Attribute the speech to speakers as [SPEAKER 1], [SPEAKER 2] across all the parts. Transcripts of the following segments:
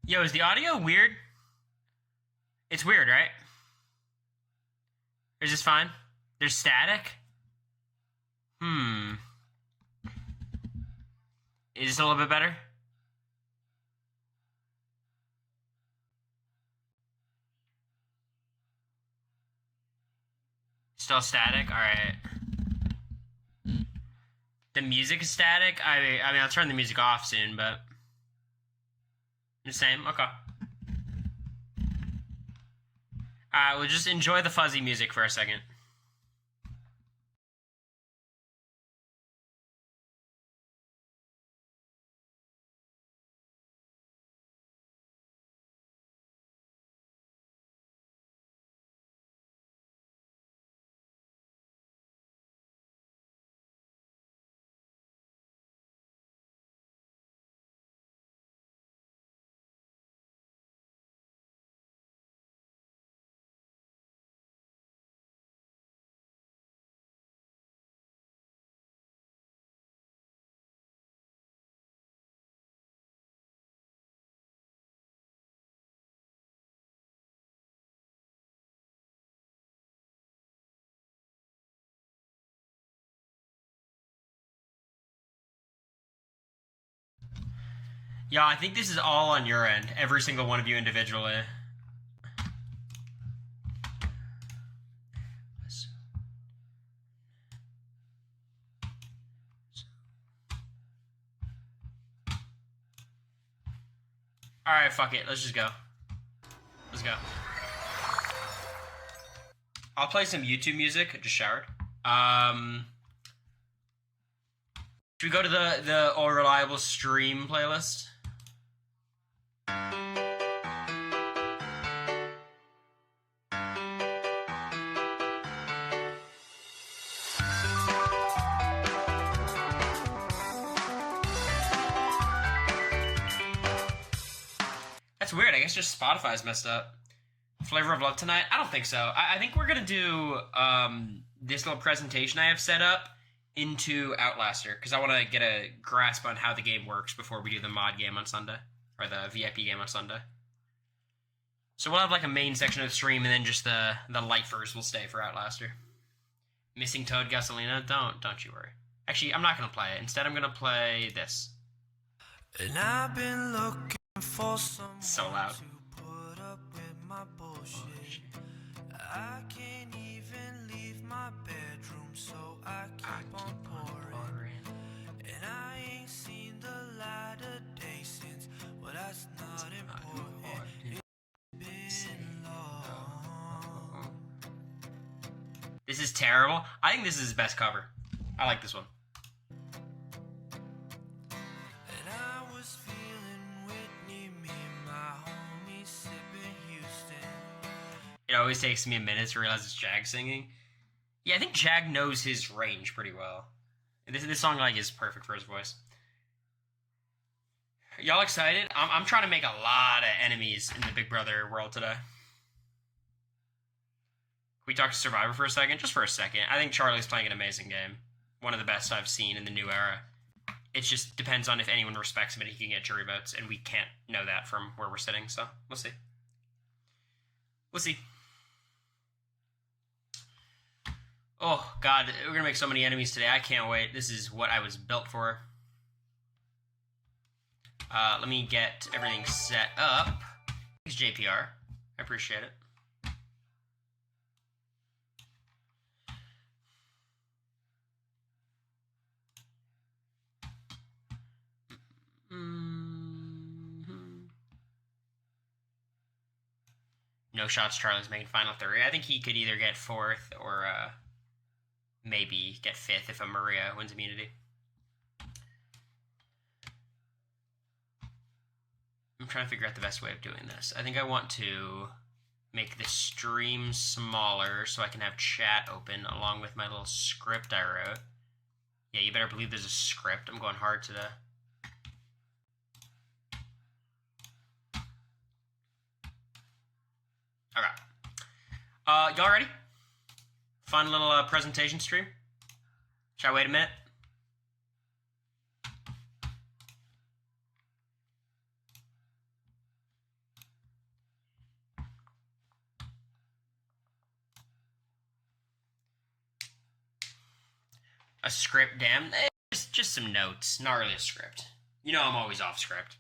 [SPEAKER 1] Yo, is the audio weird? It's weird, right? Is this fine? There's static? Hmm. Is this a little bit better? Still static? Alright. The music is static? I mean, I'll turn the music off soon, but... The same? Okay. We'll just enjoy the fuzzy music for a second. Yeah, I think this is all on your end. Every single one of you individually. Alright, fuck it. Let's just go. Let's go. I'll play some YouTube music. Just showered. Should we go to the All Reliable Stream playlist? That's weird. I guess just Spotify's messed up. Flavor of Love tonight? I don't think so. I think we're gonna do this little presentation I have set up into Outlaster because I want to get a grasp on how the game works before we do the mod game on Sunday or the VIP game on Sunday. So we'll have like a main section of the stream, and then just the lifers will stay for Outlaster. Missing Toad Gasolina? Don't you worry. Actually, I'm not gonna play it. Instead, I'm gonna play this.
[SPEAKER 2] And I've been looking for someone
[SPEAKER 1] So loud.
[SPEAKER 2] to put up with my bullshit. I can't even leave my bedroom, so I keep on pouring. And I ain't seen the light of day since. Well, that's not important. It's been long.
[SPEAKER 1] This is terrible. I think this is his best cover. I like this one.
[SPEAKER 2] And I was feeling Whitney, me and my homie sipping Houston.
[SPEAKER 1] It always takes me a minute to realize it's Jag singing. Yeah, I think Jag knows his range pretty well. This song like is perfect for his voice. Y'all excited? I'm trying to make a lot of enemies in the Big Brother world today. Can we talk to Survivor for a second? Just for a second. I think Charlie's playing an amazing game. One of the best I've seen in the new era. It just depends on if anyone respects him and he can get jury votes, and we can't know that from where we're sitting, so we'll see. We'll see. Oh, God, we're going to make so many enemies today. I can't wait. This is what I was built for. Let me get everything set up. Thanks, JPR. I appreciate it. No shots Charlie's making final three. I think he could either get fourth or maybe get fifth if a Maria wins immunity. I'm trying to figure out the best way of doing this. I think I want to make the stream smaller so I can have chat open along with my little script I wrote. Yeah, you better believe there's a script. I'm going hard today. Okay. Y'all ready? Fun little presentation stream. Should I wait a minute? A script, damn. Just some notes, not really a script. You know I'm always off script.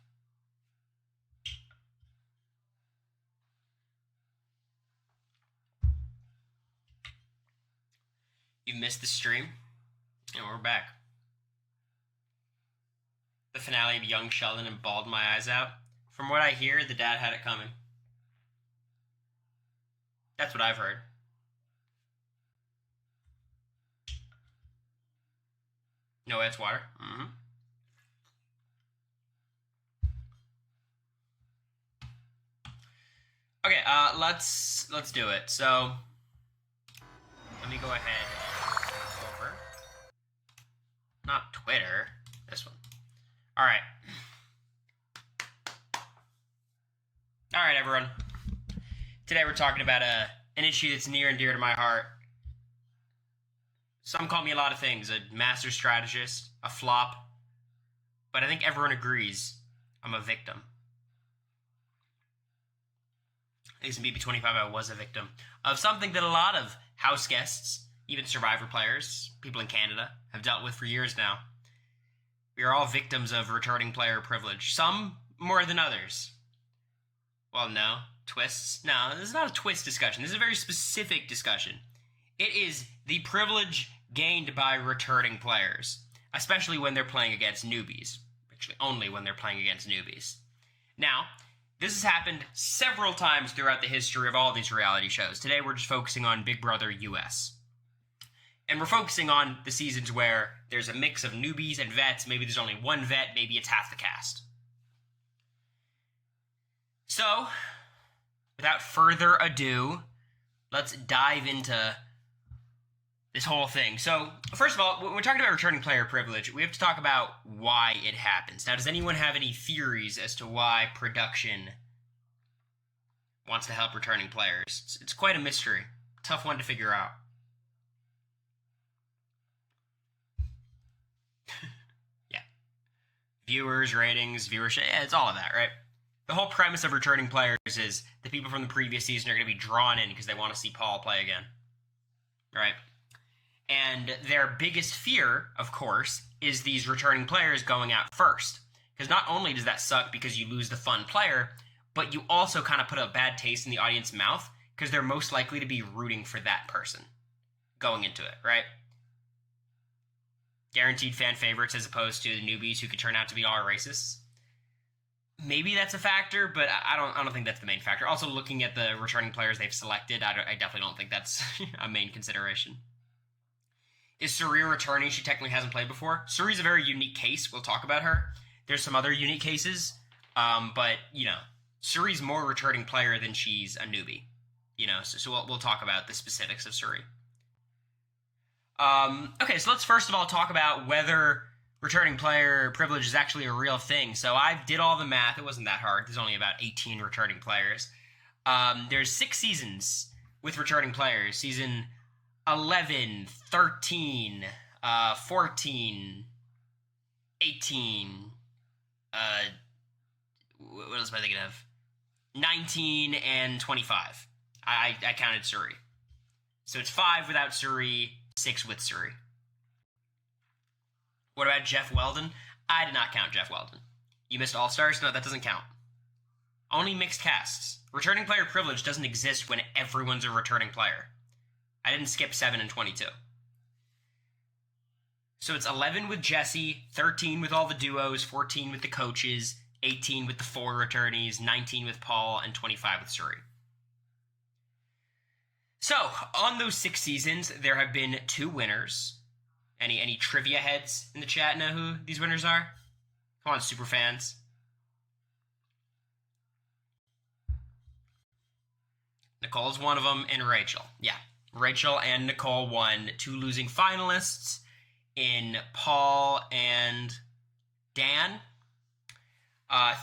[SPEAKER 1] You missed the stream, and we're back. The finale of Young Sheldon and bawled my eyes out. From what I hear, the dad had it coming. That's what I've heard. No, it's water. Mm-hmm. Okay, let's do it. So, let me go ahead over. Not Twitter. This one. All right. All right, everyone. Today we're talking about an issue that's near and dear to my heart. Some call me a lot of things, a master strategist, a flop, but I think everyone agrees I'm a victim. At least in BB25 I was a victim of something that a lot of house guests, even Survivor players, people in Canada, have dealt with for years now. We are all victims of returning player privilege, some more than others. Well, no. Twists? No, this is not a twist discussion. This is a very specific discussion. It is the privilege gained by returning players, especially when they're playing against newbies. Actually, only when they're playing against newbies. Now, this has happened several times throughout the history of all these reality shows. Today, we're just focusing on Big Brother US. And we're focusing on the seasons where there's a mix of newbies and vets. Maybe there's only one vet. Maybe it's half the cast. So, without further ado, let's dive into this whole thing. So, first of all, when we're talking about returning player privilege, we have to talk about why it happens. Now, does anyone have any theories as to why production wants to help returning players? It's quite a mystery. Tough one to figure out. Yeah. Viewers, ratings, viewership, yeah, it's all of that, right? The whole premise of returning players is the people from the previous season are going to be drawn in because they want to see Paul play again. Right? And their biggest fear, of course, is these returning players going out first. Because not only does that suck because you lose the fun player, but you also kind of put a bad taste in the audience's mouth because they're most likely to be rooting for that person going into it, right? Guaranteed fan favorites as opposed to the newbies who could turn out to be all racists. Maybe that's a factor, but I don't think that's the main factor. Also, looking at the returning players they've selected, I definitely don't think that's a main consideration. Is Suri returning? She technically hasn't played before. Suri's a very unique case. We'll talk about her. There's some other unique cases, but, you know, Suri's more returning player than she's a newbie. You know, so we'll talk about the specifics of Suri. Okay, so let's first of all talk about whether returning player privilege is actually a real thing. So I did all the math. It wasn't that hard. There's only about 18 returning players. There's 6 seasons with returning players. Season 11, 13, 14, 18, what else am I thinking of? 19 and 25. I counted Suri. So it's 5 without Suri, 6 with Suri. What about Jeff Weldon? I did not count Jeff Weldon. You missed All-Stars? No, that doesn't count. Only mixed casts. Returning player privilege doesn't exist when everyone's a returning player. I didn't skip 7 and 22. So it's 11 with Jesse, 13 with all the duos, 14 with the coaches, 18 with the 4 returnees, 19 with Paul, and 25 with Suri. So, on those 6 seasons, there have been 2 winners. Any trivia heads in the chat know who these winners are? Come on, super fans. Nicole's one of them, and Rachel. Yeah, Rachel and Nicole won 2 losing finalists in Paul and Dan.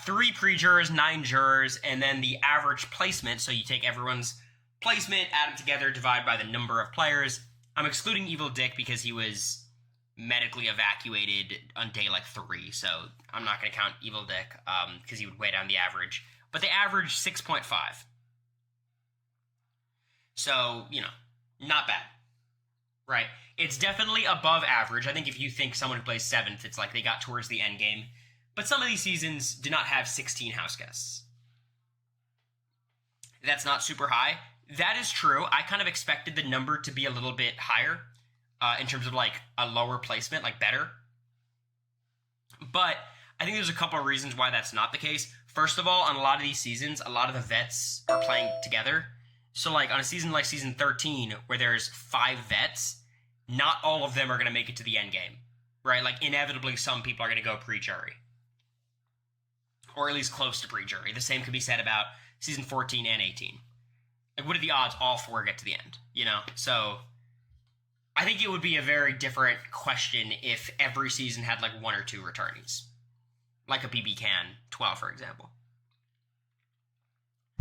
[SPEAKER 1] 3 pre-jurors, 9 jurors, and then the average placement. So you take everyone's placement, add them together, divide by the number of players. I'm excluding Evil Dick because he was medically evacuated on day like 3, so I'm not going to count Evil Dick because he would weigh down the average. But they averaged 6.5. So, you know, not bad. Right. It's definitely above average. I think if you think someone who plays 7th, it's like they got towards the end game. But some of these seasons do not have 16 house guests. That's not super high. That is true. I kind of expected the number to be a little bit higher in terms of like a lower placement, like better. But I think there's a couple of reasons why that's not the case. First of all, on a lot of these seasons, a lot of the vets are playing together. So like on a season like season 13, where there's 5 vets, not all of them are going to make it to the end game, right? Like inevitably some people are going to go pre-jury. Or at least close to pre-jury. The same could be said about season 14 and 18. Like what are the odds all 4 get to the end, you know? So I think it would be a very different question if every season had like 1 or 2 returnees. Like a BB Can 12, for example.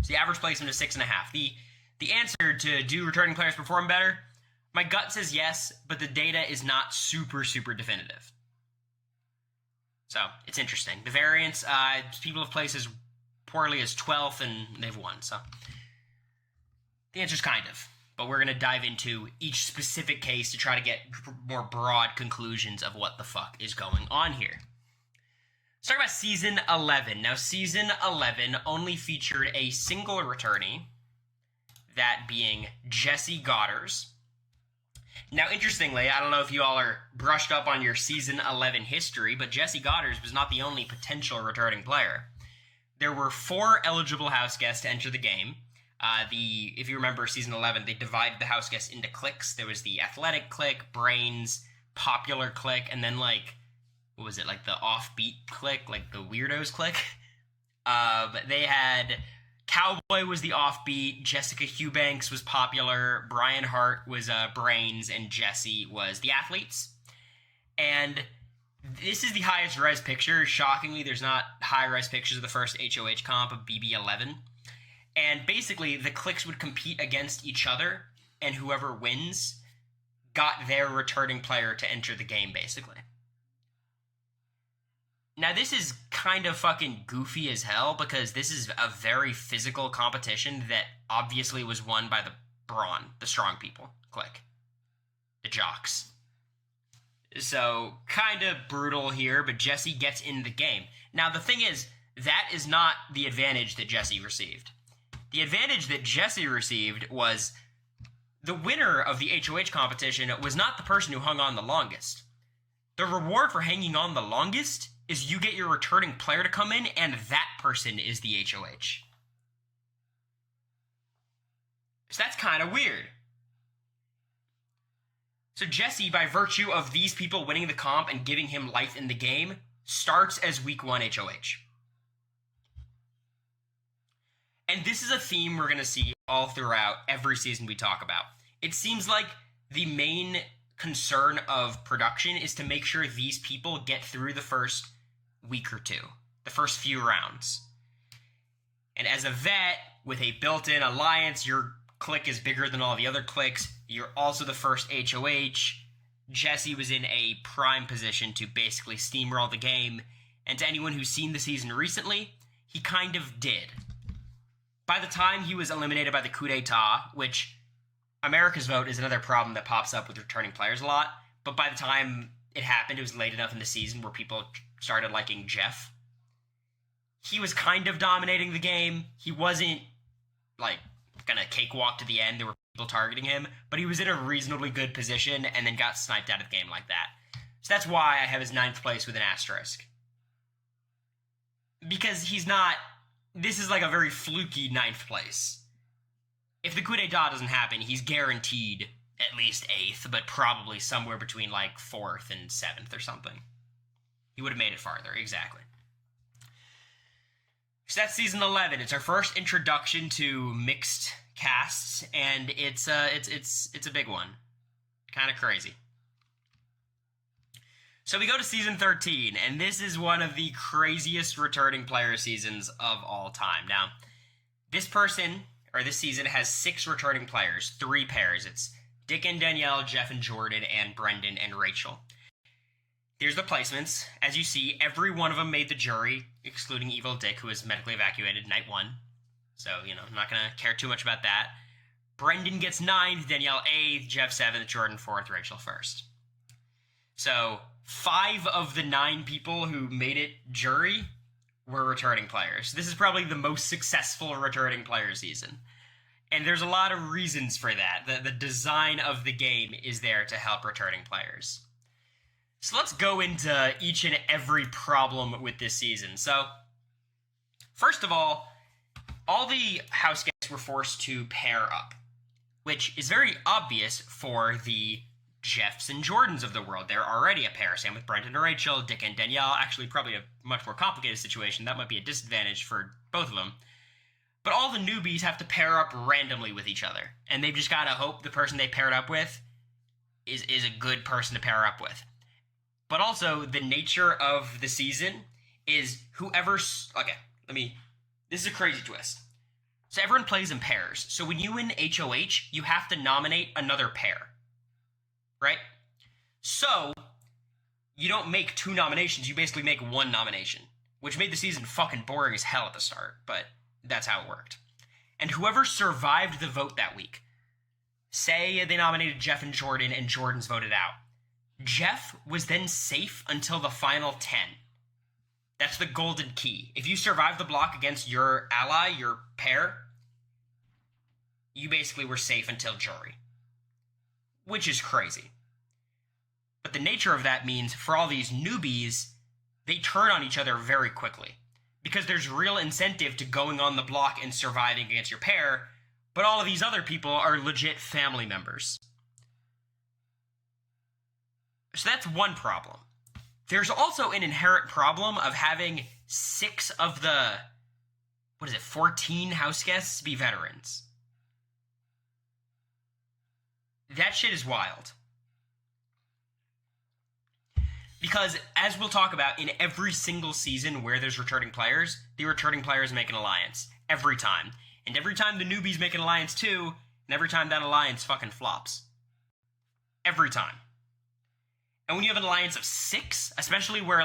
[SPEAKER 1] So the average placement is 6.5. The answer to do returning players perform better? My gut says yes, but the data is not super, super definitive. So it's interesting. The variance, people have placed as poorly as 12th, and they've won. So the answer's kind of. But we're going to dive into each specific case to try to get more broad conclusions of what the fuck is going on here. Let's talk about Season 11. Now, Season 11 only featured a single returnee, that being Jesse Godders. Now, interestingly, I don't know if you all are brushed up on your Season 11 history, but Jesse Godders was not the only potential returning player. There were 4 eligible house guests to enter the game. If you remember Season 11, they divided the house guests into cliques. There was the athletic clique, brains, popular clique, and then like, what was it, like the offbeat clique, like the weirdos clique? They had Cowboy was the offbeat, Jessica Eubanks was popular, Brian Hart was brains, and Jesse was the athletes. And this is the highest res picture. Shockingly, there's not high res pictures of the first HOH comp of BB11. And basically, the cliques would compete against each other, and whoever wins got their returning player to enter the game, basically. Now, this is kind of fucking goofy as hell, because this is a very physical competition that obviously was won by the brawn, the strong people clique, the jocks. So, kind of brutal here, but Jesse gets in the game. Now, the thing is, that is not the advantage that Jesse received. The advantage that Jesse received was the winner of the HOH competition was not the person who hung on the longest. The reward for hanging on the longest is you get your returning player to come in, and that person is the HOH. So that's kind of weird. So Jesse, by virtue of these people winning the comp and giving him life in the game, starts as Week 1 HOH. And this is a theme we're going to see all throughout every season we talk about. It seems like the main concern of production is to make sure these people get through the first week or 2, the first few rounds. And as a vet with a built-in alliance, your clique is bigger than all the other cliques. You're also the first HOH. Jesse was in a prime position to basically steamroll the game. And to anyone who's seen the season recently, he kind of did. By the time he was eliminated by the coup d'etat, which America's vote is another problem that pops up with returning players a lot, but by the time it happened, it was late enough in the season where people started liking Jeff. He was kind of dominating the game. He wasn't, like, gonna cakewalk to the end. There were people targeting him, but he was in a reasonably good position and then got sniped out of the game like that. So that's why I have his 9th place with an asterisk. Because he's not... This is like a very fluky 9th place. If the coup d'etat doesn't happen, he's guaranteed at least 8th, but probably somewhere between like 4th and 7th or something. He would have made it farther, exactly. So that's season 11. It's our first introduction to mixed casts, and it's a big one. Kind of crazy. So we go to season 13, and this is one of the craziest returning player seasons of all time. Now, this season has 6 returning players, 3 pairs. It's Dick and Danielle, Jeff and Jordan, and Brendan and Rachel. Here's the placements. As you see, every one of them made the jury, excluding Evil Dick, who was medically evacuated night 1. So, I'm not going to care too much about that. Brendan gets 9th, Danielle 8th, Jeff 7th, Jordan 4th, Rachel 1st. So 5 of the 9 people who made it jury were returning players. This is probably the most successful returning player season. And there's a lot of reasons for that. The design of the game is there to help returning players. So let's go into each and every problem with this season. So, first of all the house guests were forced to pair up, which is very obvious for the Jeffs and Jordans of the world. They're already a pair, same with Brendan and Rachel, Dick and Danielle. Actually, probably a much more complicated situation. That might be a disadvantage for both of them. But all the newbies have to pair up randomly with each other, and they've just got to hope the person they paired up with is a good person to pair up with. But also, the nature of the season is whoever's... Okay, this is a crazy twist. So everyone plays in pairs. So when you win HOH, you have to nominate another pair. Right? So, you don't make 2 nominations, you basically make 1 nomination. Which made the season fucking boring as hell at the start, but that's how it worked. And whoever survived the vote that week, say they nominated Jeff and Jordan's voted out. Jeff was then safe until the final 10. That's the golden key. If you survive the block against your ally, your pair, you basically were safe until jury. Which is crazy. But the nature of that means for all these newbies, they turn on each other very quickly. Because there's real incentive to going on the block and surviving against your pair, but all of these other people are legit family members. So that's one problem. There's also an inherent problem of having 6 of the, 14 house guests be veterans. That shit is wild. Because, as we'll talk about, in every single season where there's returning players, the returning players make an alliance. Every time. And every time the newbies make an alliance too, and every time that alliance fucking flops. Every time. And when you have an alliance of 6, especially where,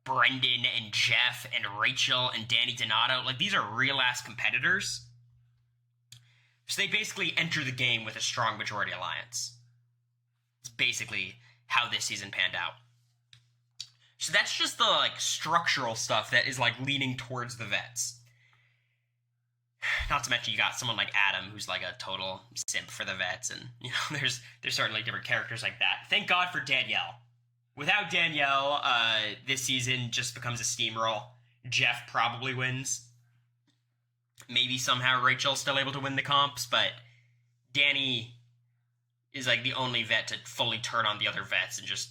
[SPEAKER 1] Brendan and Jeff and Rachel and Danny Donato, these are real-ass competitors. So they basically enter the game with a strong majority alliance. It's basically how this season panned out. So that's just the, structural stuff that is, leaning towards the vets. Not to mention you got someone like Adam, who's, a total simp for the vets, and, there's certainly different characters like that. Thank God for Danielle. Without Danielle, this season just becomes a steamroll. Jeff probably wins. Maybe somehow Rachel's still able to win the comps, but Danny is, the only vet to fully turn on the other vets and just,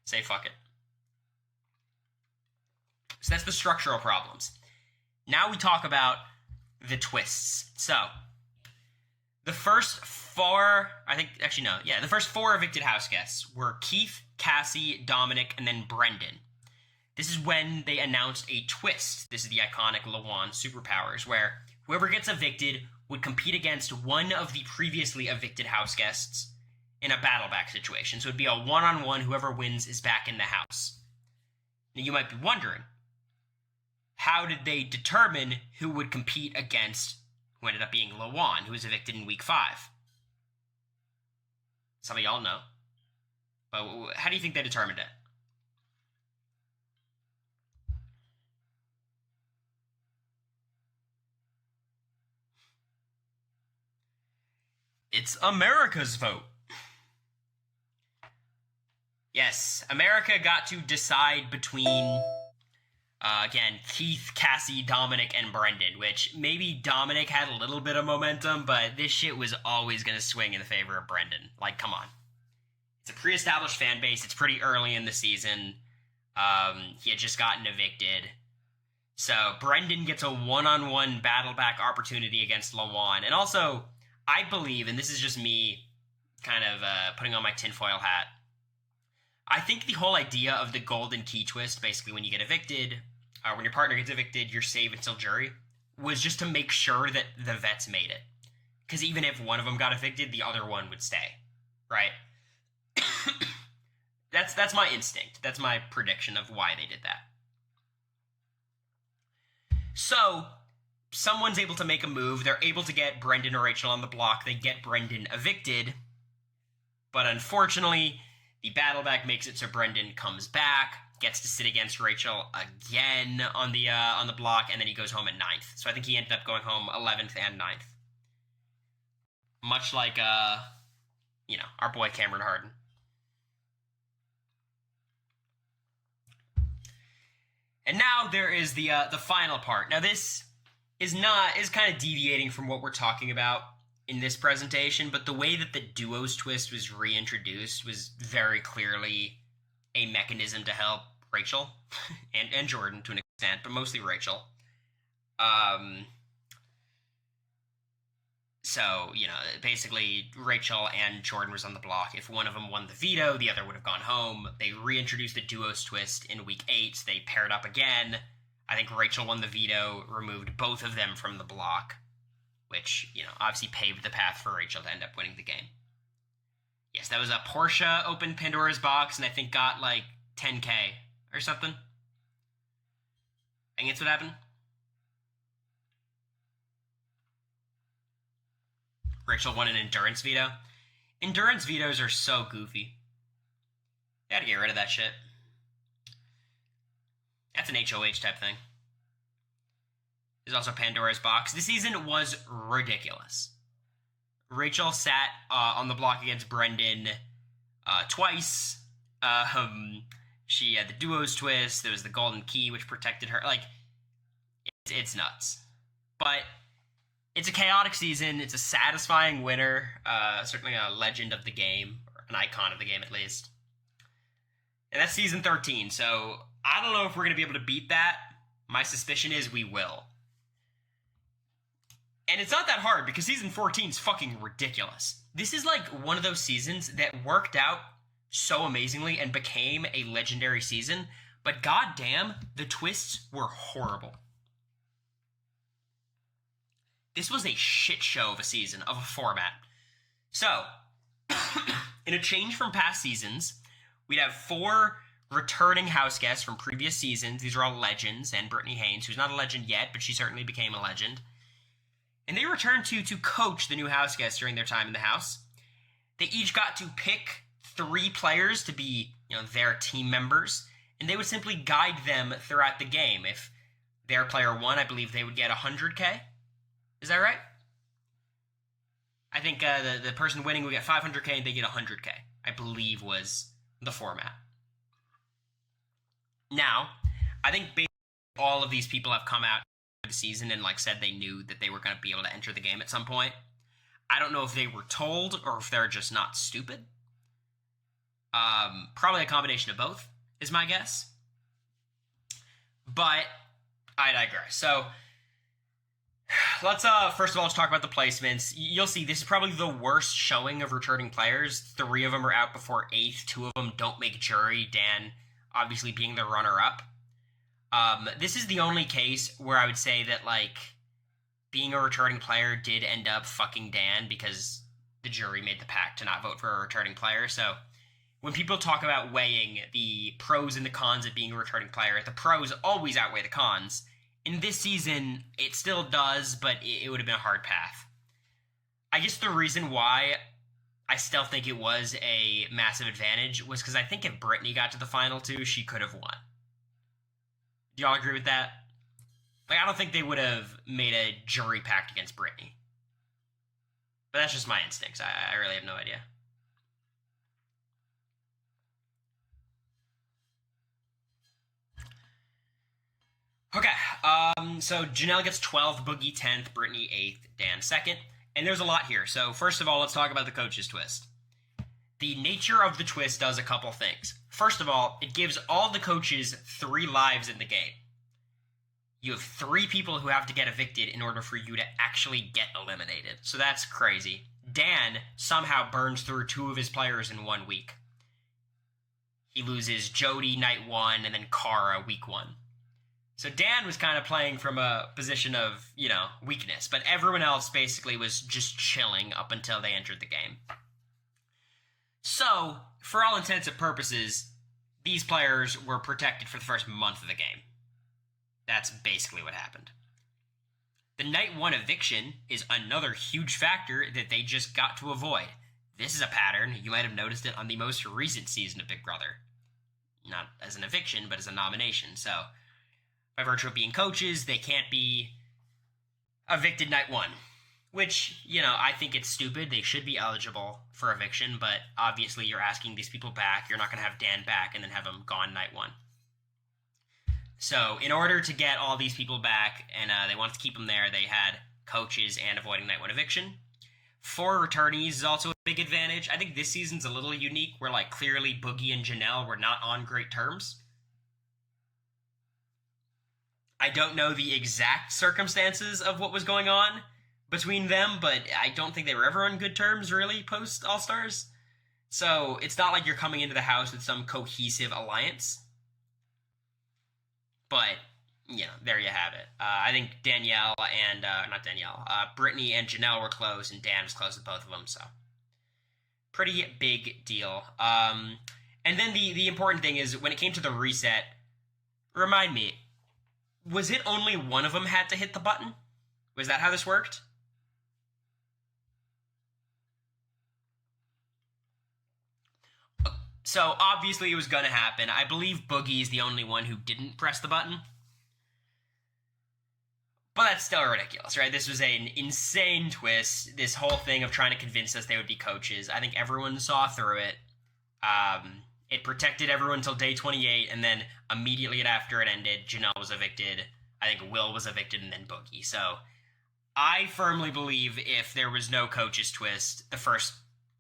[SPEAKER 1] say fuck it. So that's the structural problems. Now we talk about the twists. So, the first 4, the first 4 evicted house guests were Keith, Cassie, Dominic, and then Brendan. This is when they announced a twist. This is the iconic LeJuan superpowers, where whoever gets evicted would compete against one of the previously evicted house guests in a battle back situation. So it'd be a one-on-one, whoever wins is back in the house. Now you might be wondering, how did they determine who would compete against who ended up being LeJuan, who was evicted in week 5? Some of y'all know. But how do you think they determined it? It's America's vote. Yes, America got to decide between, again, Keith, Cassie, Dominic, and Brendan, which maybe Dominic had a little bit of momentum, but this shit was always going to swing in the favor of Brendan. Come on. It's a pre-established fan base. It's pretty early in the season. He had just gotten evicted. So Brendan gets a one-on-one battle back opportunity against LeJuan. And also, I believe, and this is just me kind of putting on my tinfoil hat, I think the whole idea of the golden key twist, basically when you get evicted, when your partner gets evicted, you're safe until jury, was just to make sure that the vets made it. Because even if one of them got evicted, the other one would stay, right? That's my instinct. That's my prediction of why they did that. So, someone's able to make a move. They're able to get Brendan or Rachel on the block. They get Brendan evicted. But unfortunately, the battle back makes it so Brendan comes back, gets to sit against Rachel again on the block, and then he goes home at 9th. So I think he ended up going home 11th and 9th. Much like, our boy Cameron Harden. And now there is the final part. Now this is kind of deviating from what we're talking about in this presentation, but the way that the duos twist was reintroduced was very clearly a mechanism to help Rachel and Jordan to an extent, but mostly Rachel. So, basically Rachel and Jordan was on the block. If one of them won the veto, the other would have gone home. They reintroduced the duos twist in week 8. They paired up again. I think Rachel won the veto, removed both of them from the block, which, obviously paved the path for Rachel to end up winning the game. Yes, that was a Portia opened Pandora's box and I think got like 10K or something. I think that's what happened. Rachel won an endurance veto. Endurance vetoes are so goofy. You gotta get rid of that shit. That's an HOH type thing. There's also Pandora's box. This season was ridiculous. Rachel sat on the block against Brendan twice. She had the duos twist. There was the golden key, which protected her. Like, it's nuts. But it's a chaotic season. It's a satisfying winner. Certainly a legend of the game, or an icon of the game at least. And that's season 13. So I don't know if we're going to be able to beat that. My suspicion is we will. And it's not that hard because season 14 is fucking ridiculous. This is like one of those seasons that worked out so amazingly and became a legendary season, but goddamn, the twists were horrible. This was a shit show of a season, of a format. So, in a change from past seasons, we'd have 4 returning house guests from previous seasons. These are all legends, and Brittany Haynes, who's not a legend yet, but she certainly became a legend. And they returned to coach the new house guests during their time in the house. They each got to pick 3 players to be, their team members, and they would simply guide them throughout the game. If their player won, I believe they would get 100K. Is that right? I think the person winning would get 500K and they get 100K, I believe was the format. Now, I think basically all of these people have come out the season and said they knew that they were going to be able to enter the game at some point. I don't know if they were told or if they're just not stupid. Probably a combination of both is my guess. But I digress. So let's first of all, let's talk about the placements. You'll see this is probably the worst showing of returning players. 3 of them are out before 8th. 2 of them don't make jury. Dan obviously being the runner-up. This is the only case where I would say that, being a returning player did end up fucking Dan because the jury made the pact to not vote for a returning player. So when people talk about weighing the pros and the cons of being a returning player, the pros always outweigh the cons. In this season, it still does, but it would have been a hard path. I guess the reason why I still think it was a massive advantage was because I think if Brittany got to the final 2, she could have won. Do y'all agree with that? I don't think they would have made a jury pact against Brittany. But that's just my instincts. I really have no idea. Okay, so Janelle gets 12th, Boogie 10th, Brittany 8th, Dan 2nd. And there's a lot here. So first of all, let's talk about the coach's twist. The nature of the twist does a couple things. First of all, it gives all the coaches 3 lives in the game. You have 3 people who have to get evicted in order for you to actually get eliminated. So that's crazy. Dan somehow burns through 2 of his players in 1 week. He loses Jody night 1 and then Kara week 1. So Dan was kind of playing from a position of, weakness. But everyone else basically was just chilling up until they entered the game. So, for all intents and purposes, these players were protected for the first month of the game. That's basically what happened. The night one eviction is another huge factor that they just got to avoid. This is a pattern. You might have noticed it on the most recent season of Big Brother. Not as an eviction, but as a nomination. So, by virtue of being coaches, they can't be evicted night one. Which, I think it's stupid. They should be eligible for eviction, but obviously you're asking these people back. You're not going to have Dan back and then have him gone night one. So, in order to get all these people back, and they wanted to keep them there, they had coaches and avoiding night one eviction. 4 returnees is also a big advantage. I think this season's a little unique, where, clearly Boogie and Janelle were not on great terms. I don't know the exact circumstances of what was going on between them, but I don't think they were ever on good terms, really, post All-Stars. So, it's not like you're coming into the house with some cohesive alliance. But, there you have it. I think Brittany and Janelle were close, and Dan was close with both of them, so. Pretty big deal. And then the important thing is, when it came to the reset, remind me, was it only one of them had to hit the button? Was that how this worked? So, obviously it was going to happen. I believe Boogie is the only one who didn't press the button. But that's still ridiculous, right? This was an insane twist. This whole thing of trying to convince us they would be coaches. I think everyone saw through it. It protected everyone until day 28, and then immediately after it ended, Janelle was evicted. I think Will was evicted, and then Boogie. So, I firmly believe if there was no coaches twist,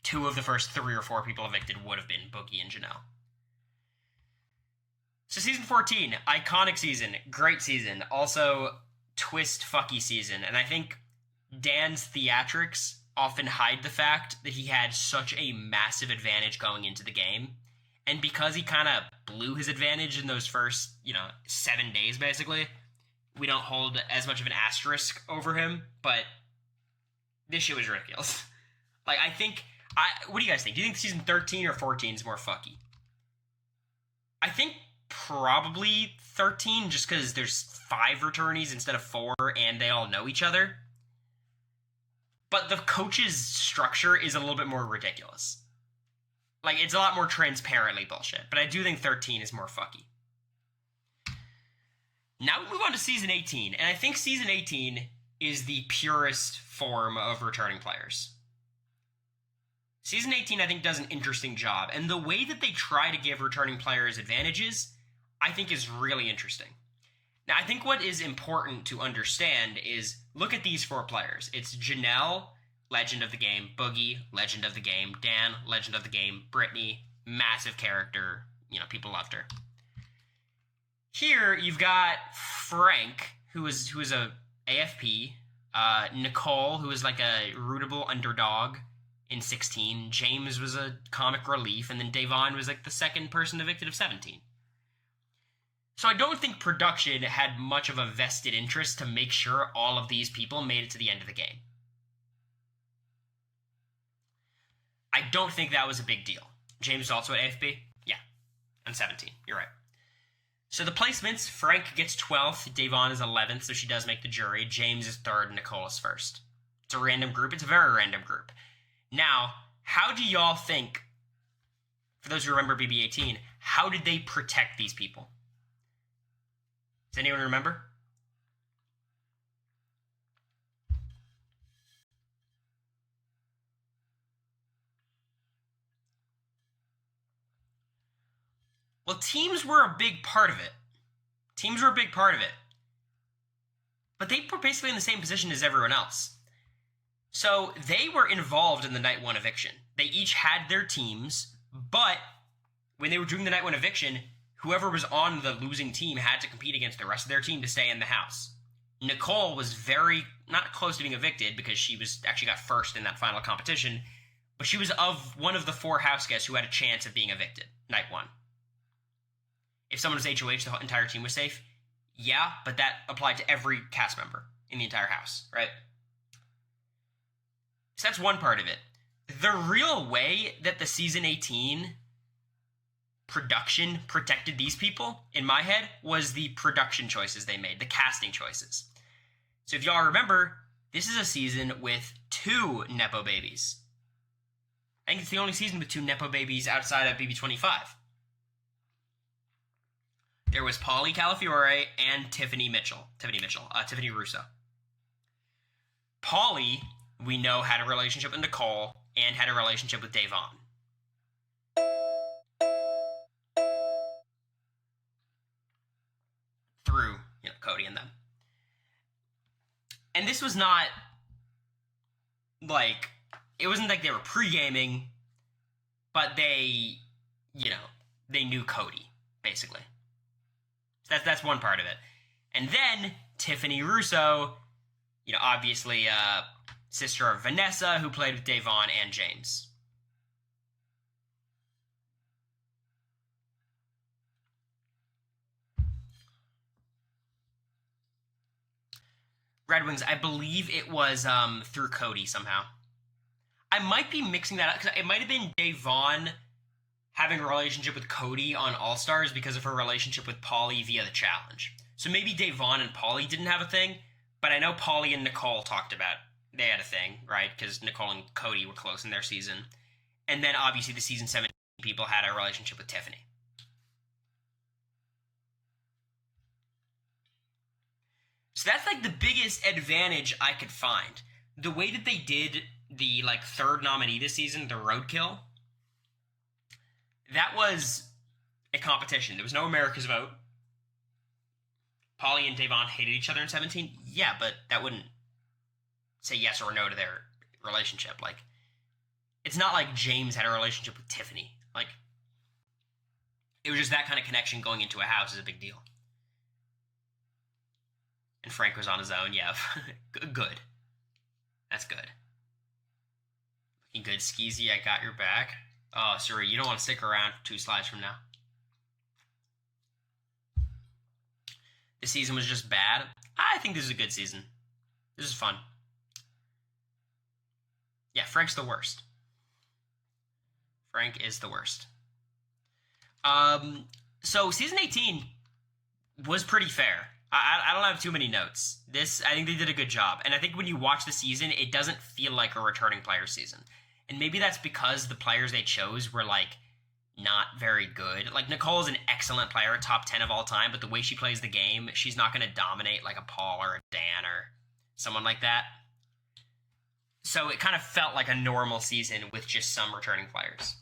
[SPEAKER 1] two of the first 3 or 4 people evicted would have been Boogie and Janelle. So season 14, iconic season, great season, also twist fucky season, and I think Dan's theatrics often hide the fact that he had such a massive advantage going into the game, and because he kind of blew his advantage in those first, 7 days basically, we don't hold as much of an asterisk over him, but this shit was ridiculous. What do you guys think? Do you think season 13 or 14 is more fucky? I think probably 13, just because there's 5 returnees instead of 4, and they all know each other. But the coach's structure is a little bit more ridiculous. It's a lot more transparently bullshit, but I do think 13 is more fucky. Now we move on to season 18, and I think season 18 is the purest form of returning players. Season 18, I think, does an interesting job, and the way that they try to give returning players advantages, I think, is really interesting. Now, I think what is important to understand is, look at these 4 players. It's Janelle, legend of the game, Boogie, legend of the game, Dan, legend of the game, Brittany, massive character, people loved her. Here, you've got Frank, who is a AFP, Nicole, who is like a rootable underdog, in 16, James was a comic relief, and then Davon was the second person evicted of 17. So I don't think production had much of a vested interest to make sure all of these people made it to the end of the game. I don't think that was a big deal. James is also at AFB? Yeah, on 17, you're right. So the placements, Frank gets 12th, Davon is 11th, so she does make the jury, James is 3rd, Nicole is 1st. It's a random group, it's a very random group. Now, how do y'all think, for those who remember BB18, how did they protect these people? Does anyone remember? Well, teams were a big part of it. But they were basically in the same position as everyone else. So they were involved in the night 1 eviction. They each had their teams, but when they were doing the night 1 eviction, whoever was on the losing team had to compete against the rest of their team to stay in the house. Nicole was not close to being evicted because she actually got 1st in that final competition, but she was of one of the 4 house guests who had a chance of being evicted, night 1. If someone was HOH, the entire team was safe. Yeah, but that applied to every cast member in the entire house, right? So that's one part of it. The real way that the season 18 production protected these people, in my head, was the production choices they made, the casting choices. So if y'all remember, this is a season with 2 Nepo babies. I think it's the only season with 2 Nepo babies outside of BB25. There was Paulie Calafiore and Tiffany Russo. Paulie, we know, had a relationship with Nicole and had a relationship with Davon. Through, Cody and them. And this was not, like, it wasn't like they were pre-gaming, but they, they knew Cody, basically. So that's one part of it. And then Tiffany Russo, obviously sister of Vanessa, who played with Davon and James. Red Wings, I believe it was through Cody somehow. I might be mixing that up, because it might have been Davon having a relationship with Cody on All-Stars because of her relationship with Paulie via the challenge. So maybe Davon and Paulie didn't have a thing, but I know Paulie and Nicole talked about they had a thing, right? Because Nicole and Cody were close in their season. And then obviously the season 17 people had a relationship with Tiffany. So that's like the biggest advantage I could find. The way that they did the third nominee this season, the Roadkill, that was a competition. There was no America's vote. Paulie and Davon hated each other in 17. Yeah, but that wouldn't say yes or no to their relationship. It's not like James had a relationship with Tiffany. It was just that kind of connection going into a house is a big deal. And Frank was on his own. Yeah, good. That's good. Looking good, Skeezy. I got your back. Oh, sorry, you don't want to stick around 2 slides from now. This season was just bad. I think this is a good season. This is fun. Yeah, Frank's the worst. Frank is the worst. So season 18 was pretty fair. I don't have too many notes. I think they did a good job. And I think when you watch the season, it doesn't feel like a returning player season. And maybe that's because the players they chose were, not very good. Nicole is an excellent player, top 10 of all time, but the way she plays the game, she's not going to dominate like a Paul or a Dan or someone like that. So it kind of felt like a normal season with just some returning players.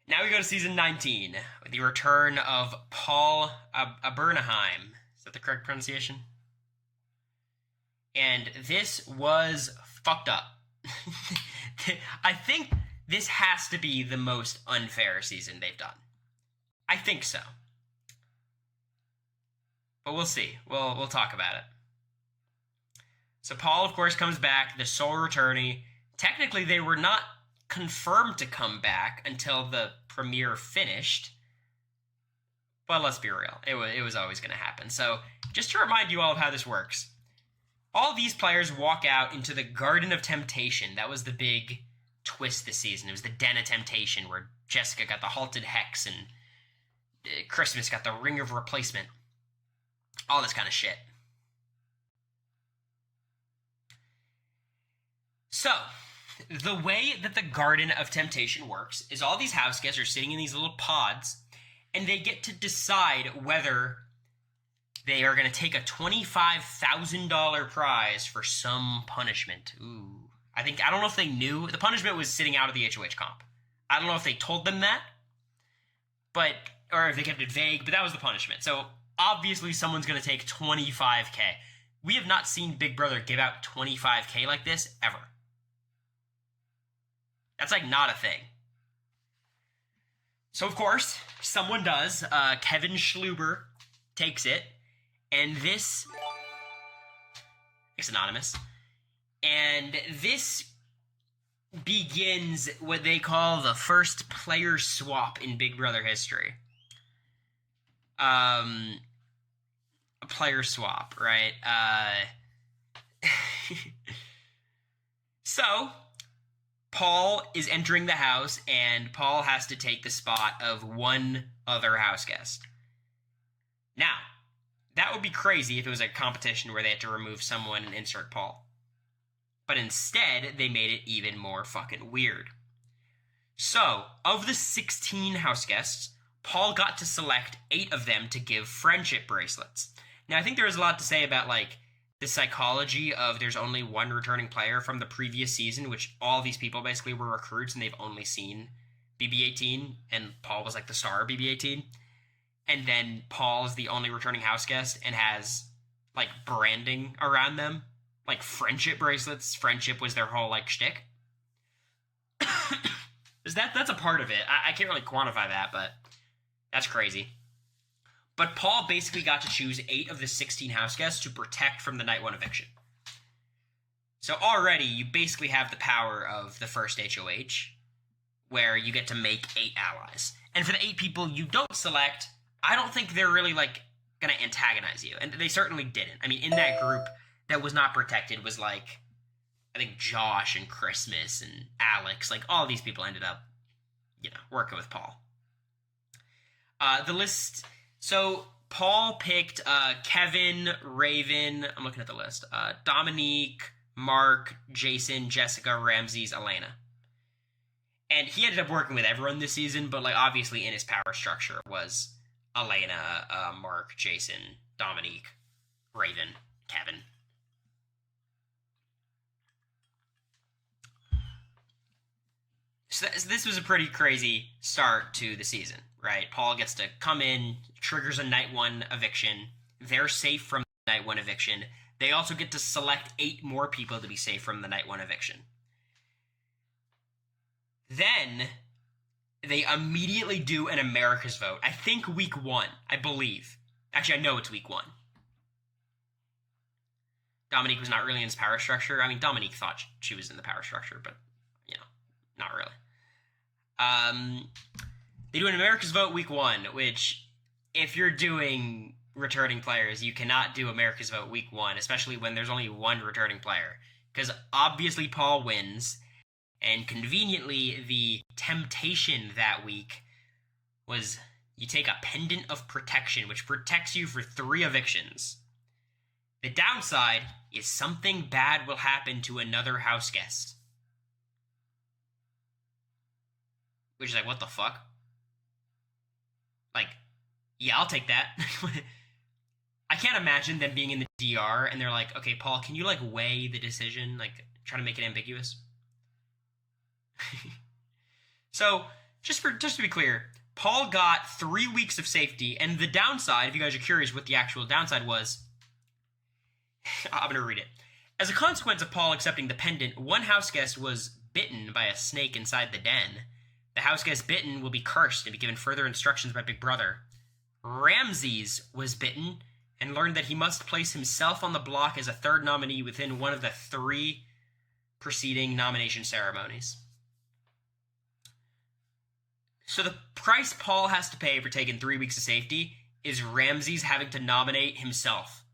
[SPEAKER 1] Now we go to season 19, with the return of Paul Abernaheim. Is that the correct pronunciation? And this was fucked up. I think this has to be the most unfair season they've done. I think so. But we'll see. We'll talk about it. So Paul, of course, comes back, the sole returnee. Technically, they were not confirmed to come back until the premiere finished. But let's be real. It was always going to happen. So just to remind you all of how this works. All these players walk out into the Garden of Temptation. That was the big twist this season. It was the Den of Temptation, where Jessica got the Halted Hex and Christmas got the Ring of Replacement. All this kind of shit. So, the way that the Garden of Temptation works is all these house guests are sitting in these little pods, and they get to decide whether they are going to take a $25,000 prize for some punishment. Ooh. I don't know if they knew. The punishment was sitting out of the HOH comp. I don't know if they told them that, or if they kept it vague, but that was the punishment. So, obviously, someone's going to take $25K. We have not seen Big Brother give out $25K like this, ever. That's, not a thing. So, of course, someone does. Kevin Schluber takes it. And this... It's anonymous. And this begins what they call the first player swap in Big Brother history. A player swap, right? So, Paul is entering the house, and Paul has to take the spot of one other house guest. Now, That would be crazy if it was a competition where they had to remove someone and insert Paul. But instead, they made it even more fucking weird. So, of the 16 house guests, Paul got to select 8 of them to give friendship bracelets. Now, I think there is a lot to say about, like, the psychology of there's only one returning player from the previous season, which all these people basically were recruits and they've only seen BB-18, and Paul was, like, the star of BB-18. And then Paul is the only returning house guest and has, like, branding around them. Like, friendship bracelets. Friendship was their whole, like, shtick. That's a part of it. I can't really quantify that, but that's crazy. But Paul basically got to choose 8 of the 16 house guests to protect from the night 1 eviction. So already, you basically have the power of the first HOH, where you get to make 8 allies. And for the 8 people you don't select, I don't think they're really, like, gonna antagonize you. And they certainly didn't. I mean, in that group that was not protected was, like, I think Josh and Christmas and Alex, like, all these people ended up, working with Paul. The list, so Paul picked Kevin, Raven, I'm looking at the list, Dominique, Mark, Jason, Jessica, Ramses, Elena. And he ended up working with everyone this season, but, like, obviously in his power structure was Elena, Mark, Jason, Dominique, Raven, Kevin. So this was a pretty crazy start to the season, right? Paul gets to come in, triggers a night 1 eviction. They're safe from the night 1 eviction. They also get to select 8 more people to be safe from the night 1 eviction. Then they immediately do an America's vote. I think week 1, I believe. Actually, I know it's week 1. Dominique was not really in his power structure. I mean, Dominique thought she was in the power structure, but, not really. They do an America's vote week 1, which, if you're doing returning players, you cannot do America's vote week 1, especially when there's only 1 returning player. Because obviously Paul wins, and conveniently the temptation that week was you take a pendant of protection, which protects you for 3 evictions. The downside is something bad will happen to another house guest. Which is like, what the fuck? Like, yeah, I'll take that. I can't imagine them being in the DR and they're like, okay, Paul, can you, like, weigh the decision? Like, try to make it ambiguous? So, just to be clear, Paul got 3 weeks of safety, and the downside, if you guys are curious what the actual downside was, I'm going to read it. As a consequence of Paul accepting the pendant, 1 house guest was bitten by a snake inside the den. The house guest bitten will be cursed and be given further instructions by Big Brother. Ramses was bitten and learned that he must place himself on the block as a 3rd nominee within one of the 3 preceding nomination ceremonies. So the price Paul has to pay for taking 3 weeks of safety is Ramses having to nominate himself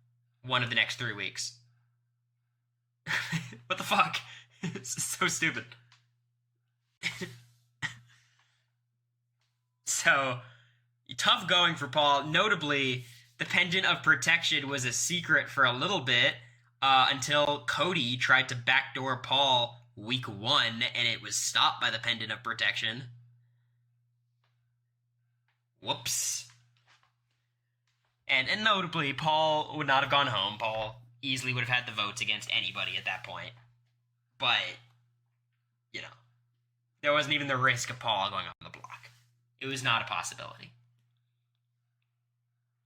[SPEAKER 1] one of the next 3 weeks. What the fuck? It's so stupid. So, tough going for Paul. Notably, the pendant of protection was a secret for a little bit until Cody tried to backdoor Paul week 1, and it was stopped by the pendant of protection. Whoops. And notably, Paul would not have gone home. Paul easily would have had the votes against anybody at that point. But, there wasn't even the risk of Paul going on the block. It was not a possibility.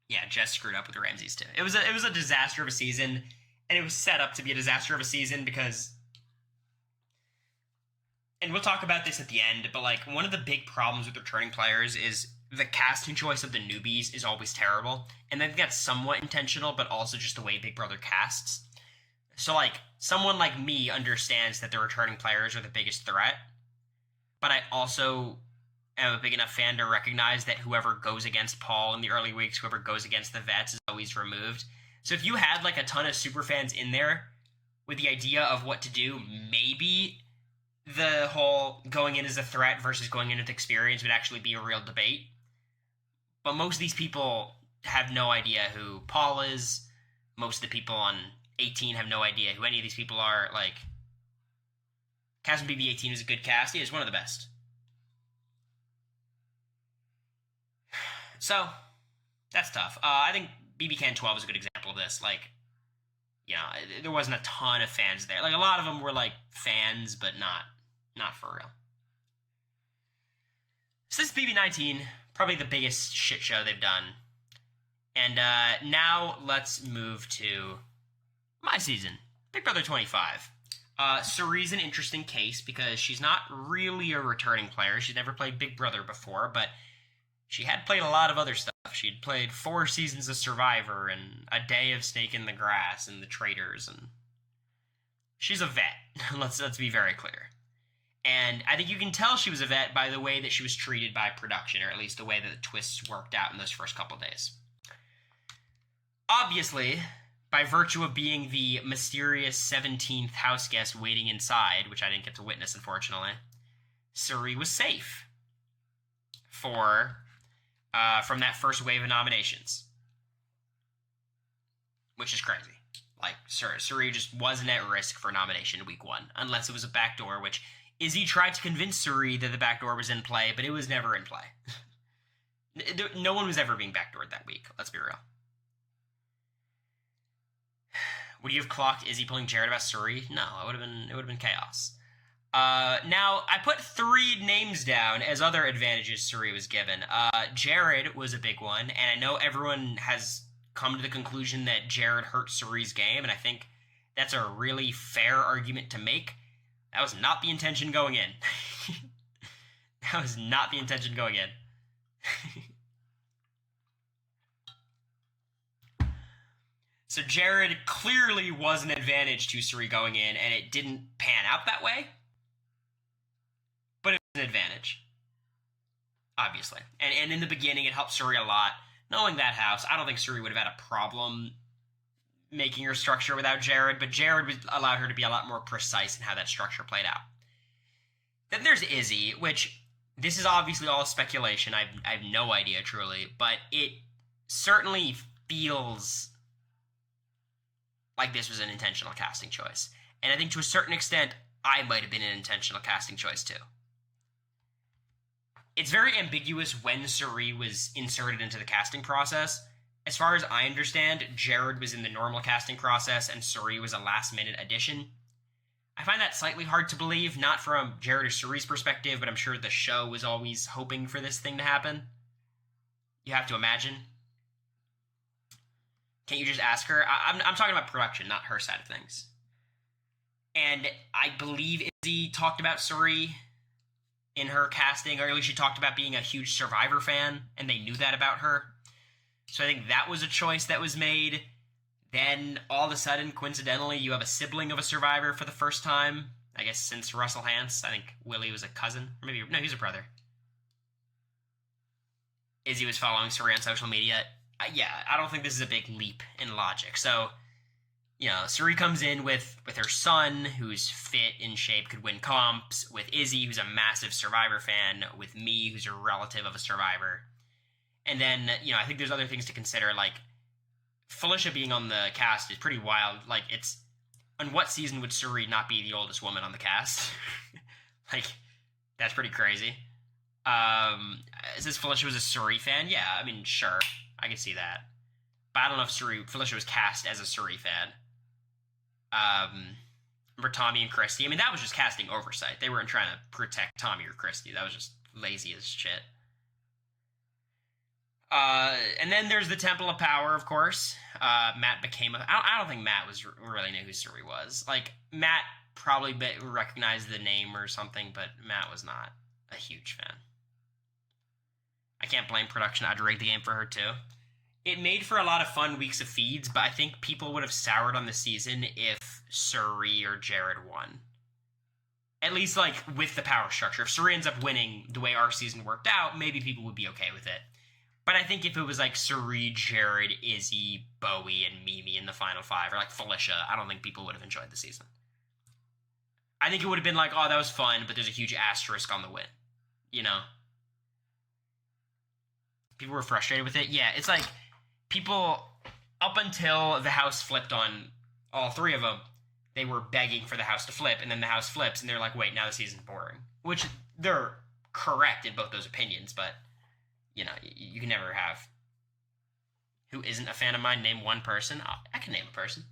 [SPEAKER 1] Yeah, Jess screwed up with Ramses too. It was a disaster of a season, and it was set up to be a disaster of a season because, and we'll talk about this at the end, but, like, one of the big problems with returning players is the casting choice of the newbies is always terrible, and I think that's somewhat intentional, but also just the way Big Brother casts. So, like, someone like me understands that the returning players are the biggest threat, but I also am a big enough fan to recognize that whoever goes against Paul in the early weeks, whoever goes against the vets is always removed. So if you had, like, a ton of super fans in there with the idea of what to do, maybe the whole going in as a threat versus going in with experience would actually be a real debate. But most of these people have no idea who Paul is. Most of the people on 18 have no idea who any of these people are. Like, Cast from BB-18 is a good cast. Yeah, it's one of the best. So, that's tough. I think BB Can 12 is a good example of this. Like, you know, there wasn't a ton of fans there. Like, a lot of them were, like, fans, but not for real. So this is BB-19, probably the biggest shit show they've done. And now let's move to my season, Big Brother 25. Cirie's an interesting case because she's not really a returning player. She'd never played Big Brother before, but she had played a lot of other stuff. She'd played 4 seasons of Survivor and a day of Snake in the Grass and The Traitors, and she's a vet. Let's be very clear. And I think you can tell she was a vet by the way that she was treated by production, or at least the way that the twists worked out in those first couple days. Obviously, by virtue of being the mysterious 17th house guest waiting inside, which I didn't get to witness, unfortunately, Cirie was safe from that first wave of nominations. Which is crazy. Like, Cirie just wasn't at risk for nomination week 1, unless it was a backdoor, which Izzy tried to convince Cirie that the backdoor was in play, but it was never in play. No one was ever being backdoored that week, let's be real. Would you have clocked Izzy pulling Jared about Cirie? No, it would have been chaos. Now, I put 3 names down as other advantages Cirie was given. Jared was a big one, and I know everyone has come to the conclusion that Jared hurt Cirie's game, and I think that's a really fair argument to make. That was not the intention going in. That was not the intention going in. So Jared clearly was an advantage to Cirie going in, and it didn't pan out that way. But it was an advantage. Obviously. And in the beginning, it helped Cirie a lot. Knowing that house, I don't think Cirie would have had a problem making her structure without Jared, but Jared would allow her to be a lot more precise in how that structure played out. Then there's Izzy, which, this is obviously all speculation. I have no idea, truly, but it certainly feels like this was an intentional casting choice. And I think to a certain extent, I might have been an intentional casting choice too. It's very ambiguous when Cirie was inserted into the casting process. As far as I understand, Jared was in the normal casting process and Cirie was a last-minute addition. I find that slightly hard to believe, not from Jared or Cirie's perspective, but I'm sure the show was always hoping for this thing to happen. You have to imagine. Can't you just ask her? I'm talking about production, not her side of things. And I believe Izzy talked about Cirie in her casting, or at least she talked about being a huge Survivor fan, and they knew that about her. So I think that was a choice that was made. Then, all of a sudden, coincidentally, you have a sibling of a Survivor for the first time. I guess since Russell Hantz. I think Willie was a cousin. Or maybe, no, he was a brother. Izzy was following Cirie on social media. Yeah, I don't think this is a big leap in logic. So, you know, Cirie comes in with her son, who's fit, in shape, could win comps, with Izzy, who's a massive Survivor fan, with me, who's a relative of a Survivor. And then, you know, I think there's other things to consider, like, Felicia being on the cast is pretty wild. Like, it's, on what season would Cirie not be the oldest woman on the cast? Like, that's pretty crazy. Says Felicia was a Cirie fan? Yeah, I mean, sure. I can see that. But I don't know if Felicia was cast as a Cirie fan. Remember Tommy and Christy? I mean, that was just casting oversight. They weren't trying to protect Tommy or Christy. That was just lazy as shit. And then there's the Temple of Power, of course. Matt became I don't think Matt really knew who Cirie was. Like, Matt probably recognized the name or something, but Matt was not a huge fan. I can't blame production. I'd rate the game for her, too. It made for a lot of fun weeks of feeds, but I think people would have soured on the season if Cirie or Jared won. At least, like, with the power structure. If Cirie ends up winning the way our season worked out, maybe people would be okay with it. But I think if it was, like, Cirie, Jared, Izzy, Bowie, and Mimi in the final 5, or, like, Felicia, I don't think people would have enjoyed the season. I think it would have been like, oh, that was fun, but there's a huge asterisk on the win. You know? People were frustrated with it. Yeah, it's like, people, up until the house flipped on all three of them, they were begging for the house to flip, and then the house flips, and they're like, wait, now the season's boring. Which, they're correct in both those opinions, but, you know, you can never have... Who isn't a fan of mine? Name one person. I can name a person.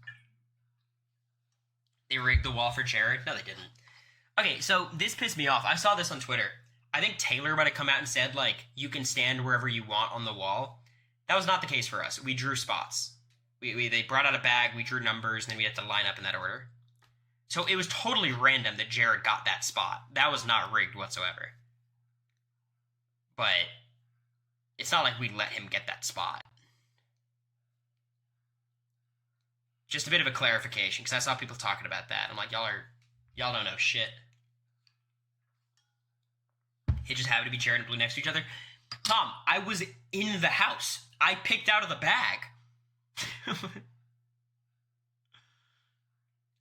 [SPEAKER 1] They rigged the wall for Jared? No, they didn't. Okay, so this pissed me off. I saw this on Twitter. I think Taylor might have come out and said, like, you can stand wherever you want on the wall. That was not the case for us. We drew spots. They brought out a bag, we drew numbers, and then we had to line up in that order. So it was totally random that Jared got that spot. That was not rigged whatsoever. But it's not like we let him get that spot. Just a bit of a clarification, because I saw people talking about that. I'm like, y'all don't know shit. It just happened to be Jared and Blue next to each other. Tom, I was in the house. I picked out of the bag.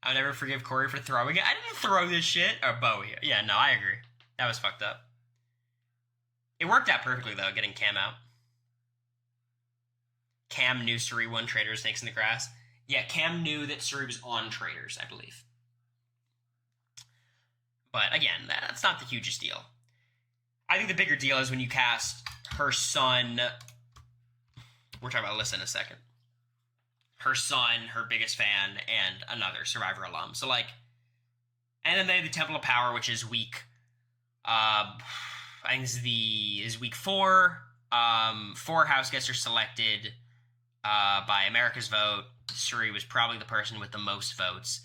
[SPEAKER 1] I'll never forgive Cory for throwing it. I didn't throw this shit. Or Bowie. Yeah, no, I agree. That was fucked up. It worked out perfectly, though, getting Cam out. Cam knew Suri won Traitors, Snakes in the Grass. Yeah, Cam knew that Suri was on Traitors, I believe. But, again, that's not the hugest deal. I think the bigger deal is when you cast her son... We're talking about Alyssa in a second. Her son, her biggest fan, and another Survivor alum. So, like... And then they have the Temple of Power, which is week... I think this is week 4. 4 house guests are selected by America's vote. Suri was probably the person with the most votes.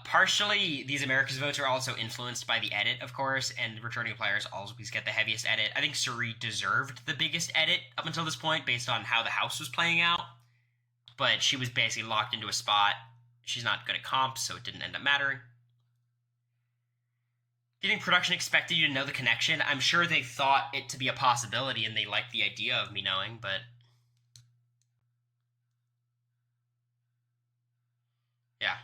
[SPEAKER 1] Partially, these America's votes are also influenced by the edit, of course, and returning players always get the heaviest edit. I think Suri deserved the biggest edit up until this point, based on how the house was playing out. But she was basically locked into a spot. She's not good at comps, so it didn't end up mattering. Do you think production expected you to know the connection? I'm sure they thought it to be a possibility, and they liked the idea of me knowing, but... Yeah.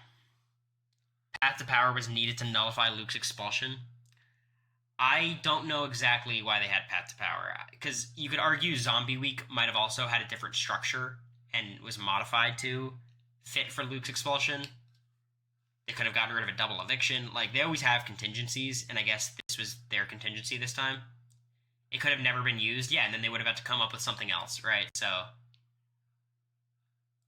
[SPEAKER 1] Path to Power was needed to nullify Luke's expulsion. I don't know exactly why they had Path to Power, because you could argue Zombie Week might have also had a different structure and was modified to fit for Luke's expulsion. They could have gotten rid of a double eviction. Like, they always have contingencies, and I guess this was their contingency this time. It could have never been used, yeah, and then they would have had to come up with something else, right? So,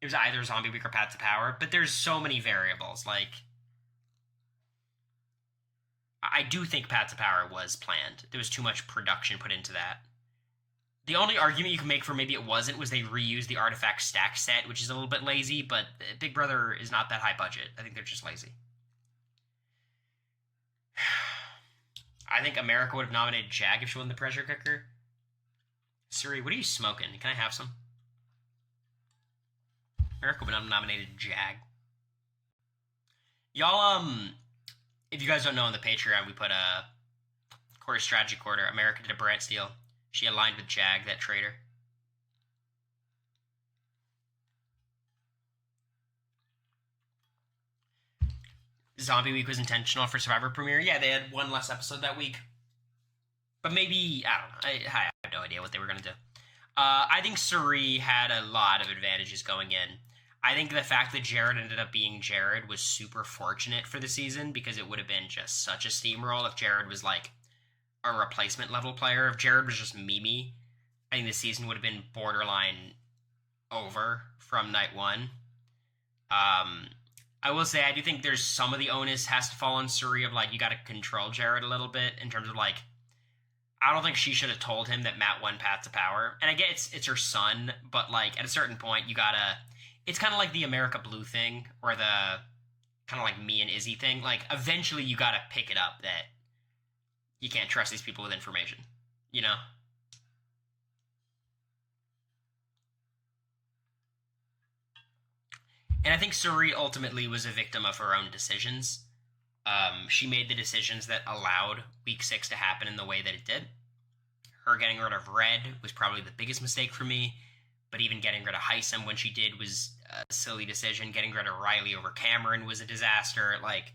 [SPEAKER 1] it was either Zombie Week or Path to Power, but there's so many variables, like... I do think Path to Power was planned. There was too much production put into that. The only argument you can make for maybe it wasn't was they reused the artifact stack set, which is a little bit lazy, but Big Brother is not that high budget. I think they're just lazy. I think America would have nominated Jag if she won the pressure cooker. Suri, what are you smoking? Can I have some? America would have nominated Jag. Y'all, if you guys don't know, on the Patreon, we put a Cory strategy quarter. America did a Brant steal. She aligned with Jag, that traitor. Zombie Week was intentional for Survivor premiere. Yeah, they had one less episode that week. But maybe, I don't know. I have no idea what they were going to do. I think Suri had a lot of advantages going in. I think the fact that Jared ended up being Jared was super fortunate for the season, because it would have been just such a steamroll if Jared was like a replacement level player. If Jared was just Mimi, I think the season would have been borderline over from night 1. I will say, I do think there's some of the onus has to fall on Suri of, like, you got to control Jared a little bit in terms of, like, I don't think she should have told him that Matt won Path to Power. And I get it's her son, but, like, at a certain point, you gotta... It's kind of like the America Blue thing, or the kind of like me and Izzy thing. Like, eventually you gotta pick it up that you can't trust these people with information, you know? And I think Suri ultimately was a victim of her own decisions. She made the decisions that allowed Week 6 to happen in the way that it did. Her getting rid of Red was probably the biggest mistake for me, but even getting rid of Heisem when she did was a silly decision. Getting rid of Riley over Cameron was a disaster. Like,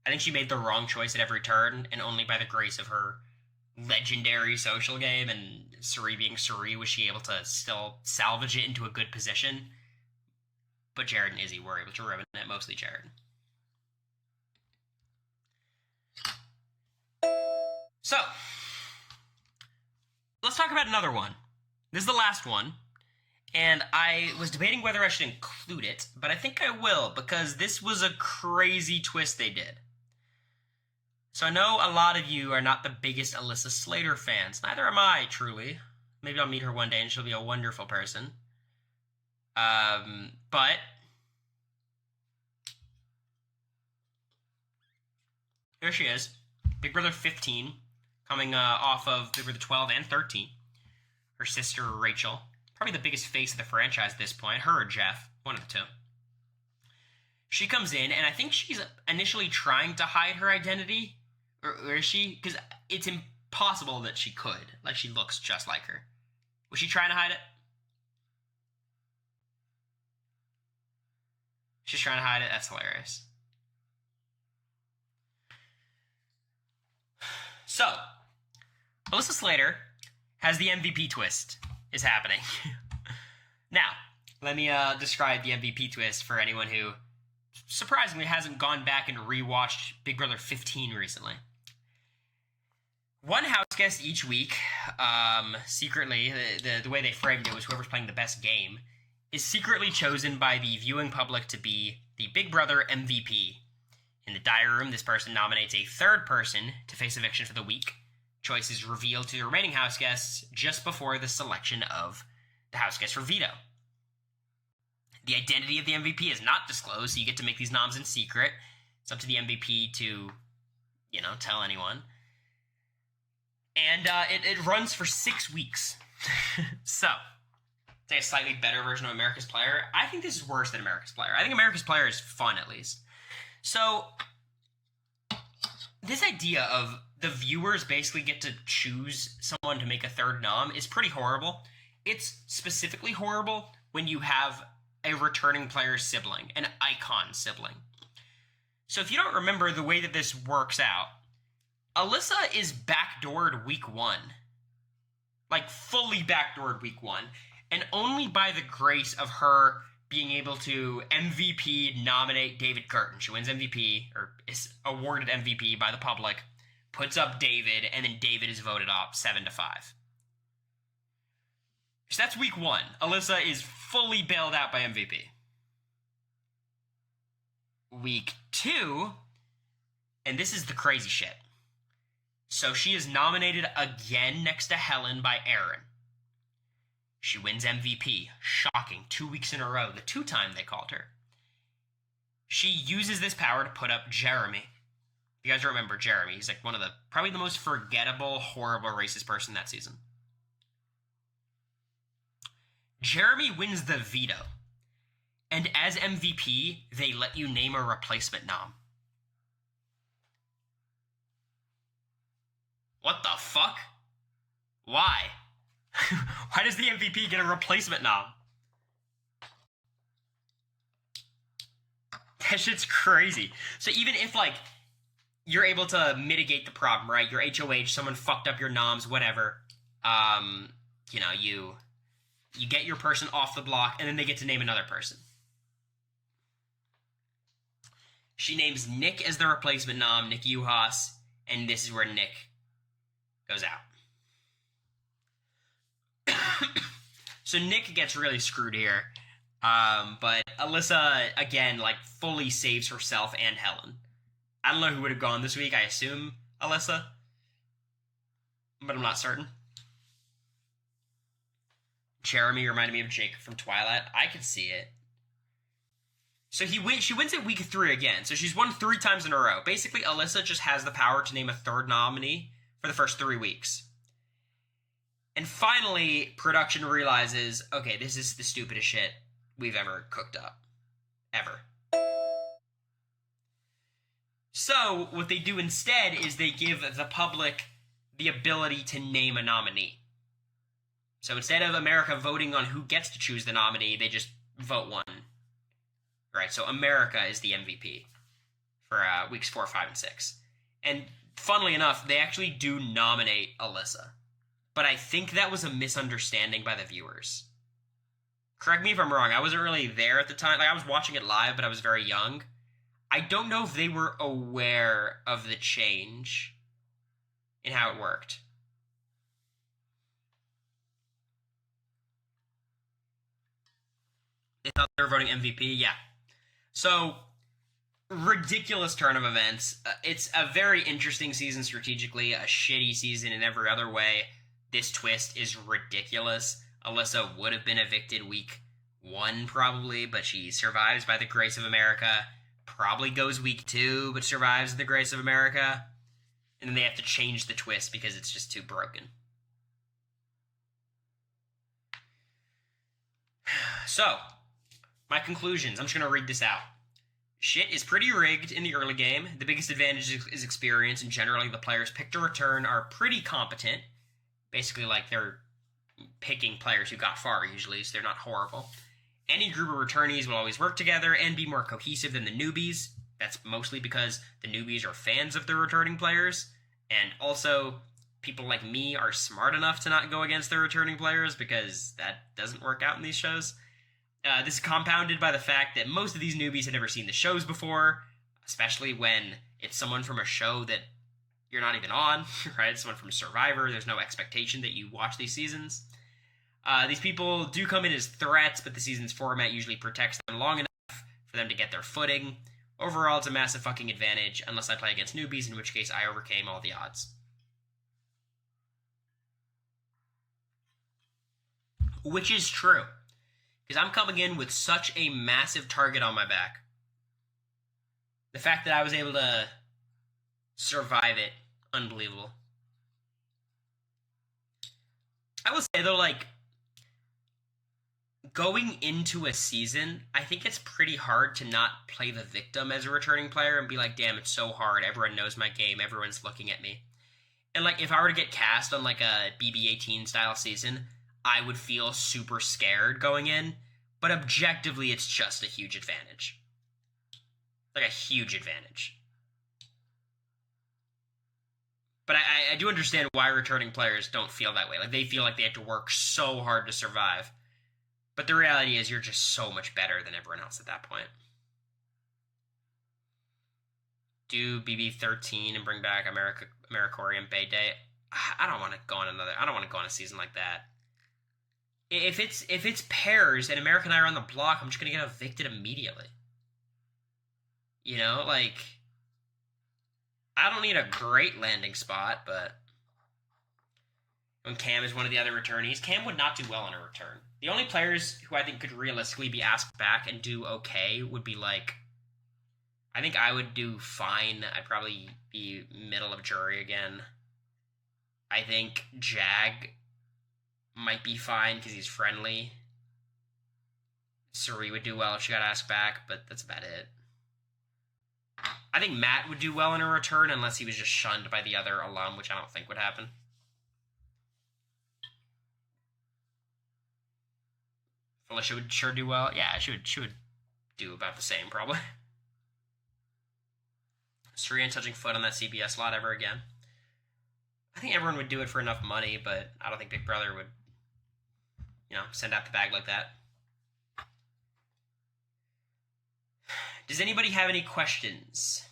[SPEAKER 1] I think she made the wrong choice at every turn, and only by the grace of her legendary social game and Suri being Suri, was she able to still salvage it into a good position? But Jared and Izzy were able to ruin it, mostly Jared. So, let's talk about another one. This is the last one, and I was debating whether I should include it, but I think I will, because this was a crazy twist they did. So I know a lot of you are not the biggest Alyssa Slater fans. Neither am I, truly. Maybe I'll meet her one day and she'll be a wonderful person. But here she is. Big Brother 15, coming off of Big Brother 12 and 13. Her sister, Rachel. Probably the biggest face of the franchise at this point. Her or Jeff. One of the two. She comes in, and I think she's initially trying to hide her identity. Or is she? Because it's impossible that she could. Like, she looks just like her. Was she trying to hide it? She's trying to hide it? That's hilarious. So, Alyssa Slater has the MVP twist is happening. Now, let me describe the MVP twist for anyone who surprisingly hasn't gone back and rewatched Big Brother 15 recently. One house guest each week, secretly, the way they framed it was whoever's playing the best game, is secretly chosen by the viewing public to be the Big Brother MVP. In the diary room, this person nominates a third person to face eviction for the week. Choice is revealed to the remaining house guests just before the selection of the house guest for veto. The identity of the MVP is not disclosed, so you get to make these noms in secret. It's up to the MVP to, tell anyone. And it runs for 6 weeks. So, say a slightly better version of America's Player. I think this is worse than America's Player. I think America's Player is fun, at least. So, this idea of the viewers basically get to choose someone to make a third nom is pretty horrible. It's specifically horrible when you have a returning player's sibling, an icon sibling. So if you don't remember the way that this works out, Alyssa is backdoored week 1. Like, fully backdoored week 1. And only by the grace of her being able to MVP nominate David Curtin. She wins MVP, or is awarded MVP by the public, puts up David, and then David is voted up 7-5. So that's week 1. Alyssa is fully bailed out by MVP. Week 2, and this is the crazy shit. So she is nominated again next to Helen by Aaron. She wins MVP. Shocking. 2 weeks in a row. The 2-time they called her. She uses this power to put up Jeremy. You guys remember Jeremy. He's like probably the most forgettable, horrible, racist person that season. Jeremy wins the veto. And as MVP, they let you name a replacement nom. What the fuck? Why? Why does the MVP get a replacement nom? That shit's crazy. So even if, you're able to mitigate the problem, right? Your HOH, someone fucked up your noms, whatever. You get your person off the block, and then they get to name another person. She names Nick as the replacement nom, Nick Uhas, and this is where Nick goes out. So Nick gets really screwed here. But Alyssa, again, fully saves herself and Helen. I don't know who would have gone this week. I assume Alyssa. But I'm not certain. Jeremy reminded me of Jake from Twilight. I could see it. So she wins it week 3 again. So she's won 3 times in a row. Basically, Alyssa just has the power to name a third nominee for the first 3 weeks. And finally, production realizes, okay, this is the stupidest shit we've ever cooked up. Ever. So, what they do instead is they give the public the ability to name a nominee. So instead of America voting on who gets to choose the nominee, they just vote one. Right, so America is the MVP for weeks 4, 5, and 6. And funnily enough, they actually do nominate Alyssa. but I think that was a misunderstanding by the viewers. Correct me if I'm wrong. I wasn't really there at the time. Like, I was watching it live, but I was very young. I don't know if they were aware of the change in how it worked. They thought they were voting MVP? Yeah. So, ridiculous turn of events. It's a very interesting season strategically, a shitty season in every other way. This twist is ridiculous. Alyssa would have been evicted week 1 probably, but she survives by the grace of America. Probably goes week 2, but survives the grace of America. And then they have to change the twist because it's just too broken. So, my conclusions. I'm just going to read this out. Shit is pretty rigged in the early game. The biggest advantage is experience, and generally the players picked to return are pretty competent. Basically, like, they're picking players who got far, usually, so they're not horrible. Any group of returnees will always work together and be more cohesive than the newbies. That's mostly because the newbies are fans of the returning players, and also people like me are smart enough to not go against the returning players because that doesn't work out in these shows. This is compounded by the fact that most of these newbies had never seen the shows before, especially when it's someone from a show that you're not even on, right? Someone from Survivor. There's no expectation that you watch these seasons. These people do come in as threats, but the season's format usually protects them long enough for them to get their footing. Overall, it's a massive fucking advantage, unless I play against newbies, in which case I overcame all the odds. Which is true. Because I'm coming in with such a massive target on my back. The fact that I was able to survive it, unbelievable. I will say, though, like, going into a season, I think it's pretty hard to not play the victim as a returning player and be like, damn, it's so hard. Everyone knows my game. Everyone's looking at me. And, like, if I were to get cast on, like, a BB-18 style season, I would feel super scared going in, but objectively, it's just a huge advantage. Like, a huge advantage. But I do understand why returning players don't feel that way. Like, they feel like they have to work so hard to survive. But the reality is you're just so much better than everyone else at that point. Do BB-13 and bring back Americory and Bay Day. I don't want to go on a season like that. If it's pairs and America and I are on the block, I'm just gonna get evicted immediately. You know, like, I don't need a great landing spot, but when Cam is one of the other returnees, Cam would not do well on a return. The only players who I think could realistically be asked back and do okay would be, like, I think I would do fine. I'd probably be middle of jury again. I think Jag might be fine because he's friendly. Suri would do well if she got asked back, but that's about it. I think Matt would do well in a return unless he was just shunned by the other alum, which I don't think would happen. Felicia would sure do well. Yeah, she would do about the same, probably. Suri ain't touching foot on that CBS slot ever again. I think everyone would do it for enough money, but I don't think Big Brother would, send out the bag like that. Does anybody have any questions?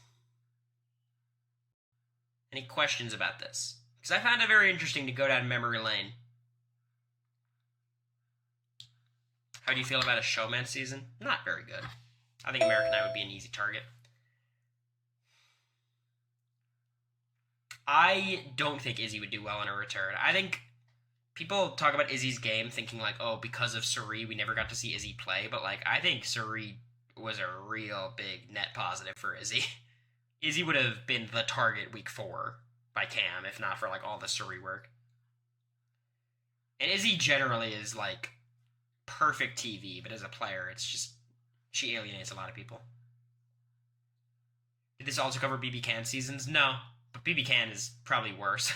[SPEAKER 1] Any questions about this? Because I found it very interesting to go down memory lane. How do you feel about a showman season? Not very good. I think American Eye would be an easy target. I don't think Izzy would do well in a return. I think people talk about Izzy's game thinking like, oh, because of Suri, we never got to see Izzy play. But, like, I think Suri was a real big net positive for Izzy. Izzy would have been the target week 4 by Cam, if not for, like, all the Suri work. And Izzy generally is, like, perfect TV, but as a player, it's just, she alienates a lot of people. Did this also cover BB Can seasons? No. But BB Can is probably worse.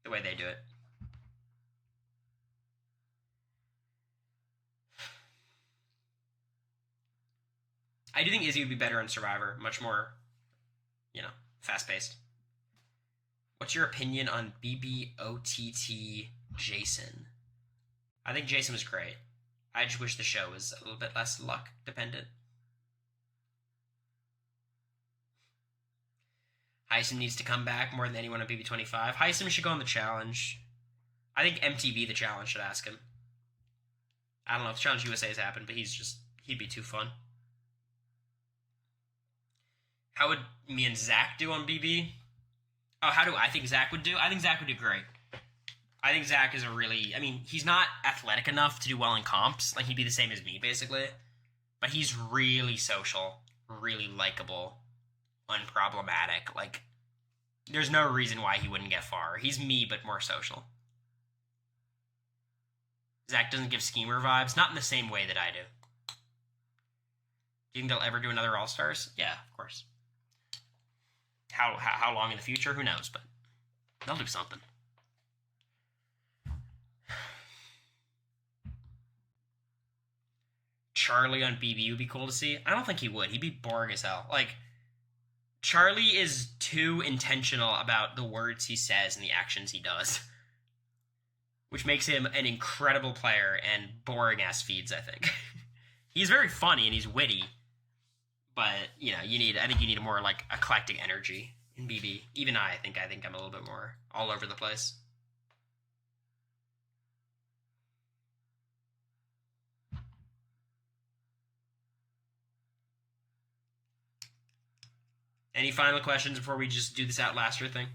[SPEAKER 1] The way they do it. I do think Izzy would be better on Survivor. Much more, fast-paced. What's your opinion on BBOTT Jason? I think Jason was great. I just wish the show was a little bit less luck dependent. Heisem needs to come back more than anyone on BB25. Heisem should go on the challenge. I think MTV the challenge should ask him. I don't know if Challenge USA has happened, but he'd be too fun. How would me and Zach do on BB? Oh, how do I think Zach would do? I think Zach would do great. I think Zach is he's not athletic enough to do well in comps. Like, he'd be the same as me, basically. But he's really social, really likable, unproblematic. Like, there's no reason why he wouldn't get far. He's me, but more social. Zach doesn't give schemer vibes, not in the same way that I do. Do you think they'll ever do another All-Stars? Yeah, of course. How long in the future? Who knows, but they'll do something. Charlie on BB would be cool to see. I don't think he would. He'd be boring as hell. Like, Charlie is too intentional about the words he says and the actions he does, which makes him an incredible player and boring-ass feeds, I think. He's very funny and he's witty, but, I think you need a more, like, eclectic energy in BB. Even I think I'm a little bit more all over the place. Any final questions before we just do this Outlaster thing?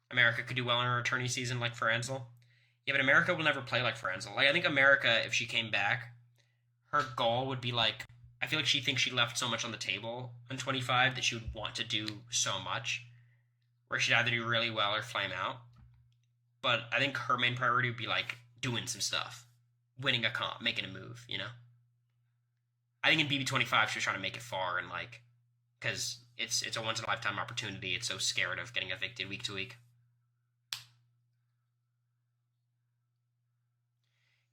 [SPEAKER 1] America could do well in her attorney season like Franzel. Yeah, but America will never play like Franzel. Like, I think America, if she came back, her goal would be like, I feel like she thinks she left so much on the table in 25 that she would want to do so much, where she'd either do really well or flame out. But I think her main priority would be like doing some stuff, winning a comp, making a move, I think in BB25 she was trying to make it far and like, because it's a once in a lifetime opportunity. It's so scared of getting evicted week to week.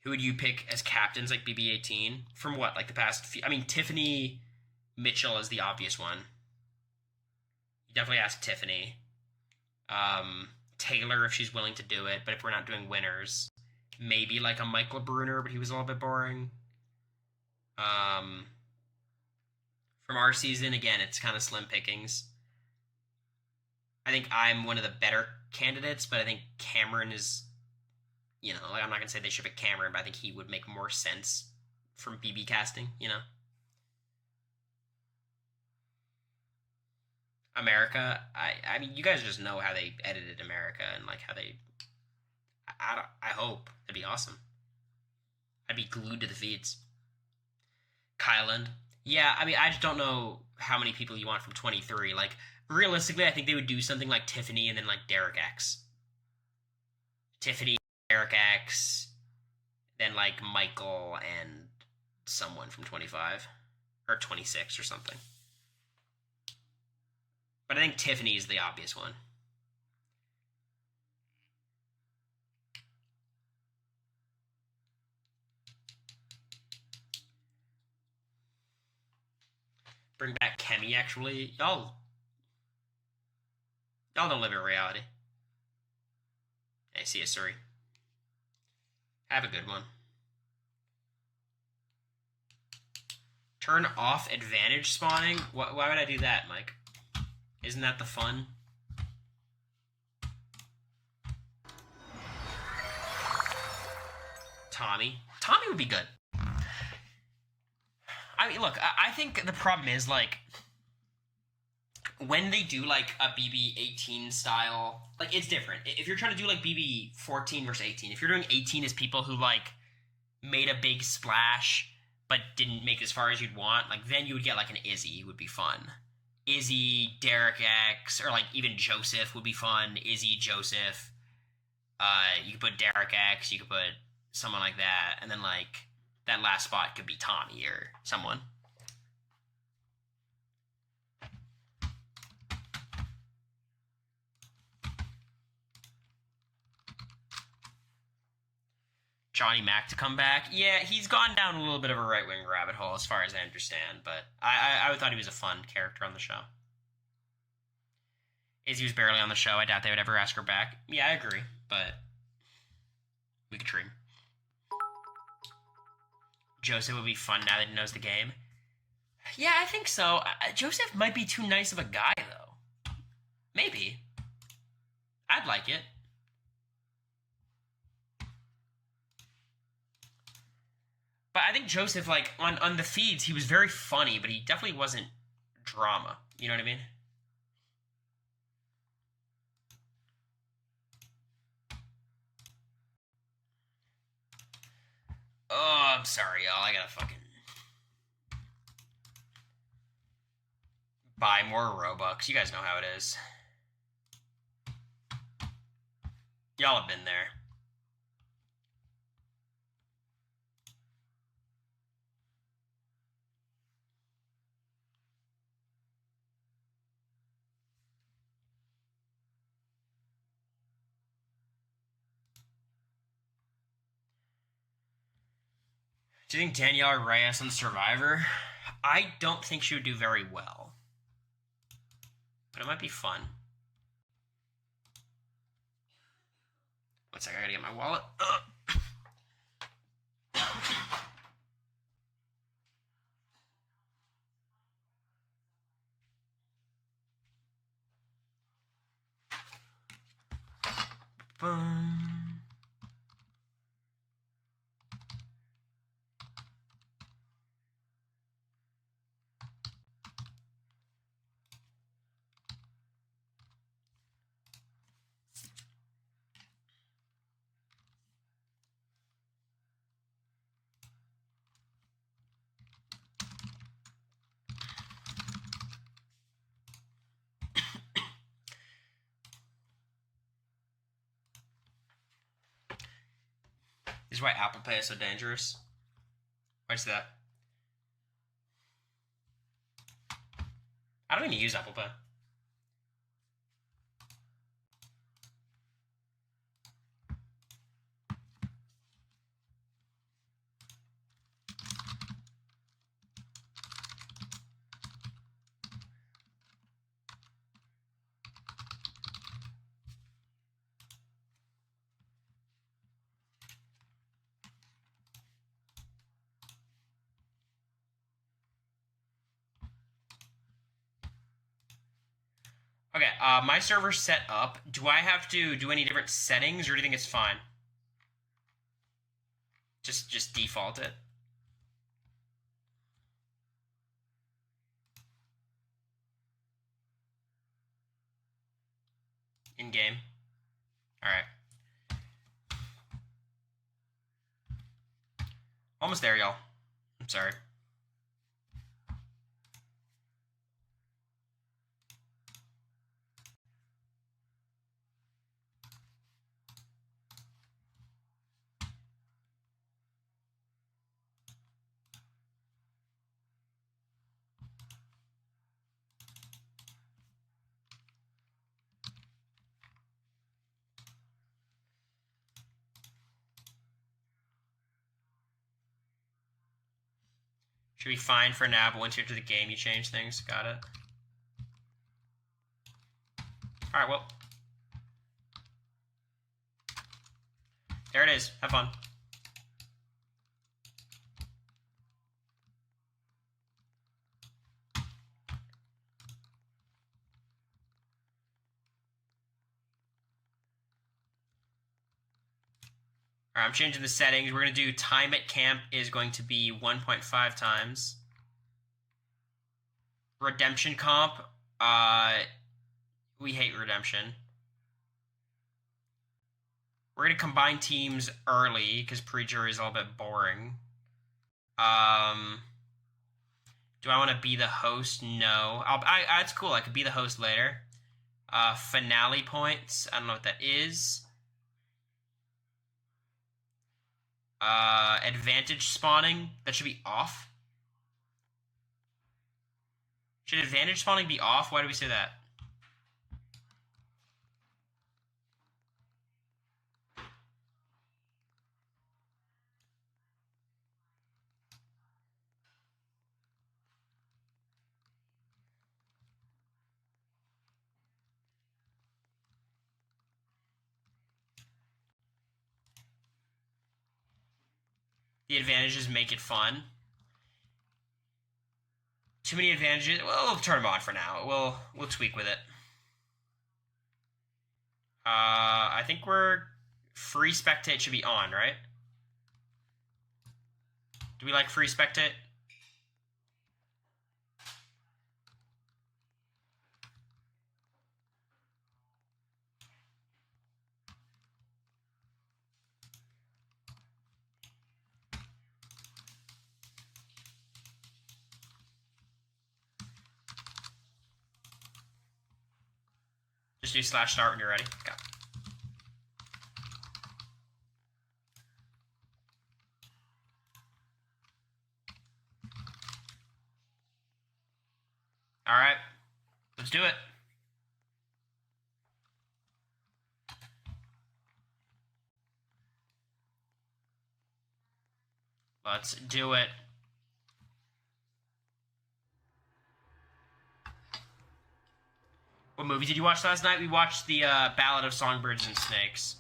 [SPEAKER 1] Who would you pick as captains like BB18? From what? Like the past few... Tiffany Mitchell is the obvious one. You definitely ask Tiffany. Taylor, if she's willing to do it, but if we're not doing winners, maybe like a Michael Bruner, but he was a little bit boring. From our season, again, it's kind of slim pickings. I think I'm one of the better candidates, but I think Cameron is... I'm not going to say they should pick Cameron, but I think he would make more sense from BB casting, America, you guys just know how they edited America and, like, how they... I hope. That'd be awesome. I'd be glued to the feeds. Kylan. Yeah, I just don't know how many people you want from 23. Like, realistically, I think they would do something like Tiffany and then, like, Derek X. Tiffany... Derek X, then like Michael and someone from 25 or 26 or something. But I think Tiffany is the obvious one. Bring back Kemi, actually. Y'all don't live in reality. Hey, see you, sorry. Have a good one. Turn off advantage spawning? Why would I do that, Mike? Isn't that the fun? Tommy. Tommy would be good. Look, I think the problem is, like, when they do, like, a BB18 style, like, it's different. If you're trying to do, like, BB14 versus 18, if you're doing 18 as people who, like, made a big splash but didn't make as far as you'd want, like, then you would get, like, an Izzy would be fun. Izzy, Derek X, or, like, even Joseph would be fun. Izzy, Joseph. You could put Derek X, you could put someone like that, and then, like, that last spot could be Tommy or someone. Johnny Mac to come back. Yeah, he's gone down a little bit of a right-wing rabbit hole as far as I understand, but I thought he was a fun character on the show. Izzy was barely on the show. I doubt they would ever ask her back. Yeah, I agree, but we could dream. Joseph would be fun now that he knows the game. Yeah, I think so. Joseph might be too nice of a guy, though. Maybe. I'd like it. But I think Joseph, like, on the feeds, he was very funny, but he definitely wasn't drama. You know what I mean? Oh, I'm sorry, y'all. I gotta fucking buy more Robux. You guys know how it is. Y'all have been there. Do you think Danielle Reyes on Survivor? I don't think she would do very well. But it might be fun. One second, I gotta get my wallet. Boom. This is why Apple Pay is so dangerous. Why's that? I don't even use Apple Pay. Okay, my server's set up. Do I have to do any different settings, or do you think it's fine? Just default it. In game. All right. Almost there, y'all. I'm sorry. Should be fine for now, but once you enter the game, you change things. Got it. Alright, well. There it is. Have fun. Alright, I'm changing the settings. We're going to do time at camp is going to be 1.5 times. Redemption comp. We hate redemption. We're going to combine teams early because pre-jury is a little bit boring. Do I want to be the host? No. That's cool. I could be the host later. Finale points. I don't know what that is. Advantage spawning. That should be off. Should advantage spawning be off? Why do we say that? The advantages make it fun. Too many advantages. Well, we'll turn them on for now. We'll tweak with it. I think we're free spectate should be on, right? Do we like free spectate? Just do /start when you're ready. Go. All right, let's do it. Let's do it. What movie did you watch last night? We watched the Ballad of Songbirds and Snakes.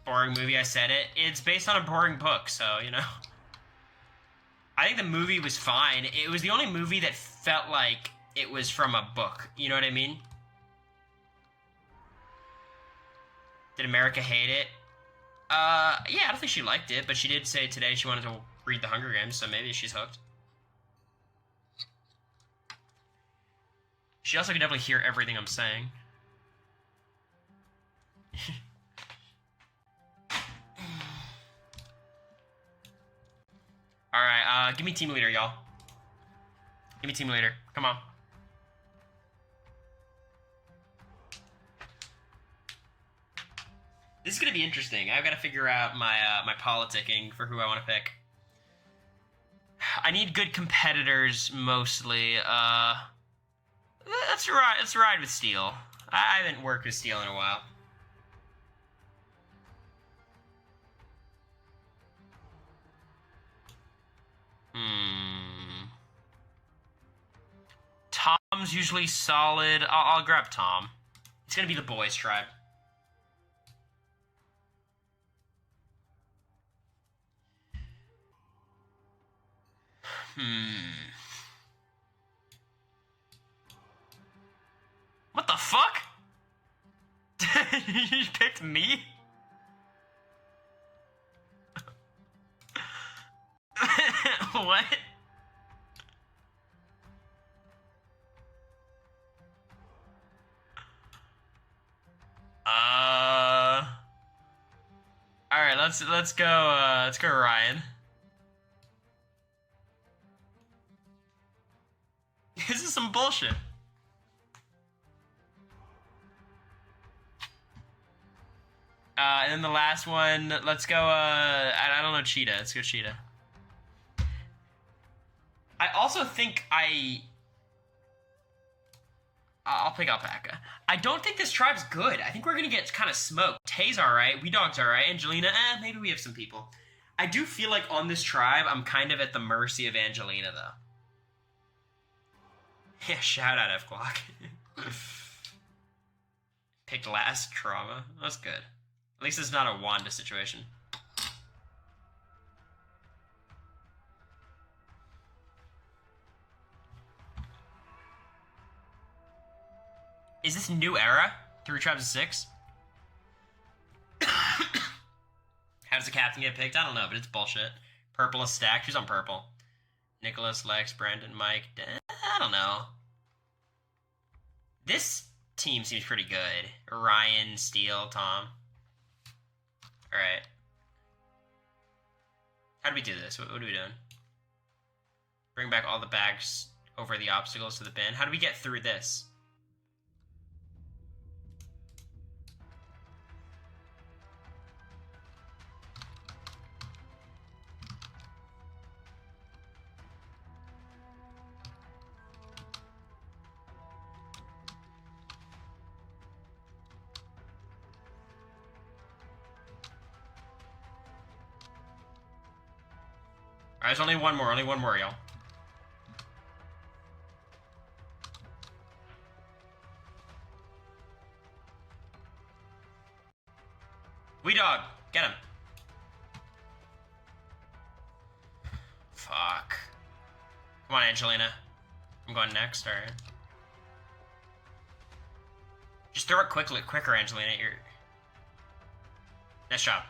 [SPEAKER 1] Boring movie, I said it. It's based on a boring book, so, you know. I think the movie was fine. It was the only movie that felt like it was from a book. You know what I mean? Did America hate it? Yeah, I don't think she liked it, but she did say today she wanted to read The Hunger Games, so maybe she's hooked. She also can definitely hear everything I'm saying. Alright, give me team leader, y'all. Give me team leader. Come on. This is gonna be interesting. I've got to figure out my my politicking for who I want to pick. I need good competitors mostly. Let's ride with Steel. I haven't worked with Steel in a while. Tom's usually solid. I'll grab Tom. It's gonna be the boys' tribe. What the fuck? You picked me? What? All right, let's go Ryan. This is some bullshit. And then the last one, let's go, I don't know, Cheetah. Let's go Cheetah. I also think I'll pick Alpaca. I don't think this tribe's good. I think we're gonna get kind of smoked. Tay's alright, We Dog's alright, Angelina, maybe we have some people. I do feel like on this tribe, I'm kind of at the mercy of Angelina, though. Yeah, shout out F-Clock. Picked last trauma. That's good. At least it's not a Wanda situation. Is this new era? 3 tribes of 6? How does the captain get picked? I don't know, but it's bullshit. Purple is stacked. Who's on purple? Nicholas, Lex, Brandon, Mike. I don't know. This team seems pretty good. Ryan, Steele, Tom. Alright. How do we do this? What are we doing? Bring back all the bags over the obstacles to the bin. How do we get through this? Alright, there's only one more, y'all. Get him. Fuck. Come on, Angelina. I'm going next, alright. Just throw it quicker, Angelina. You're... Nice job.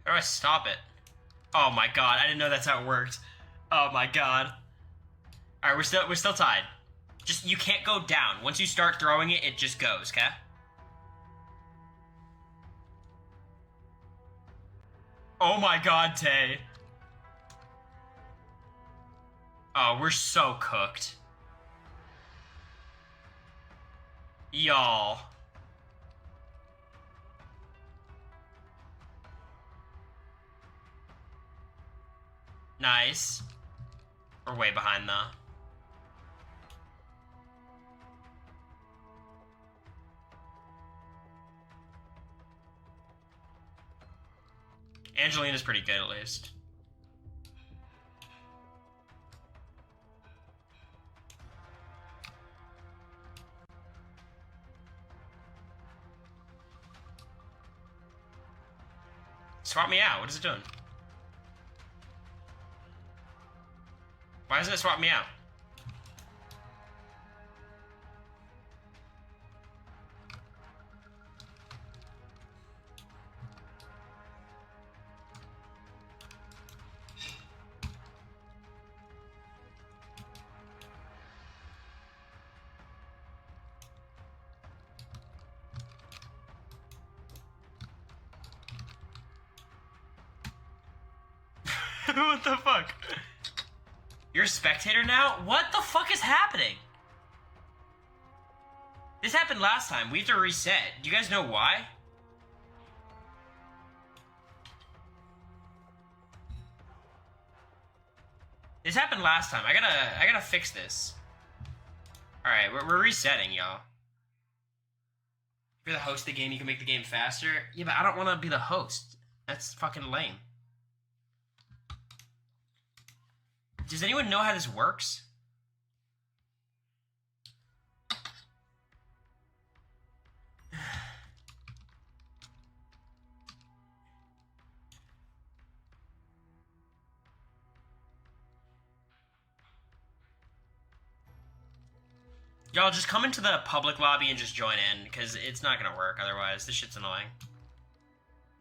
[SPEAKER 1] How do I stop it? Oh my god, I didn't know that's how it worked. Oh my god. Alright, we're still tied. Just, you can't go down. Once you start throwing it, it just goes, okay? Oh my god, Tay. Oh, we're so cooked. Y'all. Nice. We're way behind, though. Angelina's pretty good, at least. Swap me out. What is it doing? Why doesn't it swap me out? What the fuck? You're a spectator now? What the fuck is happening? This happened last time. We have to reset. Do you guys know why? This happened last time. I gotta fix this. Alright, we're resetting, y'all. If you're the host of the game, you can make the game faster. Yeah, but I don't want to be the host. That's fucking lame. Does anyone know how this works? Y'all just come into the public lobby and just join in, because it's not gonna work otherwise. This shit's annoying.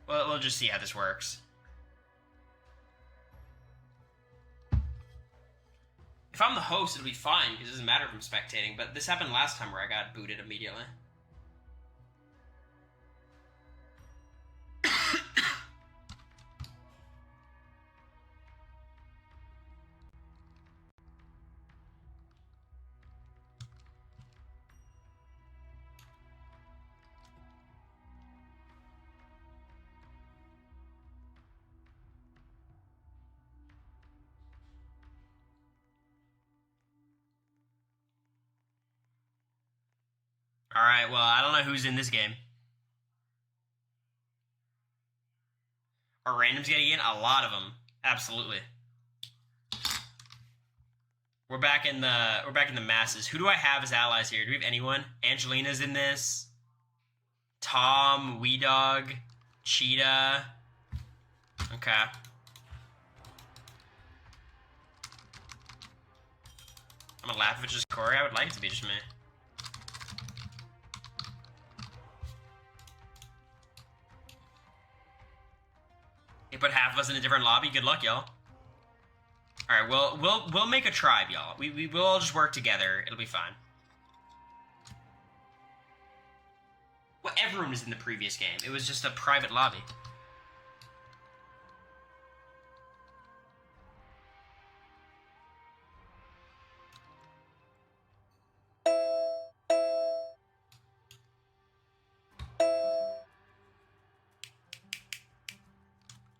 [SPEAKER 1] Well, we'll just see how this works. If I'm the host, it'll be fine, because it doesn't matter if I'm spectating, but this happened last time where I got booted immediately. Alright, well, I don't know who's in this game. Are randoms getting in? A lot of them. Absolutely. We're back in the masses. Who do I have as allies here? Do we have anyone? Angelina's in this. Tom, Wee Dog, Cheetah. Okay. I'm gonna laugh if it's just Cory. I would like it to be just me. They put half of us in a different lobby. Good luck, y'all. All right, well, we'll make a tribe, y'all. We will all just work together. It'll be fine. Well, everyone was in the previous game. It was just a private lobby.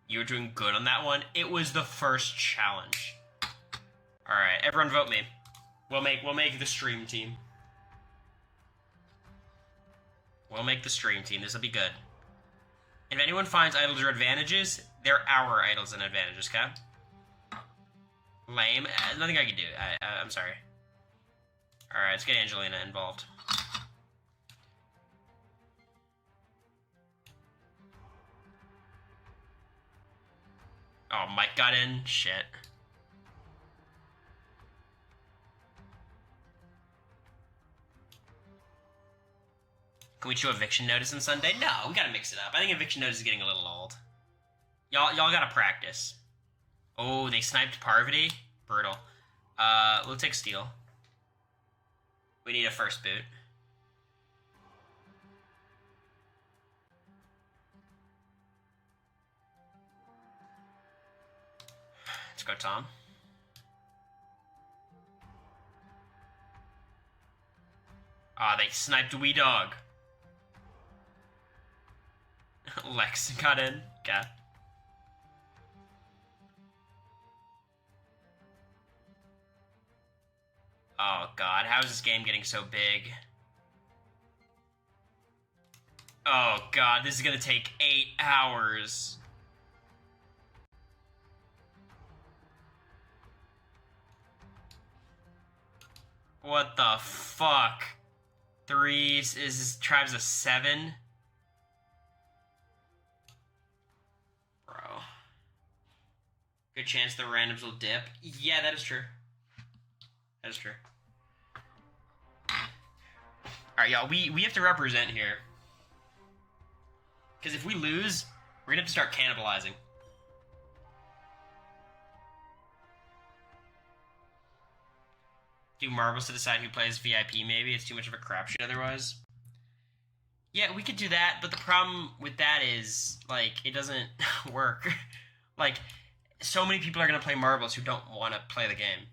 [SPEAKER 1] You were doing good on that one. It was the first challenge. All right, everyone vote me. We'll make the stream team. We'll make the stream team. This will be good. If anyone finds idols or advantages, they're our idols and advantages, okay? Lame. Nothing I can do. I'm sorry. Alright, let's get Angelina involved. Oh, Mike got in? Shit. Can we show eviction notice on Sunday? No, we gotta mix it up. I think eviction notice is getting a little old. Y'all gotta practice. Oh, they sniped Parvati? Brutal. We'll take steal. We need a first boot. Let's go, Tom. Ah, they sniped Wee Dog. Lex got in. God. Oh god, how is this game getting so big? Oh god, this is gonna take 8 hours. What the fuck? Threes is Tribes a 7? Bro. Good chance the randoms will dip. Yeah, that is true. That is true. Alright, y'all, we have to represent here. Because if we lose, we're gonna have to start cannibalizing. Do marbles to decide who plays VIP, maybe? It's too much of a crapshoot otherwise. Yeah, we could do that, but the problem with that is, like, it doesn't work. Like, so many people are gonna play marbles who don't want to play the game.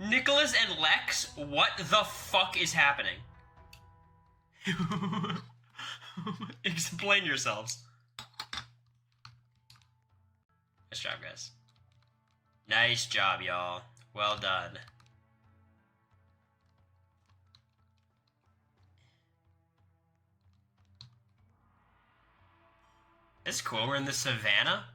[SPEAKER 1] Nicholas and Lex? What the fuck is happening? Explain yourselves. Nice job, guys. Nice job, y'all. Well done. This is cool. We're in the savannah.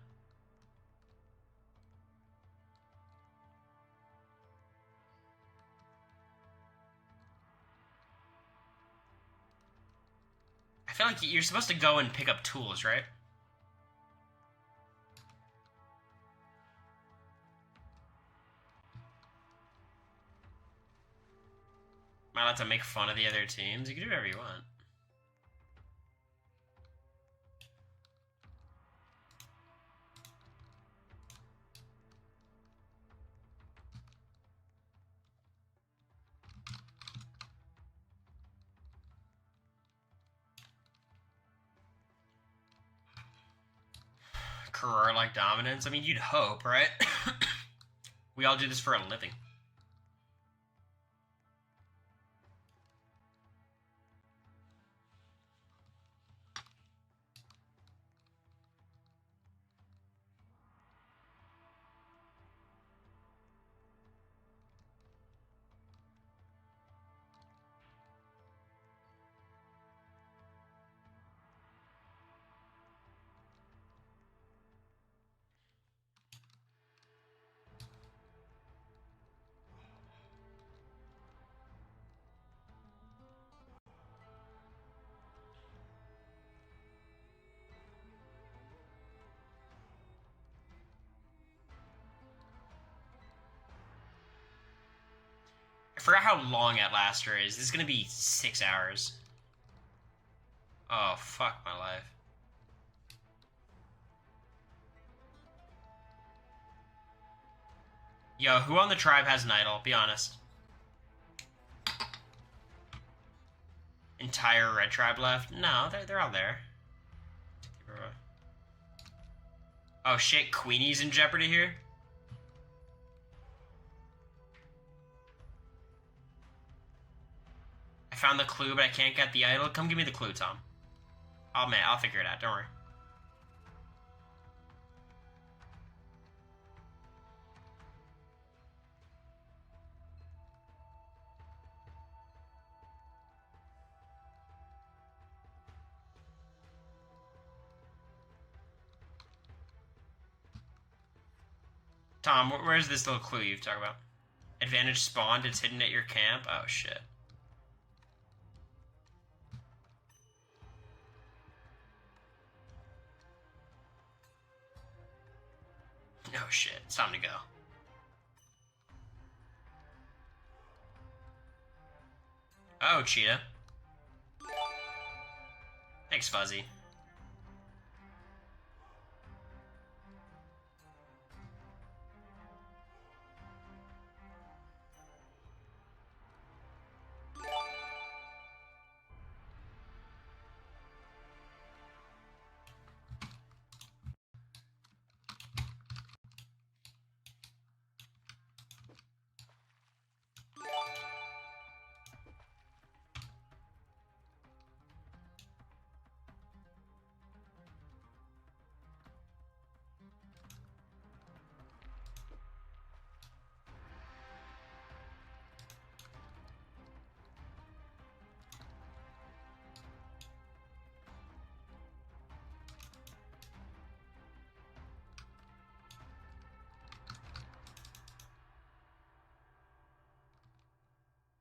[SPEAKER 1] I feel like you're supposed to go and pick up tools, right? Am I allowed to make fun of the other teams? You can do whatever you want. Career-like dominance? I mean, you'd hope, right? We all do this for a living. I forgot how long Outlaster is. This is gonna be 6 hours. Oh, fuck my life. Yo, who on the tribe has an idol? Be honest. Entire red tribe left? No, they're all there. Oh shit, Queenie's in jeopardy here? I found the clue, but I can't get the idol. Come give me the clue, Tom. Oh man, I'll figure it out, don't worry. Tom, where's this little clue you've talked about? Advantage spawned, it's hidden at your camp? Oh, shit. Oh, shit. It's time to go. Oh, Cheetah. Thanks, Fuzzy.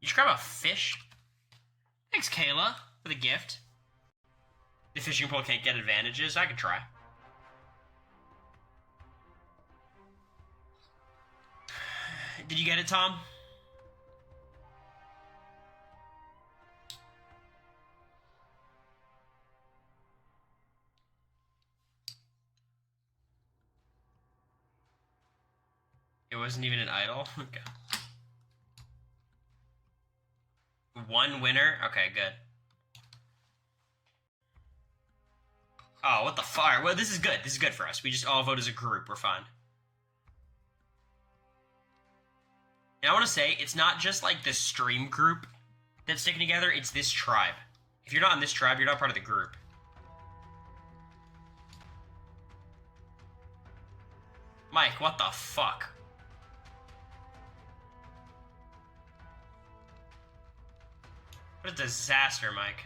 [SPEAKER 1] You should grab a fish. Thanks, Kayla, for the gift. The fishing pole can't get advantages. I could try. Did you get it, Tom? It wasn't even an idol? Okay. One winner? Okay, good. Oh, what the fuck? Well, this is good. This is good for us. We just all vote as a group. We're fine. And I want to say, it's not just like the stream group that's sticking together. It's this tribe. If you're not in this tribe, you're not part of the group. Mike, what the fuck? What a disaster, Mike.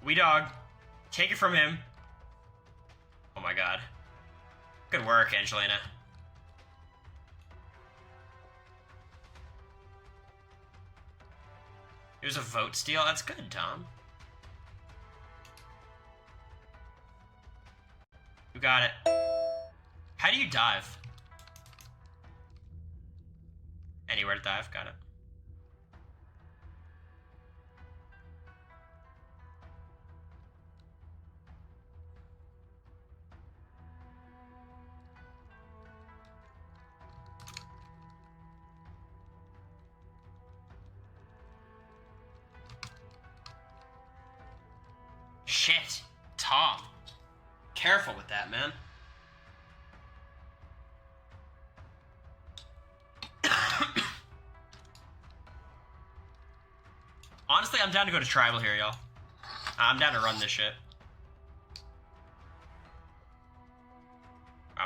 [SPEAKER 1] We dog. Take it from him. Oh my god. Good work, Angelina. It was a vote steal? That's good, Tom. You got it. How do you dive? Anywhere to dive, got it. Shit. Tom. Careful with that, man. Honestly, I'm down to go to tribal here, y'all. I'm down to run this shit.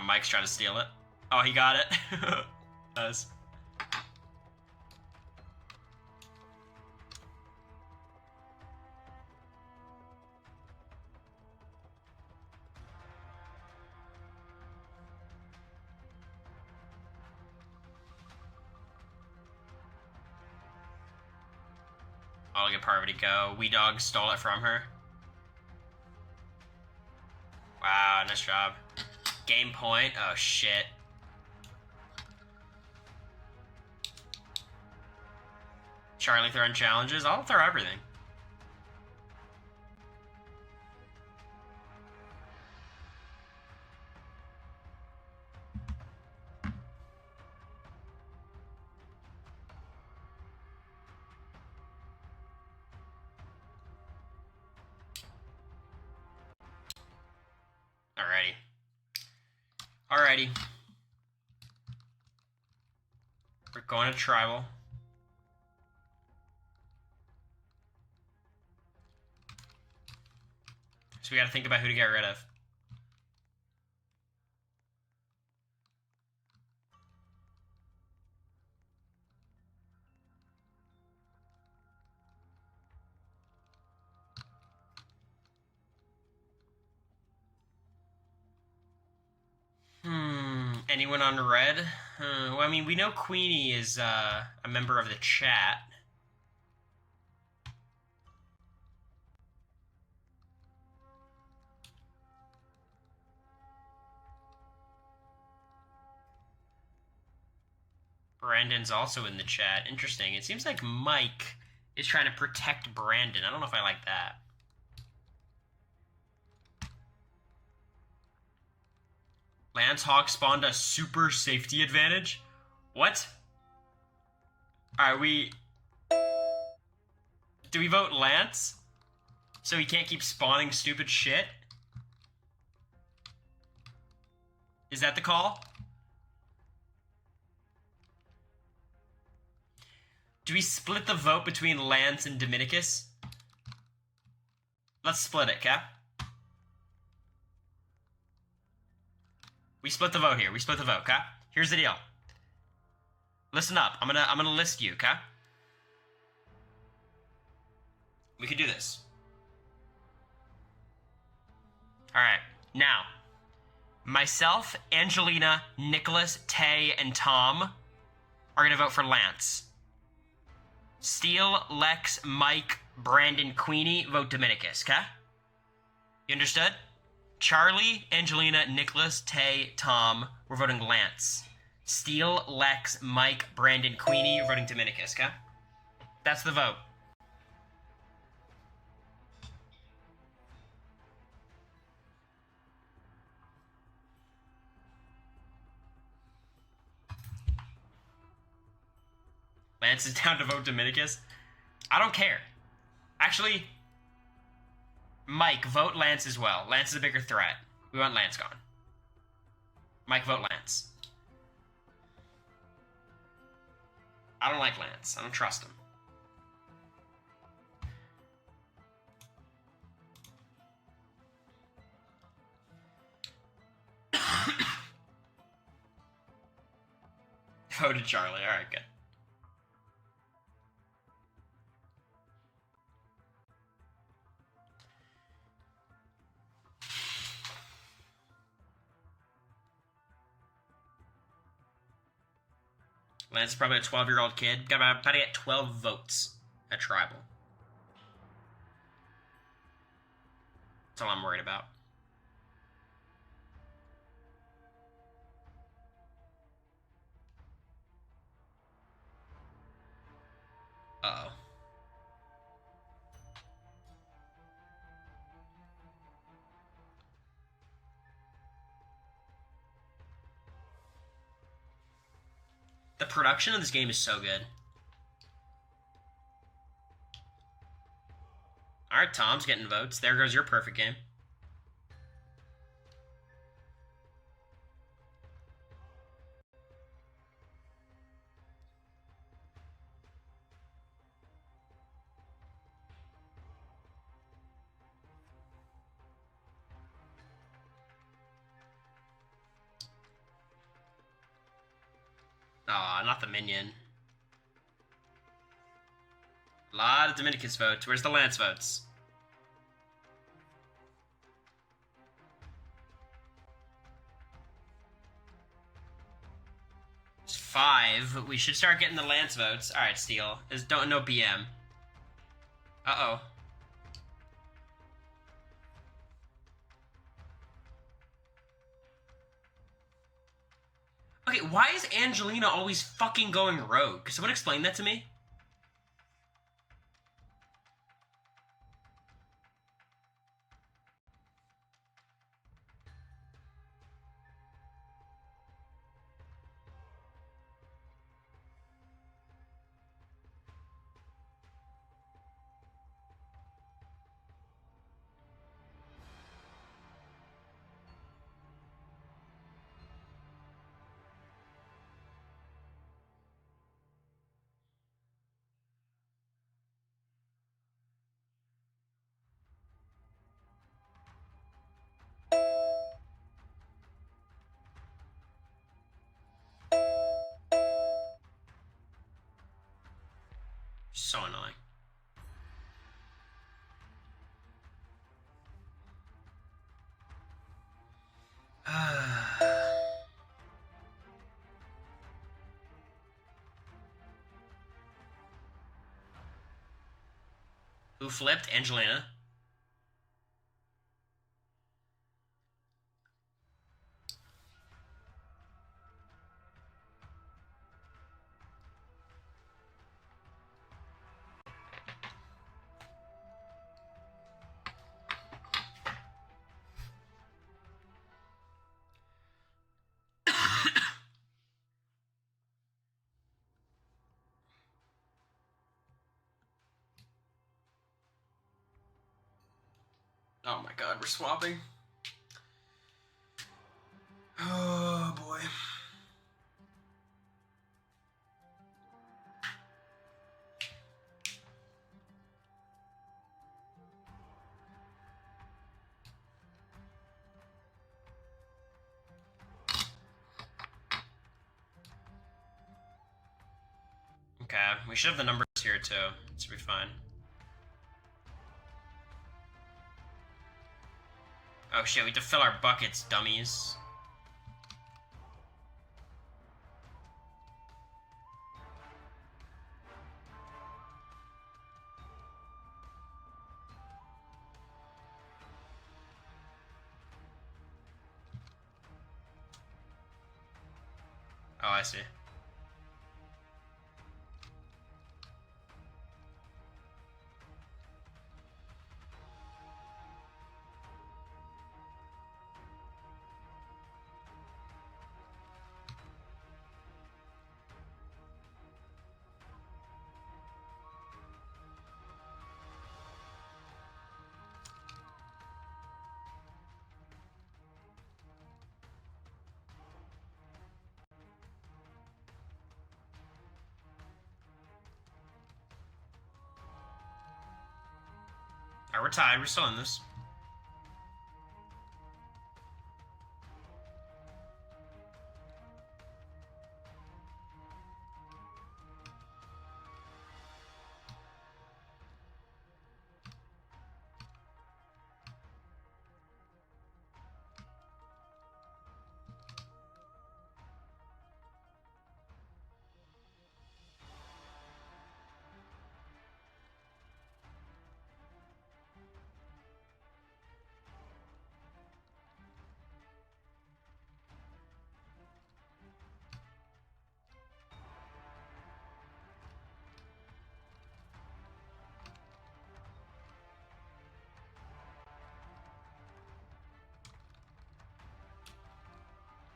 [SPEAKER 1] Mike's trying to steal it. Oh, he got it. Nice. I'll get Parvati go. Wee Dog stole it from her. Nice job. Game point. Oh, shit. Charlie throwing challenges. I'll throw everything. Alrighty. We're going to tribal. So we gotta think about who to get rid of. Anyone on red? Well, I mean, we know Queenie is a member of the chat. Brandon's also in the chat. Interesting. It seems like Mike is trying to protect Brandon. I don't know if I like that. Lance Hawk spawned a super safety advantage? What? Alright, do we vote Lance? So he can't keep spawning stupid shit? Is that the call? Do we split the vote between Lance and Dominicus? Let's split it, Cap. We split the vote here. We split the vote, okay? Here's the deal. Listen up. I'm gonna list you, okay? We could do this. Alright. Now, myself, Angelina, Nicholas, Tay, and Tom are gonna vote for Lance. Steele, Lex, Mike, Brandon, Queenie vote Dominicus, okay? You understood? Charlie, Angelina, Nicholas, Tay, Tom, we're voting Lance. Steele, Lex, Mike, Brandon, Queenie, you're voting Dominicus, okay? That's the vote. Lance is down to vote Dominicus. I don't care. Actually, Mike, vote Lance as well. Lance is a bigger threat. We want Lance gone. Mike, vote Lance. I don't like Lance. I don't trust him. Voted Charlie. Alright, good. Lance is probably a 12-year-old kid. Got about to get 12 votes at Tribal. That's all I'm worried about. Uh-oh. The production of this game is so good. Alright, Tom's getting votes. There goes your perfect game. Aw, not the minion. A lot of Dominicus votes. Where's the Lance votes? There's 5. We should start getting the Lance votes. Alright, Steele. There's no BM. Uh-oh. Okay, why is Angelina always fucking going rogue? Can someone explain that to me? So annoying. Who flipped? Angelina. Oh my god, we're swapping. Oh boy. Okay, we should have the numbers here too. This will be fine. Oh shit, we have to fill our buckets, dummies. Oh, I see. Alright, we're tied. We're still in this.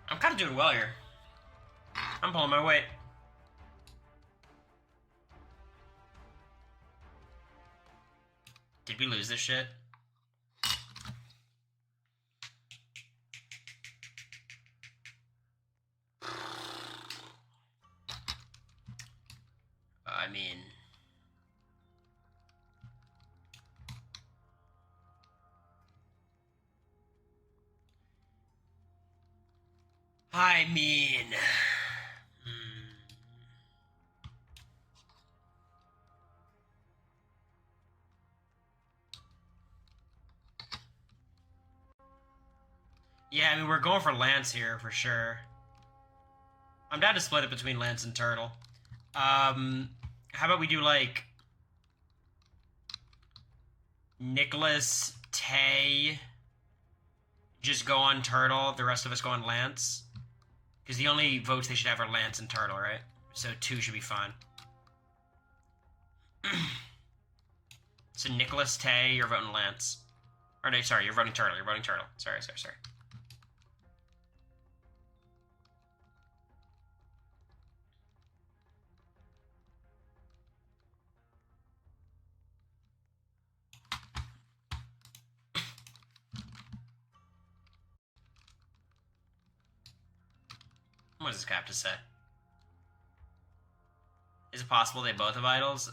[SPEAKER 1] I'm kind of doing well here. I'm pulling my weight. Did we lose this shit? I mean... Yeah, I mean, we're going for Lance here, for sure. I'm down to split it between Lance and Turtle. How about we do, like... Nicholas, Tay... Just go on Turtle, the rest of us go on Lance. Because the only votes they should have are Lance and Turtle, right? So 2 should be fine. So Nicholas, Tay, you're voting Lance. Or no, sorry, you're voting Turtle. You're voting Turtle. Sorry. What does this guy have to say? Is it possible they both have idols?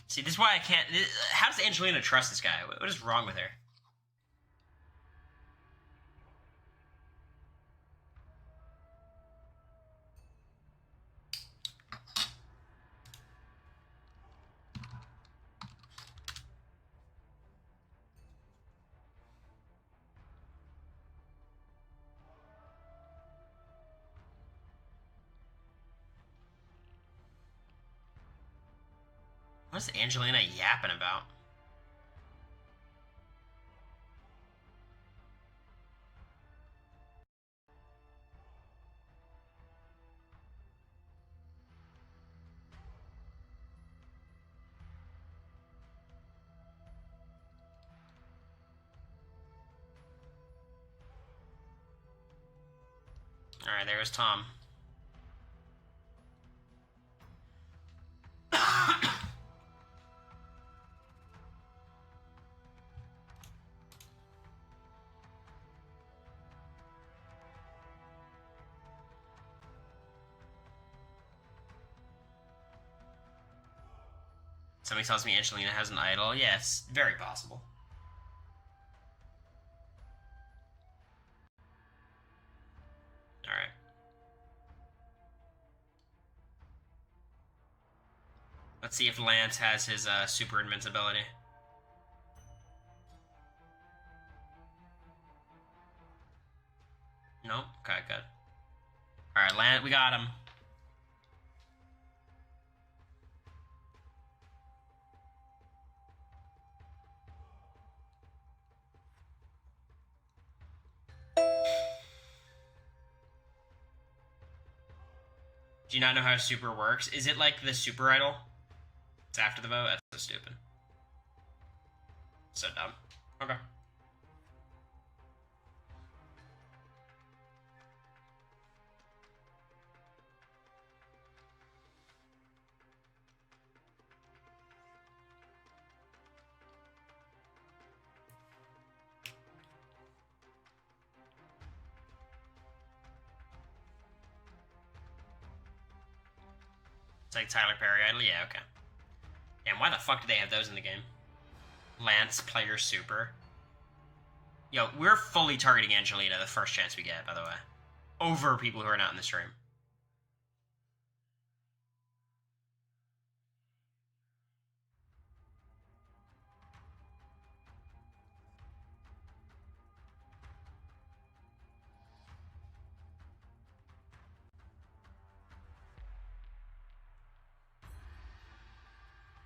[SPEAKER 1] See, this is why I can't... How does Angelina trust this guy? What is wrong with her? What's Angelina yapping about? Alright, there's Tom. Somebody tells me Angelina has an idol. Yes, very possible. Alright. Let's see if Lance has his super invincibility. Nope. Okay, good. Alright, Lance, we got him. Do you not know how super works? Is it like the super idol? It's after the vote? That's so stupid. So dumb. Okay. It's like Tyler Perry idol? Yeah, okay. Damn, why the fuck do they have those in the game? Lance, player super. Yo, we're fully targeting Angelina the first chance we get, by the way. Over people who are not in the stream.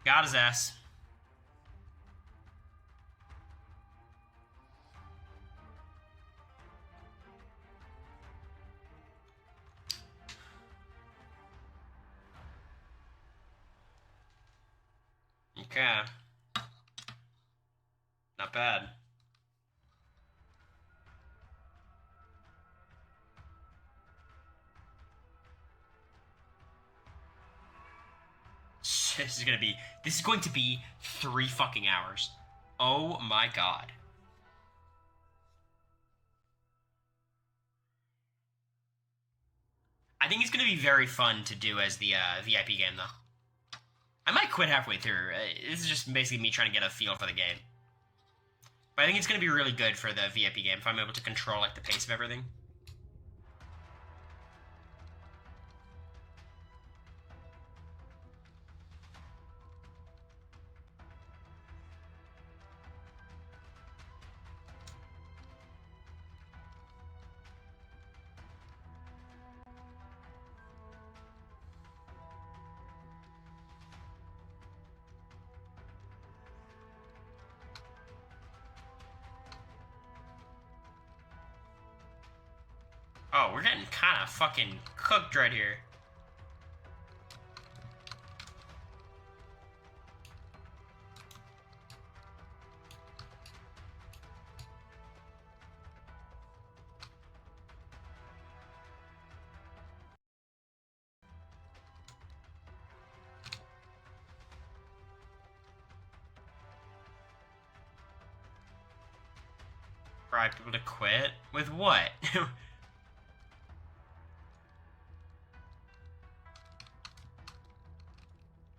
[SPEAKER 1] Got his ass. Okay. Not bad. This is going to be 3 fucking hours. Oh my god. I think it's going to be very fun to do as the VIP game, though. I might quit halfway through. This is just basically me trying to get a feel for the game. But I think it's going to be really good for the VIP game if I'm able to control like the pace of everything. Oh, we're getting kind of fucking cooked right here. Bribe people to quit? With what?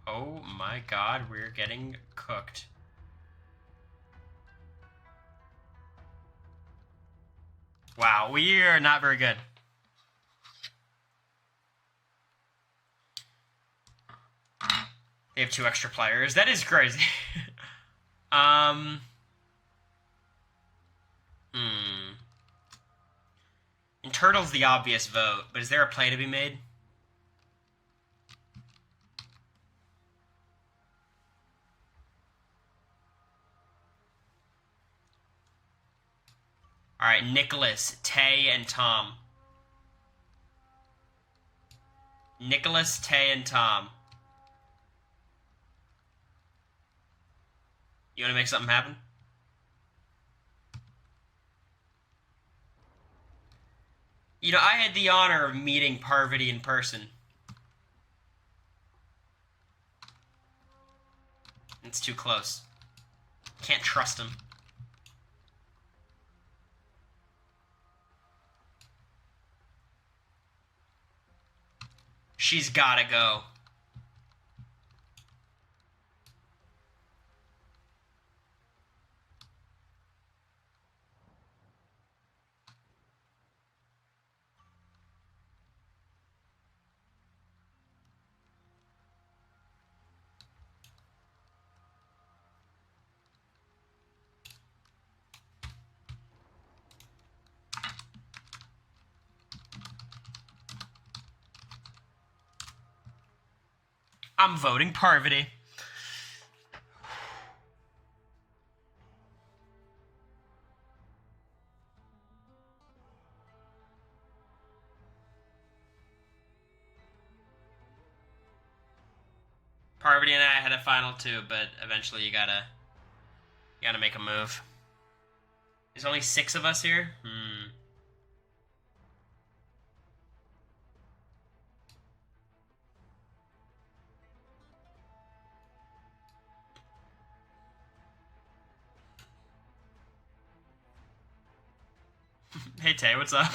[SPEAKER 1] Oh my god, we're getting cooked. Wow, we are not very good. They have 2 extra players. That is crazy. And Turtle's the obvious vote, but is there a play to be made? Alright, Nicholas, Tay, and Tom. Nicholas, Tay, and Tom. You want to make something happen? You know, I had the honor of meeting Parvati in person. It's too close. Can't trust him. She's gotta go. I'm voting Parvati. Parvati and I had a final 2, but eventually you gotta make a move. There's only 6 of us here? Hey Tay, what's up?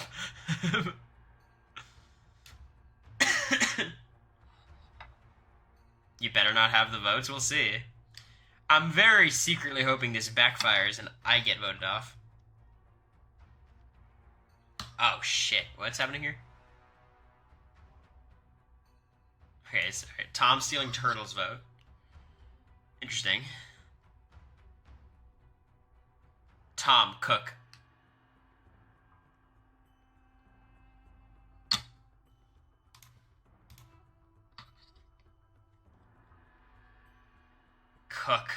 [SPEAKER 1] You better not have the votes, we'll see. I'm very secretly hoping this backfires and I get voted off. Oh shit, what's happening here? Okay, so, Tom stealing Turtle's vote. Interesting. Tom, cook. Cook.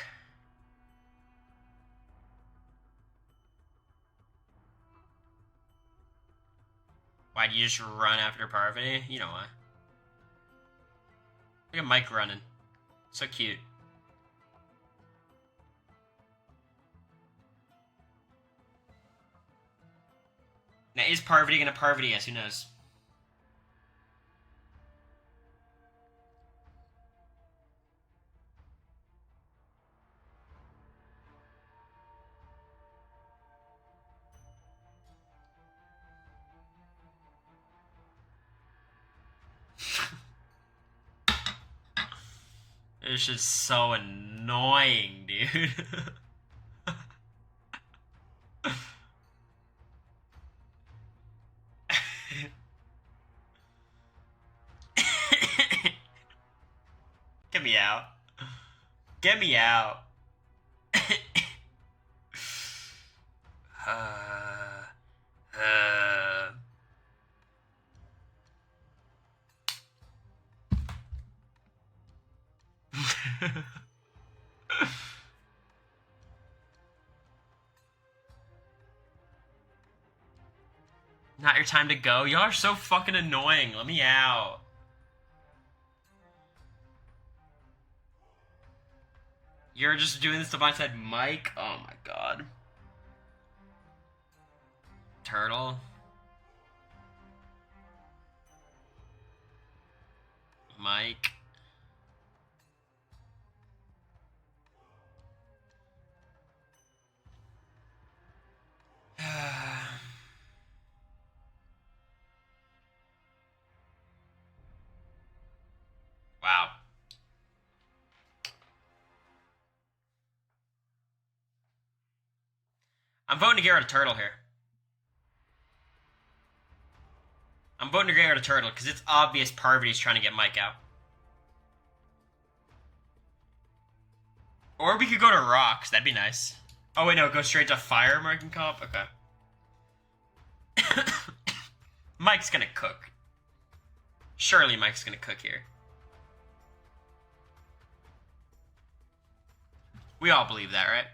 [SPEAKER 1] Why'd you just run after Parvati? You know why. Look at Mike running. So cute. Now, is Parvati gonna Parvati? Yes, who knows? It's just so annoying, dude. Get me out. Get me out. Not your time to go. Y'all are so fucking annoying. Let me out. You're just doing this to blindside Mike? Oh my god. Turtle. Mike. Wow. I'm voting to get rid of Turtle here. I'm voting to get rid of Turtle because it's obvious Parvati's trying to get Mike out. Or we could go to Rocks. That'd be nice. Oh, wait, no. Go straight to Fire American Comp? Okay. Mike's gonna cook. Surely Mike's gonna cook here. We all believe that, right?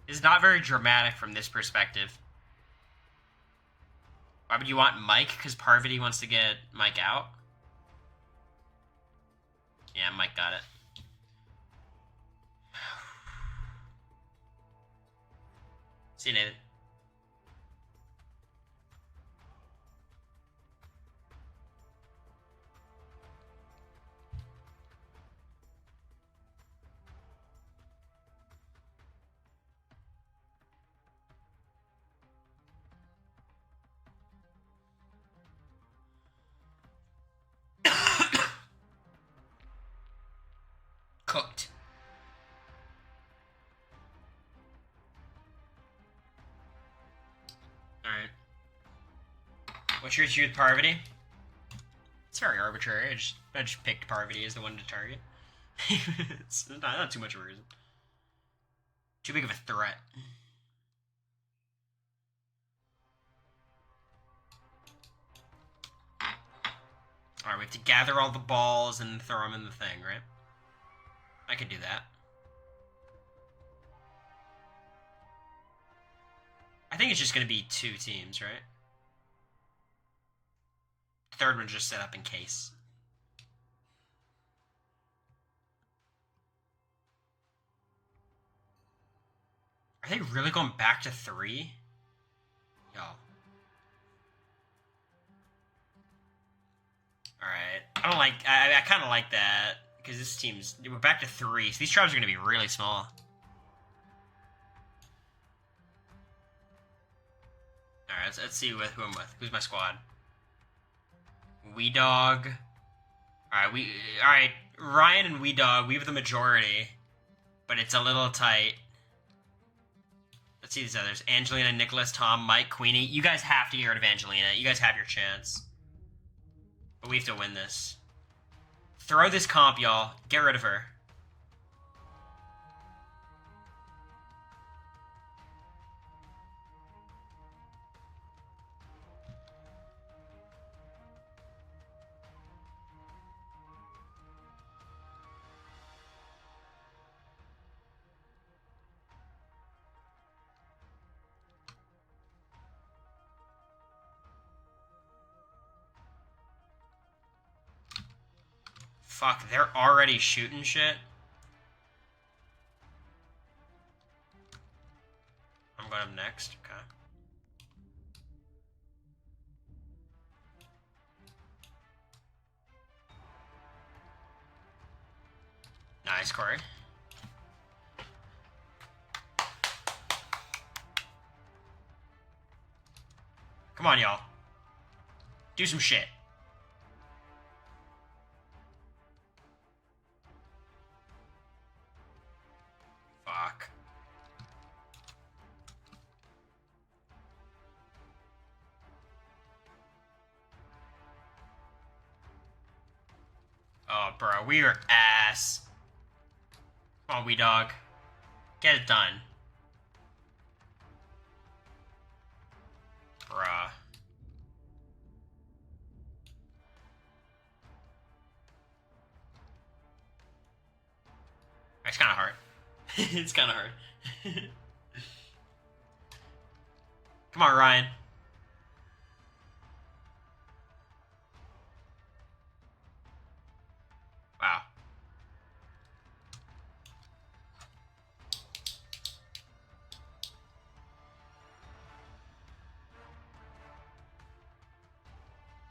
[SPEAKER 1] It's not very dramatic from this perspective. Why would you want Mike? Because Parvati wants to get Mike out? Yeah, Mike got it. See you, Nathan. Cooked. Alright. What's your issue with Parvati? It's very arbitrary. I just picked Parvati as the one to target. It's not too much of a reason. Too big of a threat. Alright, we have to gather all the balls and throw them in the thing, right? I could do that. I think it's just going to be 2 teams, right? Third one's just set up in case. Are they really going back to 3? Yo. Alright. I don't like... I kind of like that. Because this team's... We're back to 3. So these tribes are going to be really small. Alright, let's see who I'm with. Who's my squad? Wee Dog. Alright, Ryan and Wee Dog, we have the majority. But it's a little tight. Let's see these others. Angelina, Nicholas, Tom, Mike, Queenie. You guys have to get rid of Angelina. You guys have your chance. But we have to win this. Throw this comp, y'all. Get rid of her. Fuck, they're already shooting shit? I'm going up next, okay. Nice, Cory. Come on, y'all. Do some shit. Fuck. Oh, bro, we are ass. Come on, wee dog. Get it done. Bruh. It's kind of hard. It's kind of hard. Come on, Ryan. Wow.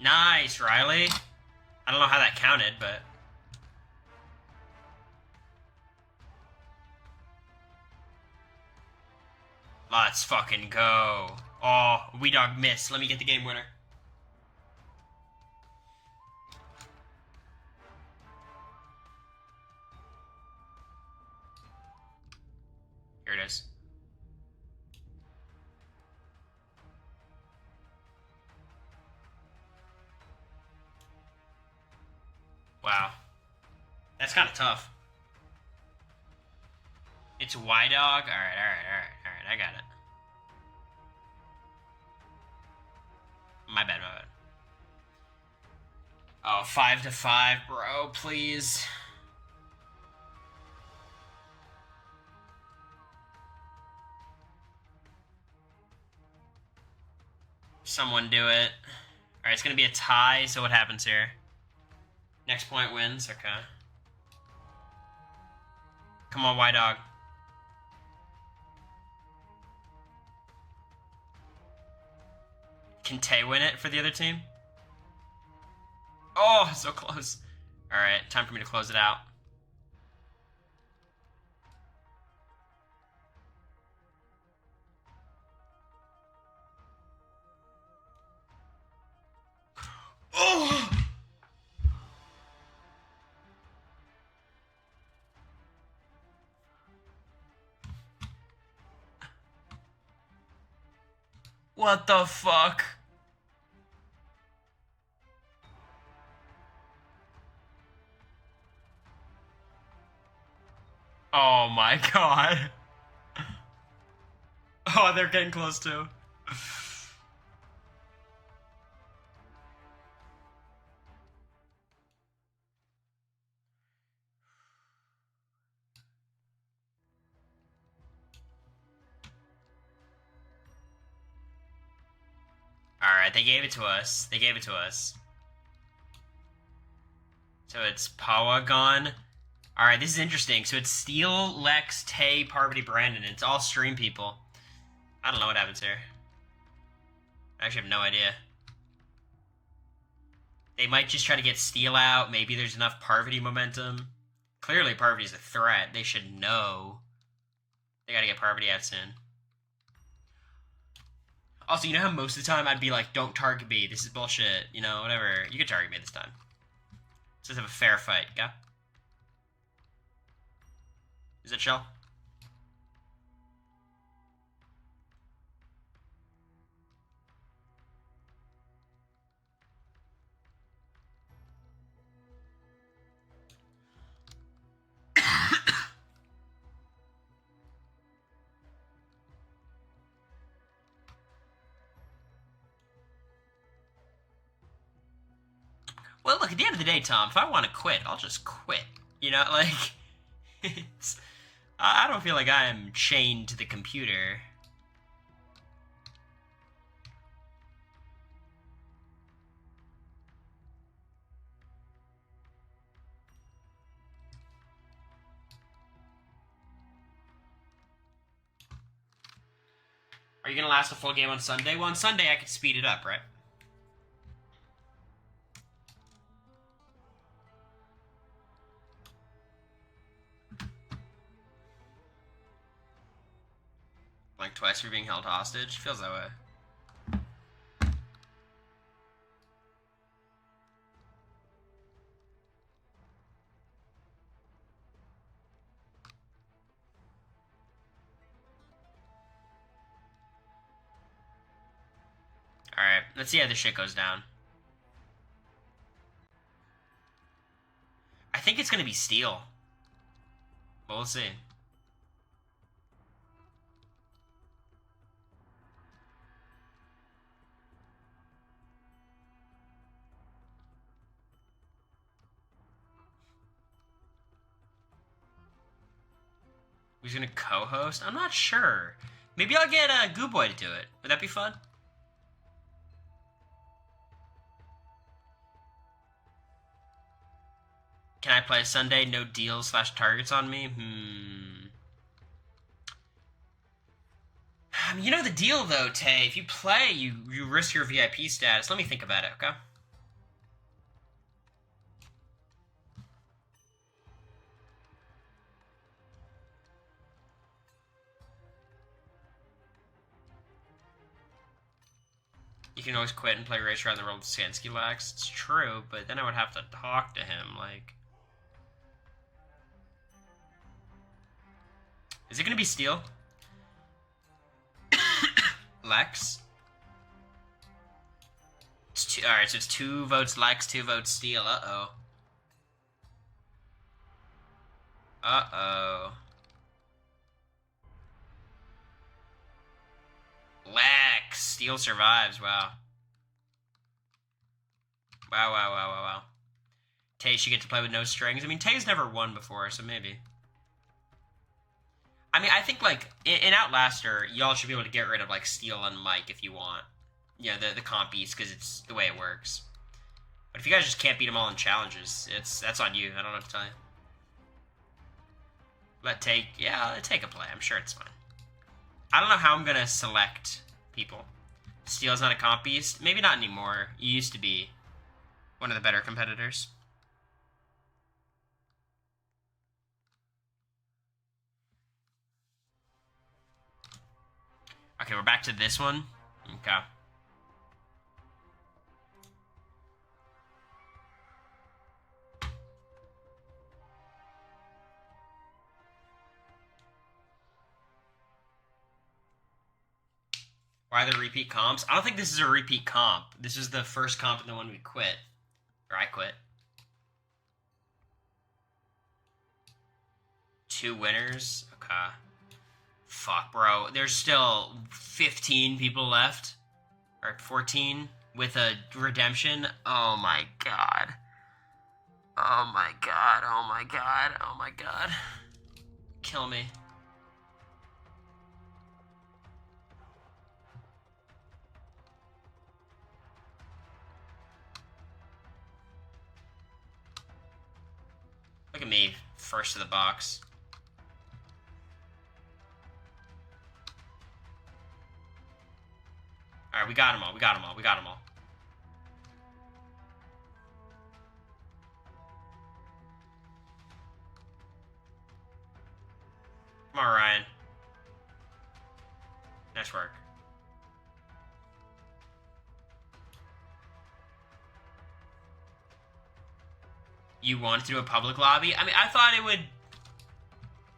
[SPEAKER 1] Nice, Riley. I don't know how that counted, but... Let's fucking go. Oh, wee dog missed. Let me get the game winner. Here it is. Wow. That's kind of tough. It's Y dog? Alright, I got it. My bad. Oh, 5-5, bro, please. Someone do it. Alright, it's gonna be a tie, so what happens here? Next point wins, okay. Come on, Y dog. Can Tay win it for the other team? Oh, so close. Alright, time for me to close it out. Oh! What the fuck? Oh my god. Oh, they're getting close too. Alright, they gave it to us. They gave it to us. So it's Powagon. Alright, this is interesting. So it's Steel, Lex, Tay, Parvati, Brandon. It's all stream people. I don't know what happens here. I actually have no idea. They might just try to get Steel out. Maybe there's enough Parvati momentum. Clearly Parvati's a threat. They should know. They gotta get Parvati out soon. Also, you know how most of the time I'd be like, don't target me. This is bullshit. You know, whatever. You can target me this time. Let's just have a fair fight, yeah? Is it Shell? Well, look, at the end of the day, Tom, if I want to quit, I'll just quit. You know, like, it's... I don't feel like I am chained to the computer. Are you going to last a full game on Sunday? Well, on Sunday I could speed it up, right? Like twice for being held hostage? Feels that way. Alright, let's see how this shit goes down. think it's going to be steel. But we'll see. Who's going to co-host? I'm not sure. Maybe I'll get Goo Boy to do it. Would that be fun? Can I play Sunday? No deals / targets on me? You know the deal, though, Tay. If you play, you risk your VIP status. Let me think about it, okay? You can always quit and play Racer on the world Sansky lacks. It's true, but then I would have to talk to him, like... Is it gonna be Steel? Lex? Alright, so it's 2 votes Lex, 2 votes Steel. Uh-oh. Uh-oh. Lex! Steel survives, wow. Wow. Tay should get to play with no strings. I mean, Tay's never won before, so maybe. I mean, I think, like, in Outlaster, y'all should be able to get rid of, like, Steel and Mike if you want. Yeah, the comp beats, because it's the way it works. But if you guys just can't beat them all in challenges, that's on you. I don't know what to tell you. Let Tay a play. I'm sure it's fine. I don't know how I'm going to select people. Steel's not a comp beast. Maybe not anymore. You used to be one of the better competitors. Okay, we're back to this one. Okay. Why the repeat comps? I don't think this is a repeat comp. This is the first comp and the one we quit. Or I quit. 2 winners? Okay. Fuck, bro. There's still 15 people left. Or 14 with a redemption. Oh my god. Oh my god. Oh my god. Oh my god. Kill me. Look at me, first to the box. Alright, we got them all. Come on, Ryan. Nice work. You wanted to do a public lobby? I mean, I thought it would...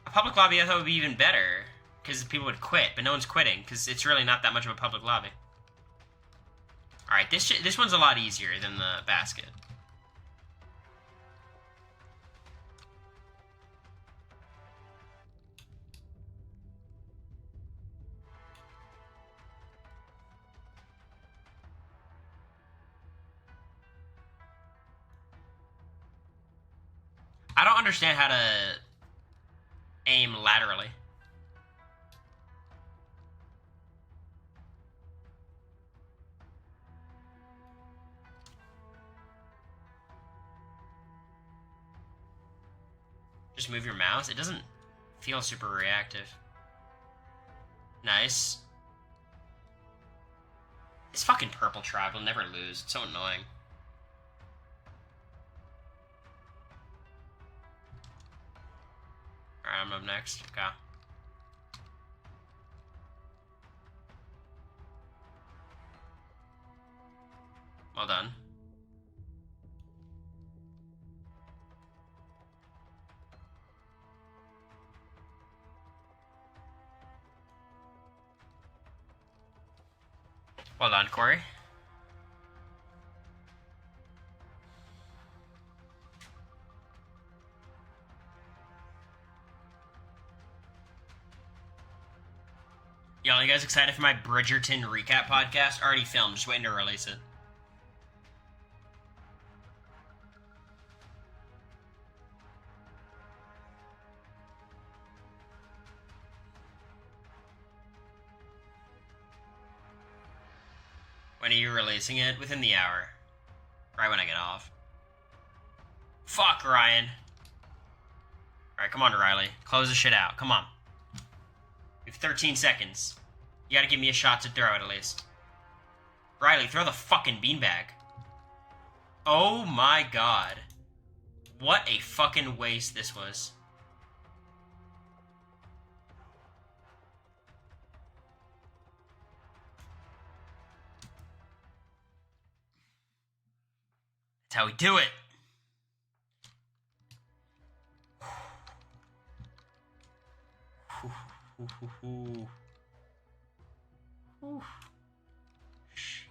[SPEAKER 1] A public lobby I thought would be even better. Because people would quit, but no one's quitting. Because it's really not that much of a public lobby. Alright, this one's a lot easier than the basket. I don't understand how to aim laterally. Just move your mouse. It doesn't feel super reactive. Nice. This fucking purple tribe will never lose. It's so annoying. Alright, I'm up next. Okay. Well done. Well done, Cory. Y'all, you guys excited for my Bridgerton recap podcast? Already filmed, just waiting to release it. When are you releasing it? Within the hour. Right when I get off. Fuck, Ryan. Alright, come on, Riley. Close the shit out. Come on. We have 13 seconds. You gotta give me a shot to throw it, at least. Riley, throw the fucking beanbag. Oh my god. What a fucking waste this was. That's how we do it.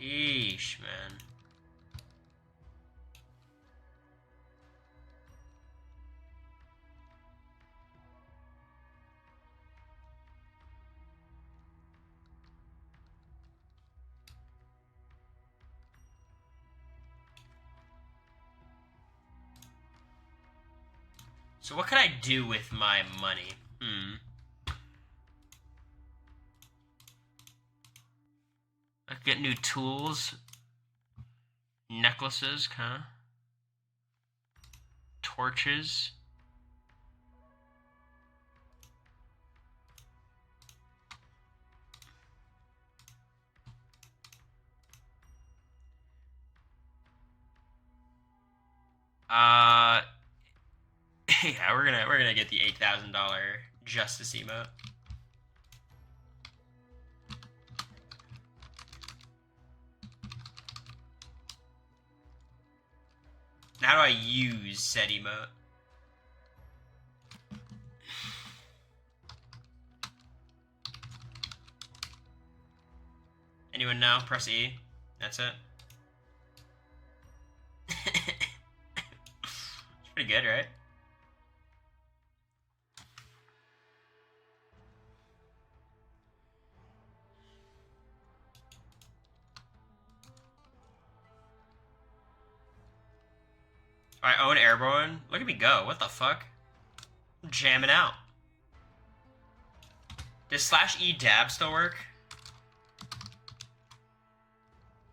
[SPEAKER 1] Sheesh, man. So what could I do with my money? I could get new tools. Necklaces, huh? Torches. Yeah, we're gonna get the $8,000 Justice emote. How do I use said emote? Anyone know? Press E. That's it. It's pretty good, right? I own Airborne. Look at me go. What the fuck? I'm jamming out. Does /E dab still work?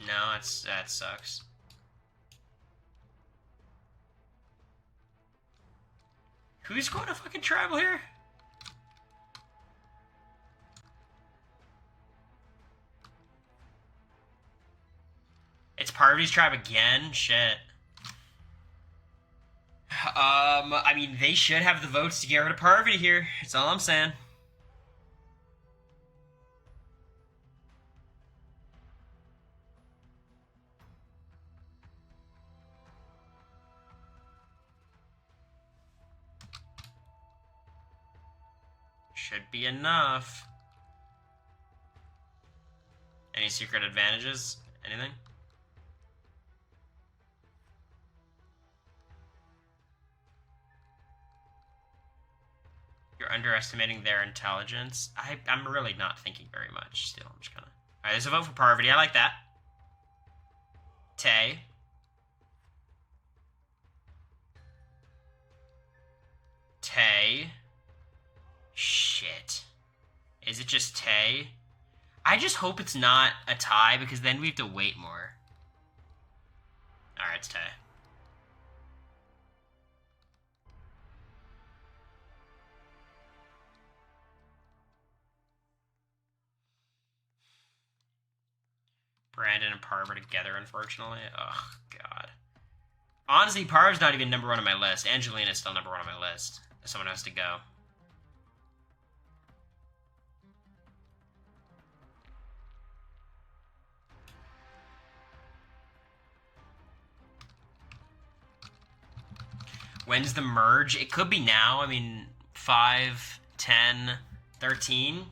[SPEAKER 1] No, that sucks. Who's going to fucking tribal here? It's Parvati's tribe again? Shit. I mean, they should have the votes to get rid of Parvati here. That's all I'm saying. Should be enough. Any secret advantages? Anything? You're underestimating their intelligence. I'm really not thinking very much still. I'm just gonna... Alright, there's a vote for Parvati. I like that. Tay. Tay. Shit. Is it just Tay? I just hope it's not a tie, because then we have to wait more. Alright, it's Tay. Brandon and Parv are together, unfortunately. Oh, God. Honestly, Parv's not even number one on my list. Angelina's still number one on my list. Someone has to go. When's the merge? It could be now. I mean, 5, 10, 13.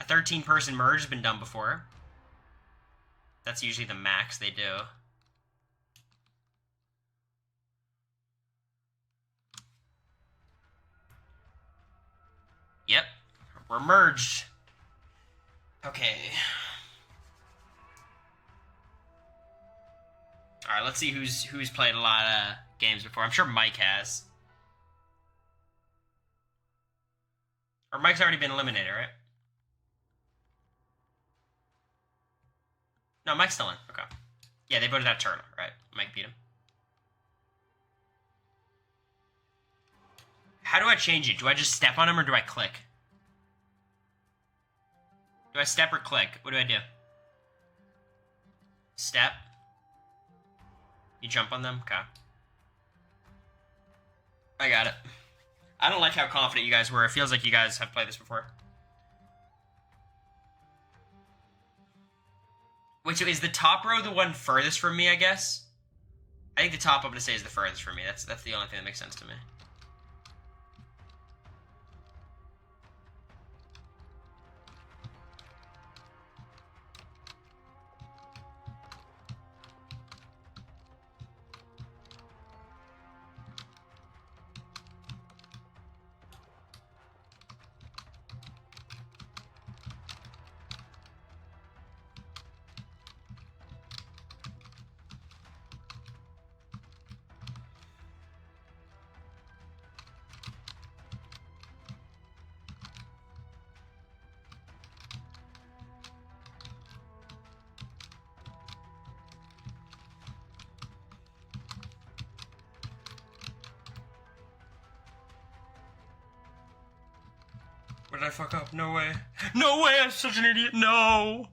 [SPEAKER 1] A 13-person merge has been done before. That's usually the max they do. Yep. We're merged. Okay. All right, let's see who's played a lot of games before. I'm sure Mike has. Or Mike's already been eliminated, right? No, Mike's still in. Okay. Yeah, they voted out Turtle, right? Mike beat him. How do I change it? Do I just step on him or do I click? Do I step or click? What do I do? Step. You jump on them? Okay. I got it. I don't like how confident you guys were. It feels like you guys have played this before. Wait, so is the top row the one furthest from me, I guess? I think the top I'm going to say is the furthest from me. That's the only thing that makes sense to me. What did I fuck up? No way. No way, I'm such an idiot. No.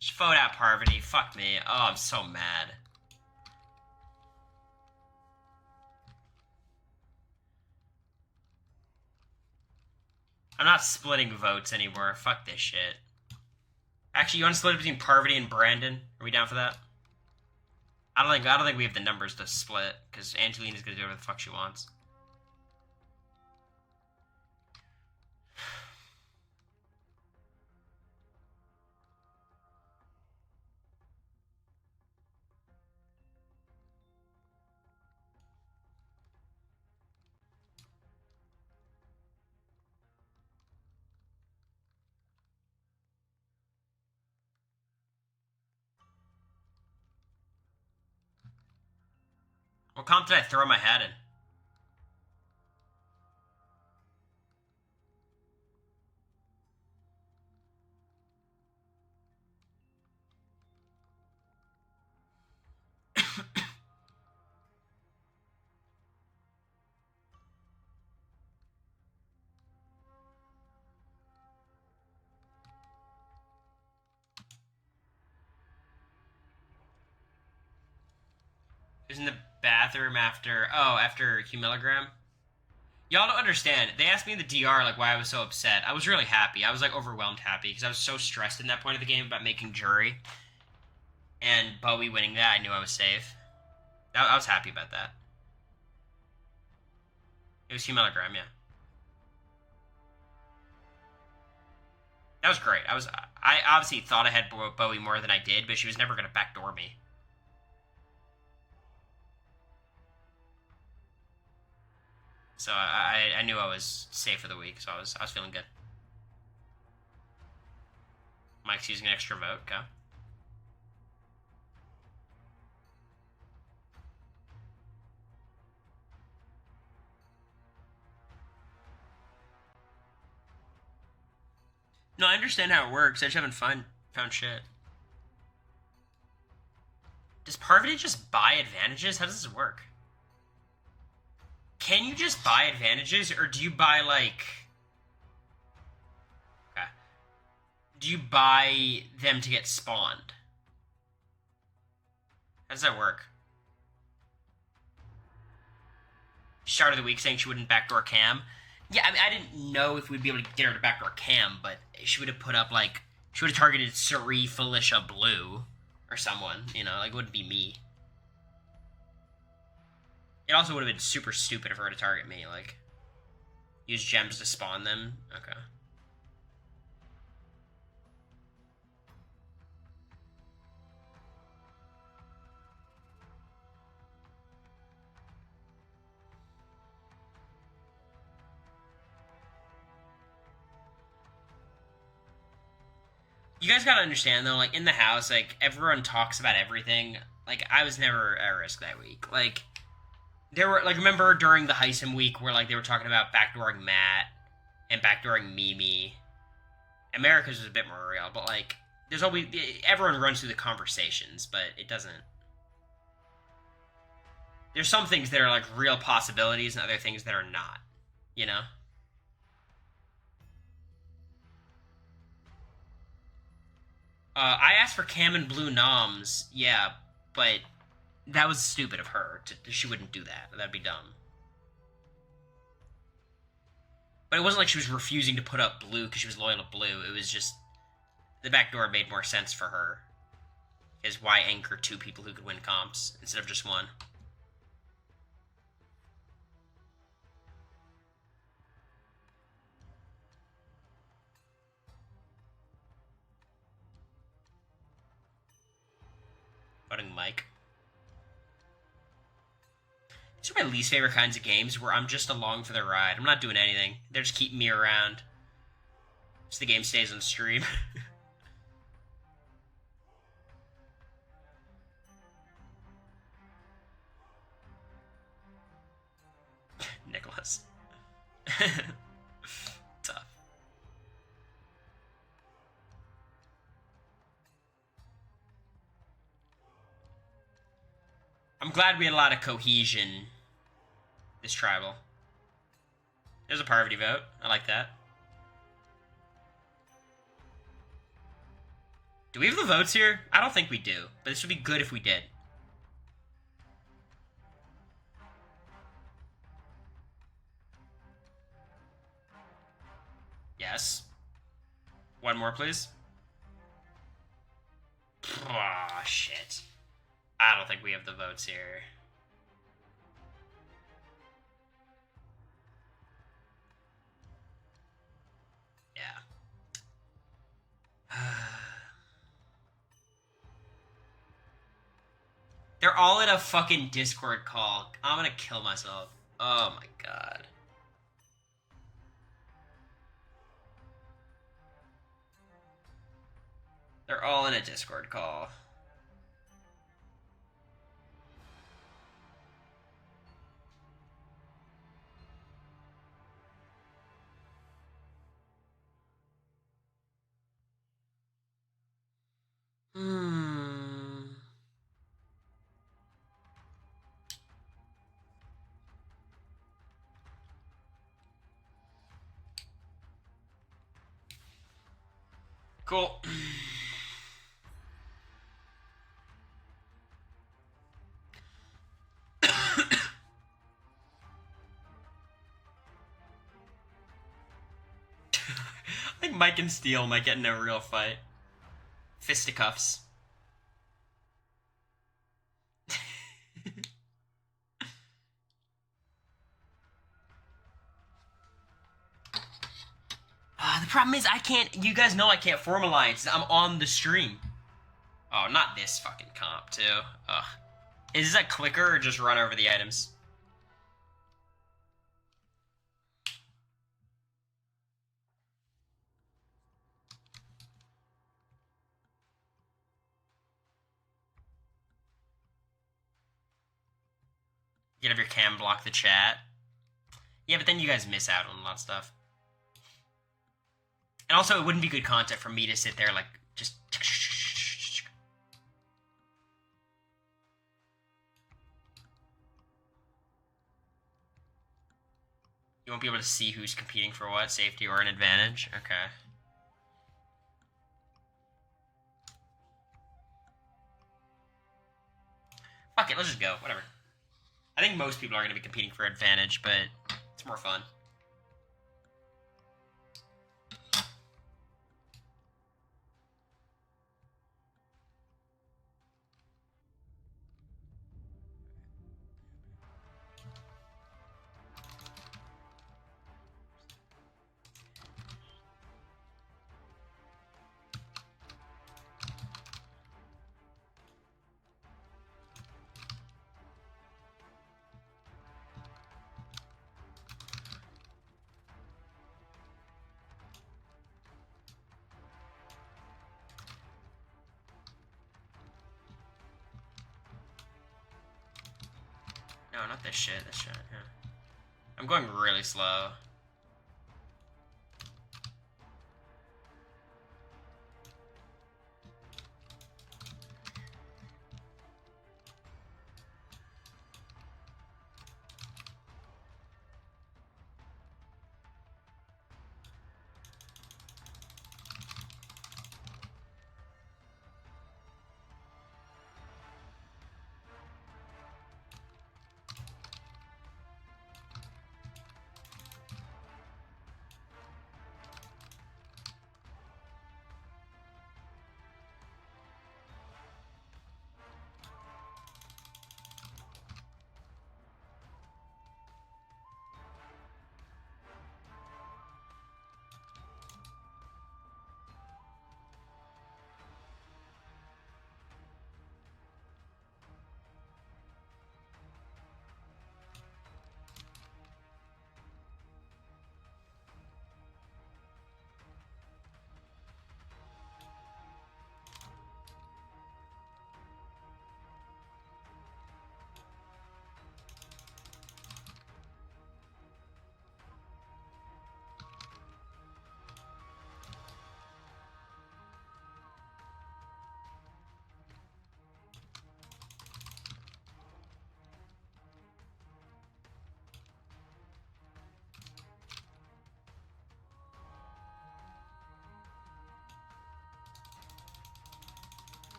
[SPEAKER 1] Just vote out Parvati. Fuck me. Oh, I'm so mad. I'm not splitting votes anymore. Fuck this shit. Actually, you want to split it between Parvati and Brandon? Are we down for that? I don't think we have the numbers to split, because Angelina's gonna do whatever the fuck she wants. What comp did I throw my hat in? It was in the bathroom after Humilligram. Y'all don't understand. They asked me in the DR like why I was so upset. I was really happy. I was like overwhelmed happy because I was so stressed in that point of the game about making jury. And Bowie winning that, I knew I was safe. I was happy about that. It was Humilligram, yeah. That was great. I obviously thought I had Bowie more than I did, but she was never going to backdoor me. So I knew I was safe for the week, so I was feeling good. Mike's using an extra vote, okay. No, I understand how it works. I just haven't found shit. Does Parvati just buy advantages? How does this work? Can you just buy advantages, or do you buy, like... Okay. Do you buy them to get spawned? How does that work? Start of the week saying she wouldn't backdoor Cam. Yeah, I mean, I didn't know if we'd be able to get her to backdoor Cam, but she would have put up, like... She would have targeted Suri, Felicia, Blue, or someone, you know? Like, it wouldn't be me. It also would have been super stupid of her to target me, like... Use gems to spawn them? Okay. You guys gotta understand though, like in the house, like everyone talks about everything. Like I was never at risk that week. Like there were like remember during the Heisem week where like they were talking about backdooring Matt and backdooring Mimi. America's was a bit more real, but like there's always everyone runs through the conversations, but it doesn't. There's some things that are like real possibilities and other things that are not. You know. I asked for Cam and Blue Noms, yeah, but that was stupid of her. She wouldn't do that. That'd be dumb. But it wasn't like she was refusing to put up Blue because she was loyal to Blue. It was just the backdoor made more sense for her. Is why anchor two people who could win comps instead of just one. Voting Mike. These are my least favorite kinds of games where I'm just along for the ride. I'm not doing anything. They're just keeping me around. So the game stays on stream. Nicholas. Tough. I'm glad we had a lot of cohesion this tribal. There's a Parvati vote. I like that. Do we have the votes here? I don't think we do, but this would be good if we did. Yes. One more, please. Oh, shit. I don't think we have the votes here. Yeah. They're all in a fucking Discord call. I'm gonna kill myself. Oh my god. They're all in a Discord call. Cool. I think Mike and Steele might get in a real fight. Fisticuffs. The problem is I can't, you guys know I can't form alliances. I'm on the stream. Oh, not this fucking comp, too. Ugh. Is this a clicker or just run over the items? You can have your cam block the chat. Yeah, but then you guys miss out on a lot of stuff. And also, it wouldn't be good content for me to sit there, like, just... You won't be able to see who's competing for what, safety or an advantage? Okay. Fuck it, let's just go. Whatever. I think most people are going to be competing for advantage, but it's more fun. No, not this shit. This shit. Yeah. I'm going really slow.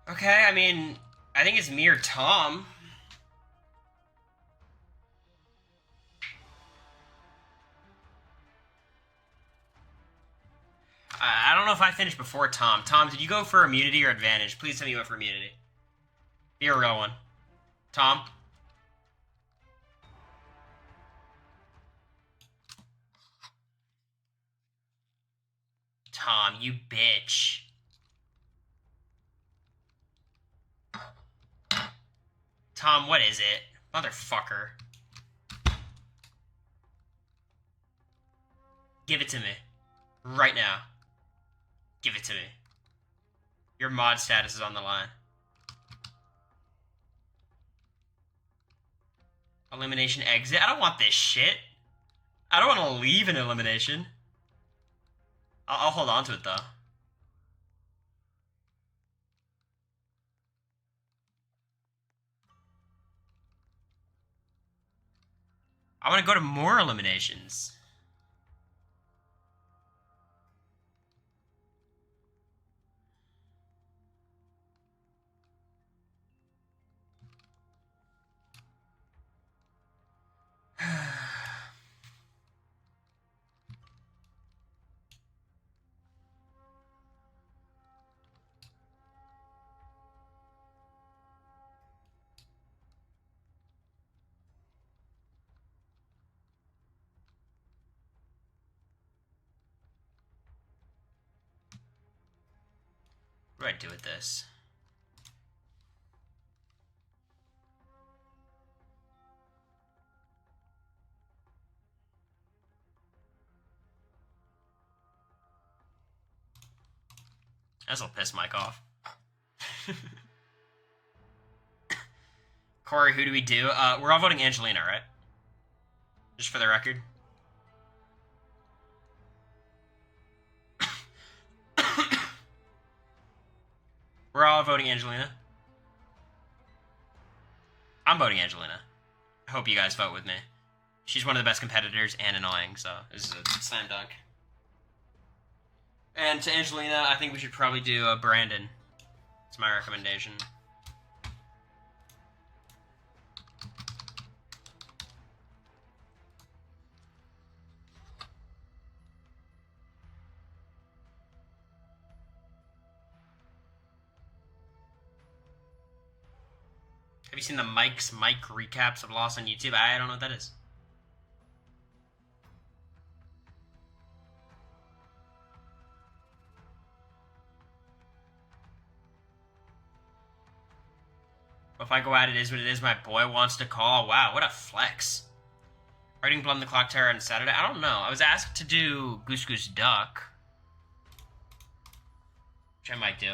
[SPEAKER 1] Okay, I mean, I think it's me or Tom. I don't know if I finished before Tom. Tom, did you go for immunity or advantage? Please tell me you went for immunity. Be a real one. Tom? Tom, you bitch. Tom, what is it? Motherfucker. Give it to me. Right now. Give it to me. Your mod status is on the line. Elimination exit? I don't want this shit. I don't want to leave an elimination. I'll hold on to it, though. I want to go to more eliminations. What do I do with this? This'll piss Mike off. Corey, who do we do? We're all voting Angelina, right? Just for the record. We're all voting Angelina. I'm voting Angelina. I hope you guys vote with me. She's one of the best competitors and annoying, so this is a slam dunk. And to Angelina, I think we should probably do Brandon. It's my recommendation. Have you seen the Mike recaps of Lost on YouTube? I don't know what that is. If I go out, it is what it is. My boy wants to call. Wow, what a flex. Writing Blood on the Clock Tower on Saturday? I don't know. I was asked to do Goose Goose Duck. Which I might do.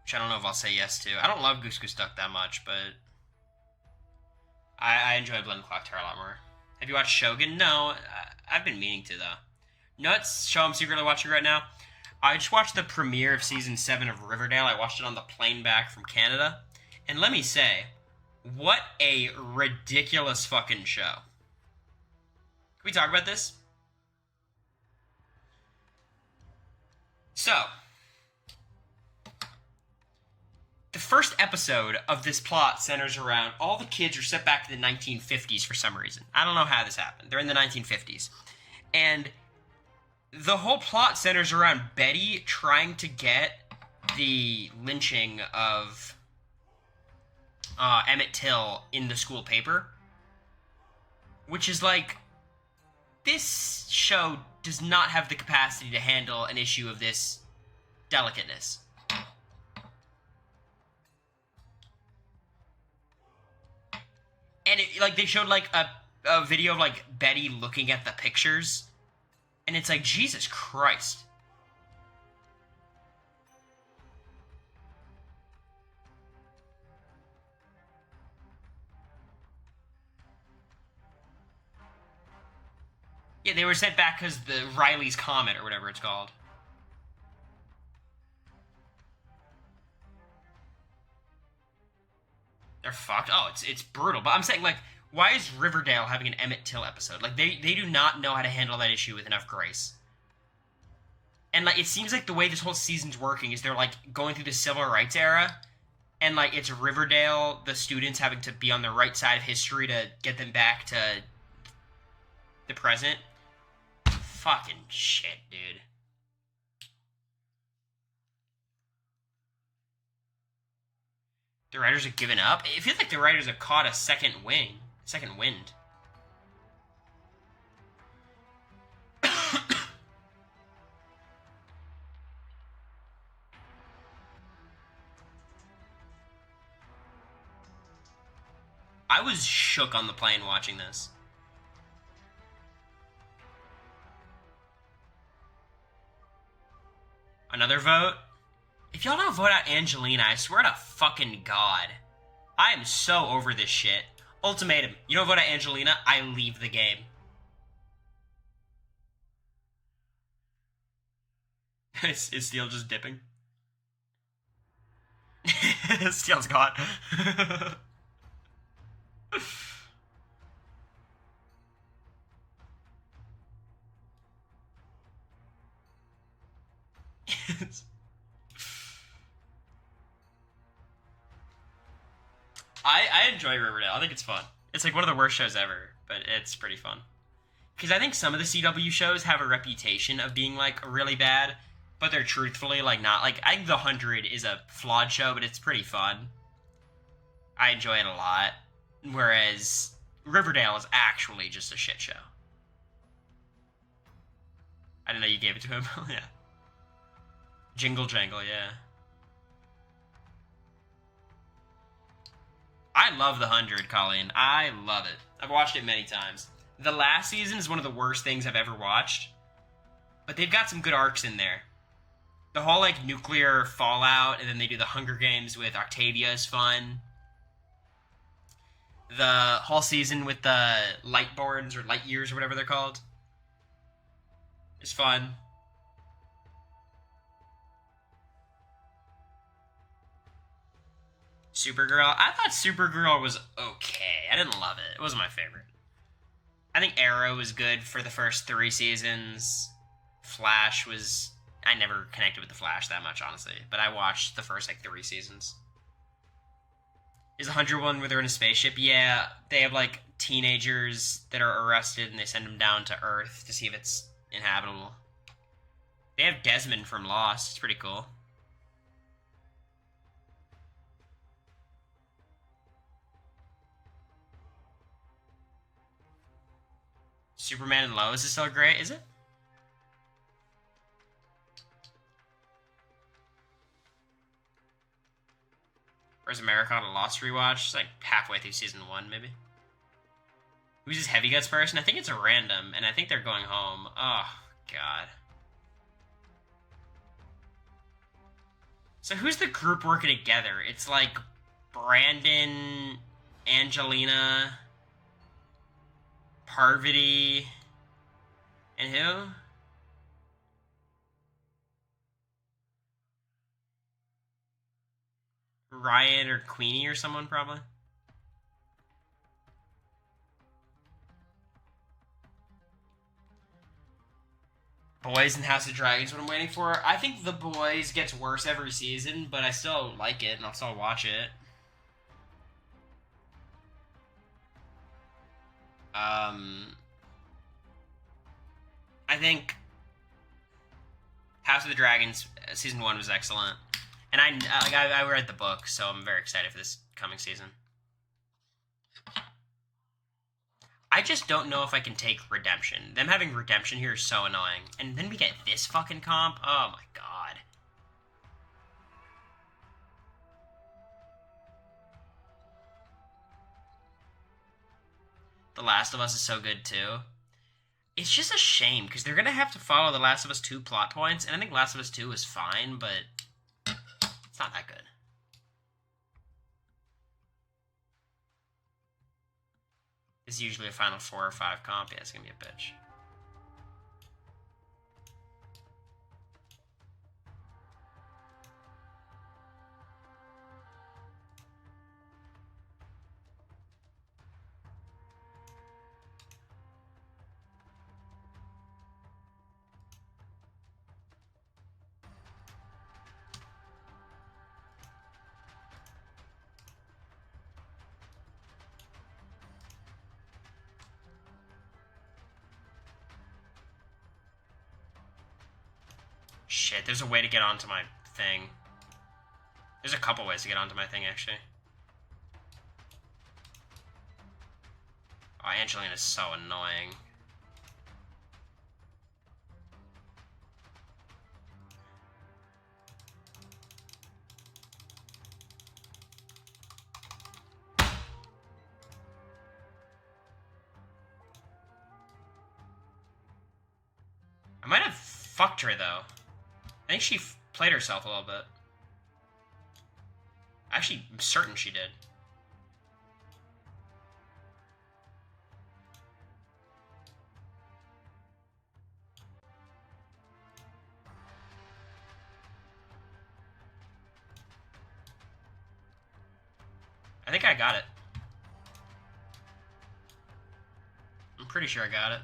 [SPEAKER 1] Which I don't know if I'll say yes to. I don't love Goose Goose Duck that much, but I enjoy Blood on the Clock Tower a lot more. Have you watched Shogun? No, I've been meaning to, though. You know what show I'm secretly watching right now? I just watched the premiere of Season 7 of Riverdale. I watched it on the plane back from Canada. And let me say, what a ridiculous fucking show. Can we talk about this? So, the first episode of this plot centers around all the kids are set back to the 1950s for some reason. I don't know how this happened. They're in the 1950s. And the whole plot centers around Betty trying to get the lynching of Emmett Till in the school paper. Which is like, this show does not have the capacity to handle an issue of this delicateness. And it, like, they showed like a video of like Betty looking at the pictures. And it's like, Jesus Christ. Yeah, they were sent back because the Riley's Comet or whatever it's called. They're fucked. Oh, it's brutal. But I'm saying, like, why is Riverdale having an Emmett Till episode? Like, they do not know how to handle that issue with enough grace. And, like, it seems like the way this whole season's working is they're, like, going through the civil rights era. And, like, it's Riverdale, the students having to be on the right side of history to get them back to the present. Fucking shit, dude. The writers have given up? It feels like the writers have caught a second wind. I was shook on the plane watching this. Another vote? If y'all don't vote out Angelina, I swear to fucking God. I am so over this shit. Ultimatum. You don't vote out Angelina, I leave the game. Is Steel just dipping? Steel's gone. I enjoy Riverdale. I think it's fun. It's like one of the worst shows ever, but it's pretty fun. Because I think some of the CW shows have a reputation of being, like, really bad, but they're truthfully, like, not. Like, I think The 100 is a flawed show, but it's pretty fun. I enjoy it a lot. Whereas Riverdale is actually just a shit show. I didn't know you gave it to him. Yeah. Jingle Jangle, yeah. I love The 100, Colleen. I love it. I've watched it many times. The last season is one of the worst things I've ever watched. But they've got some good arcs in there. The whole, like, nuclear fallout, and then they do the Hunger Games with Octavia is fun. The whole season with the Lightborns, or Light Years, or whatever they're called, is fun. Supergirl. I thought Supergirl was okay. I didn't love it. It wasn't my favorite. I think Arrow was good for the first 3 seasons. Flash was... I never connected with the Flash that much, honestly. But I watched the first, like, 3 seasons. Is the 100 one where they're in a spaceship? Yeah. They have, like, teenagers that are arrested and they send them down to Earth to see if it's inhabitable. They have Desmond from Lost. It's pretty cool. Superman and Lois is still great, is it? Or is America a Lost rewatch? It's like halfway through season 1, maybe. Who's this Heavy Guts person? I think it's a random, and I think they're going home. Oh, God. So who's the group working together? It's like Brandon, Angelina, Parvati, and who? Ryan or Queenie or someone, probably. Boys and House of Dragons, what I'm waiting for. I think The Boys gets worse every season, but I still like it and I'll still watch it. I think House of the Dragons season 1 was excellent, and I read the book, so I'm very excited for this coming season. I just don't know if I can take redemption. Them having redemption here is so annoying, and then we get this fucking comp. Oh my god. The Last of Us is so good too. It's just a shame because they're gonna have to follow The Last of Us 2 plot points, and I think Last of Us 2 is fine, but it's not that good. This is usually a final 4 or 5 comp. Yeah, it's gonna be a bitch. Shit, there's a way to get onto my thing. There's a couple ways to get onto my thing, actually. Oh, Angelina's so annoying. I might have fucked her, though. I think she played herself a little bit. Actually, I'm certain she did. I think I got it. I'm pretty sure I got it.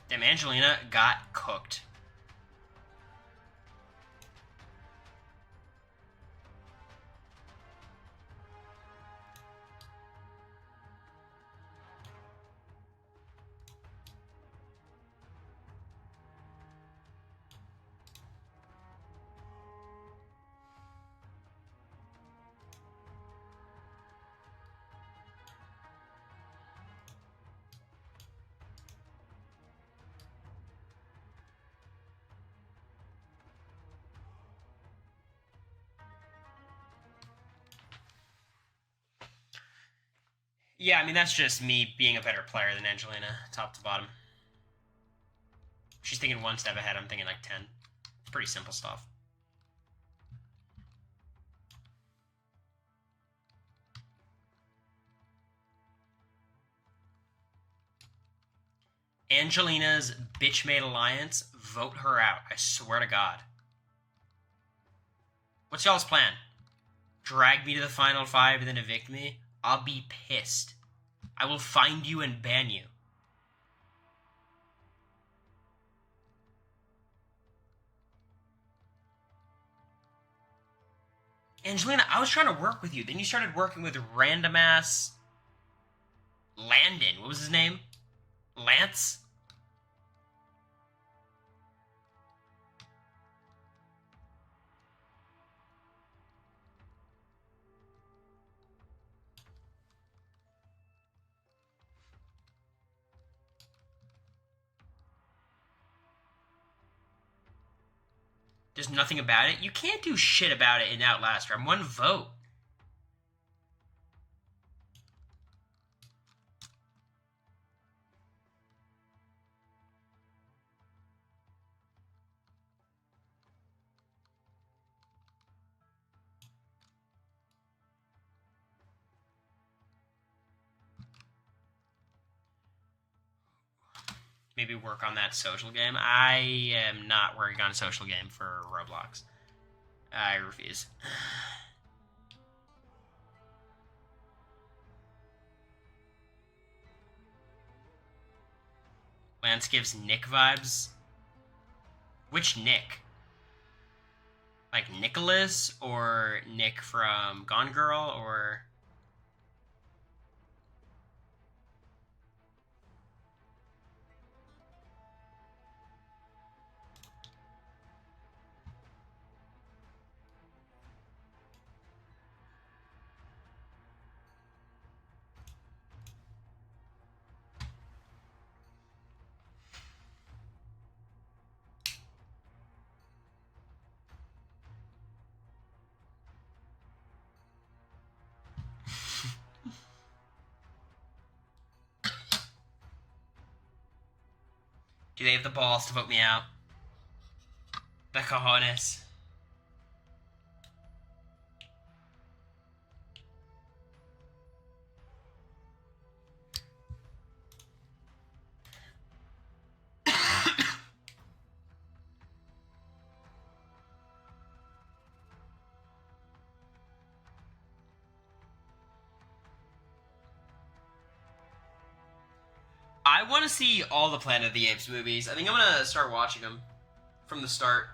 [SPEAKER 1] Damn, Angelina got cooked. Yeah, I mean, that's just me being a better player than Angelina, top to bottom. She's thinking 1 step ahead, I'm thinking like 10. It's pretty simple stuff. Angelina's bitch-made alliance, vote her out. I swear to God. What's y'all's plan? Drag me to the final 5 and then evict me? I'll be pissed. I will find you and ban you. Angelina, I was trying to work with you. Then you started working with random ass Landon. What was his name? Lance? There's nothing about it. You can't do shit about it in Outlaster. I'm one vote. Maybe work on that social game. I am not working on a social game for Roblox. I refuse. Lance gives Nick vibes. Which Nick? Like Nicholas or Nick from Gone Girl or... Do they have the balls to vote me out? The cojones. I want to see all the Planet of the Apes movies. I think I'm going to start watching them from the start.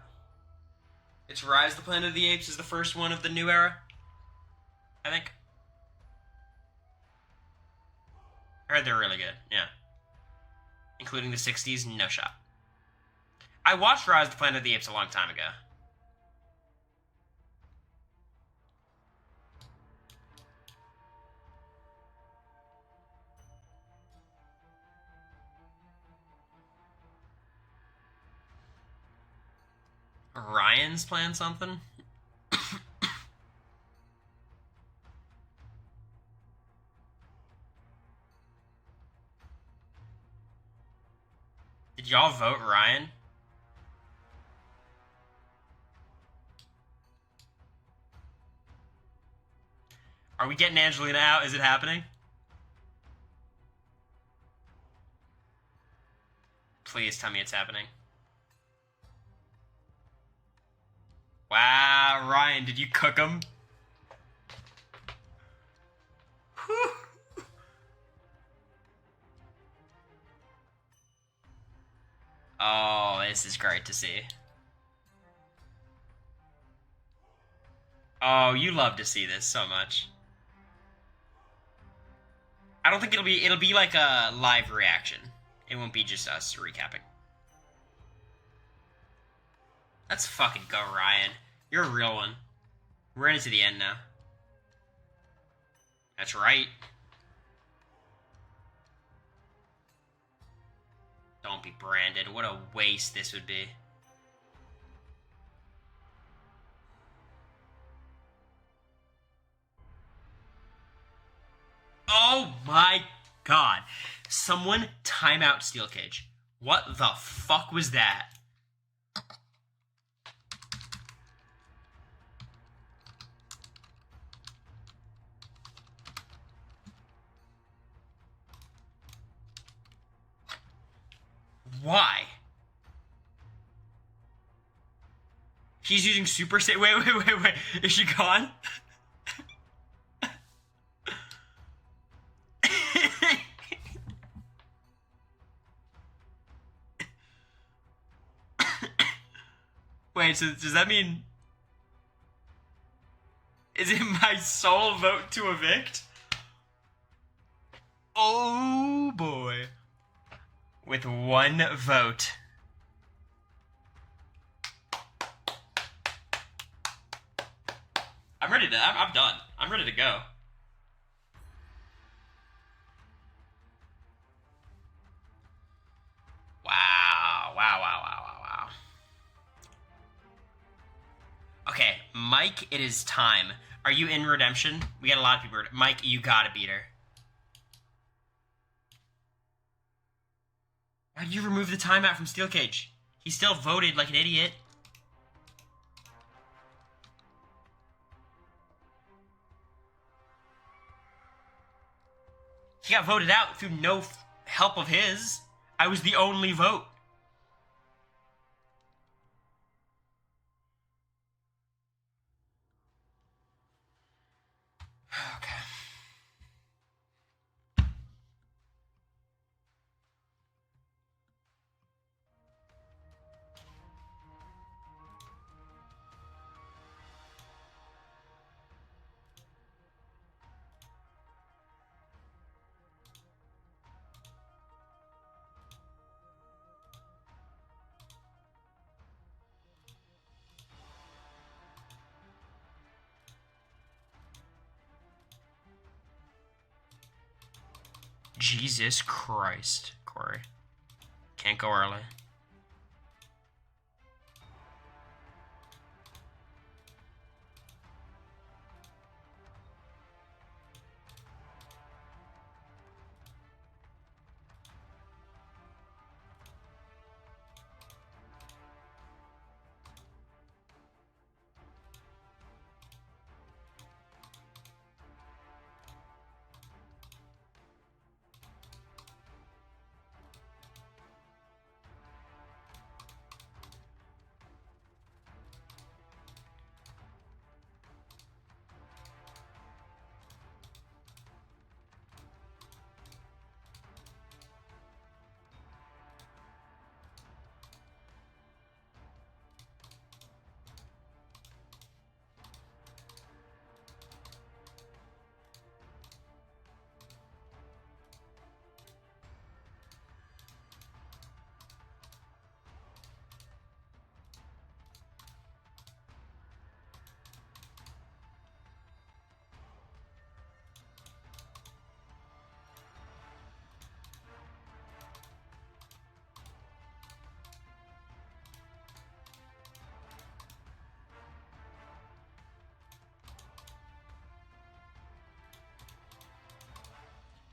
[SPEAKER 1] It's Rise of the Planet of the Apes is the first one of the new era, I think. I heard they're really good, yeah. Including the 60s, no shot. I watched Rise of the Planet of the Apes a long time ago. Ryan's playing something? Did y'all vote Ryan? Are we getting Angelina out? Is it happening? Please tell me it's happening. Wow, Ryan, did you cook him? Oh, this is great to see. Oh, you love to see this so much. I don't think it'll be like a live reaction. It won't be just us recapping. Let's fucking go, Ryan. You're a real one. We're into the end now. That's right. Don't be branded. What a waste this would be. Oh my god. Someone timeout Steel Cage. What the fuck was that? Why? He's using Super Saiyan. Wait. Is she gone? Wait, so does that mean... Is it my sole vote to evict? Oh boy. With one vote. I'm ready to... I'm done. I'm ready to go. Wow. Mike, it is time. Are you in redemption? We got a lot of people. Mike, you gotta beat her. Why did you remove the timeout from Steel Cage? He still voted like an idiot. He got voted out through no help of his. I was the only vote. Okay. Jesus Christ, Cory. Can't go early.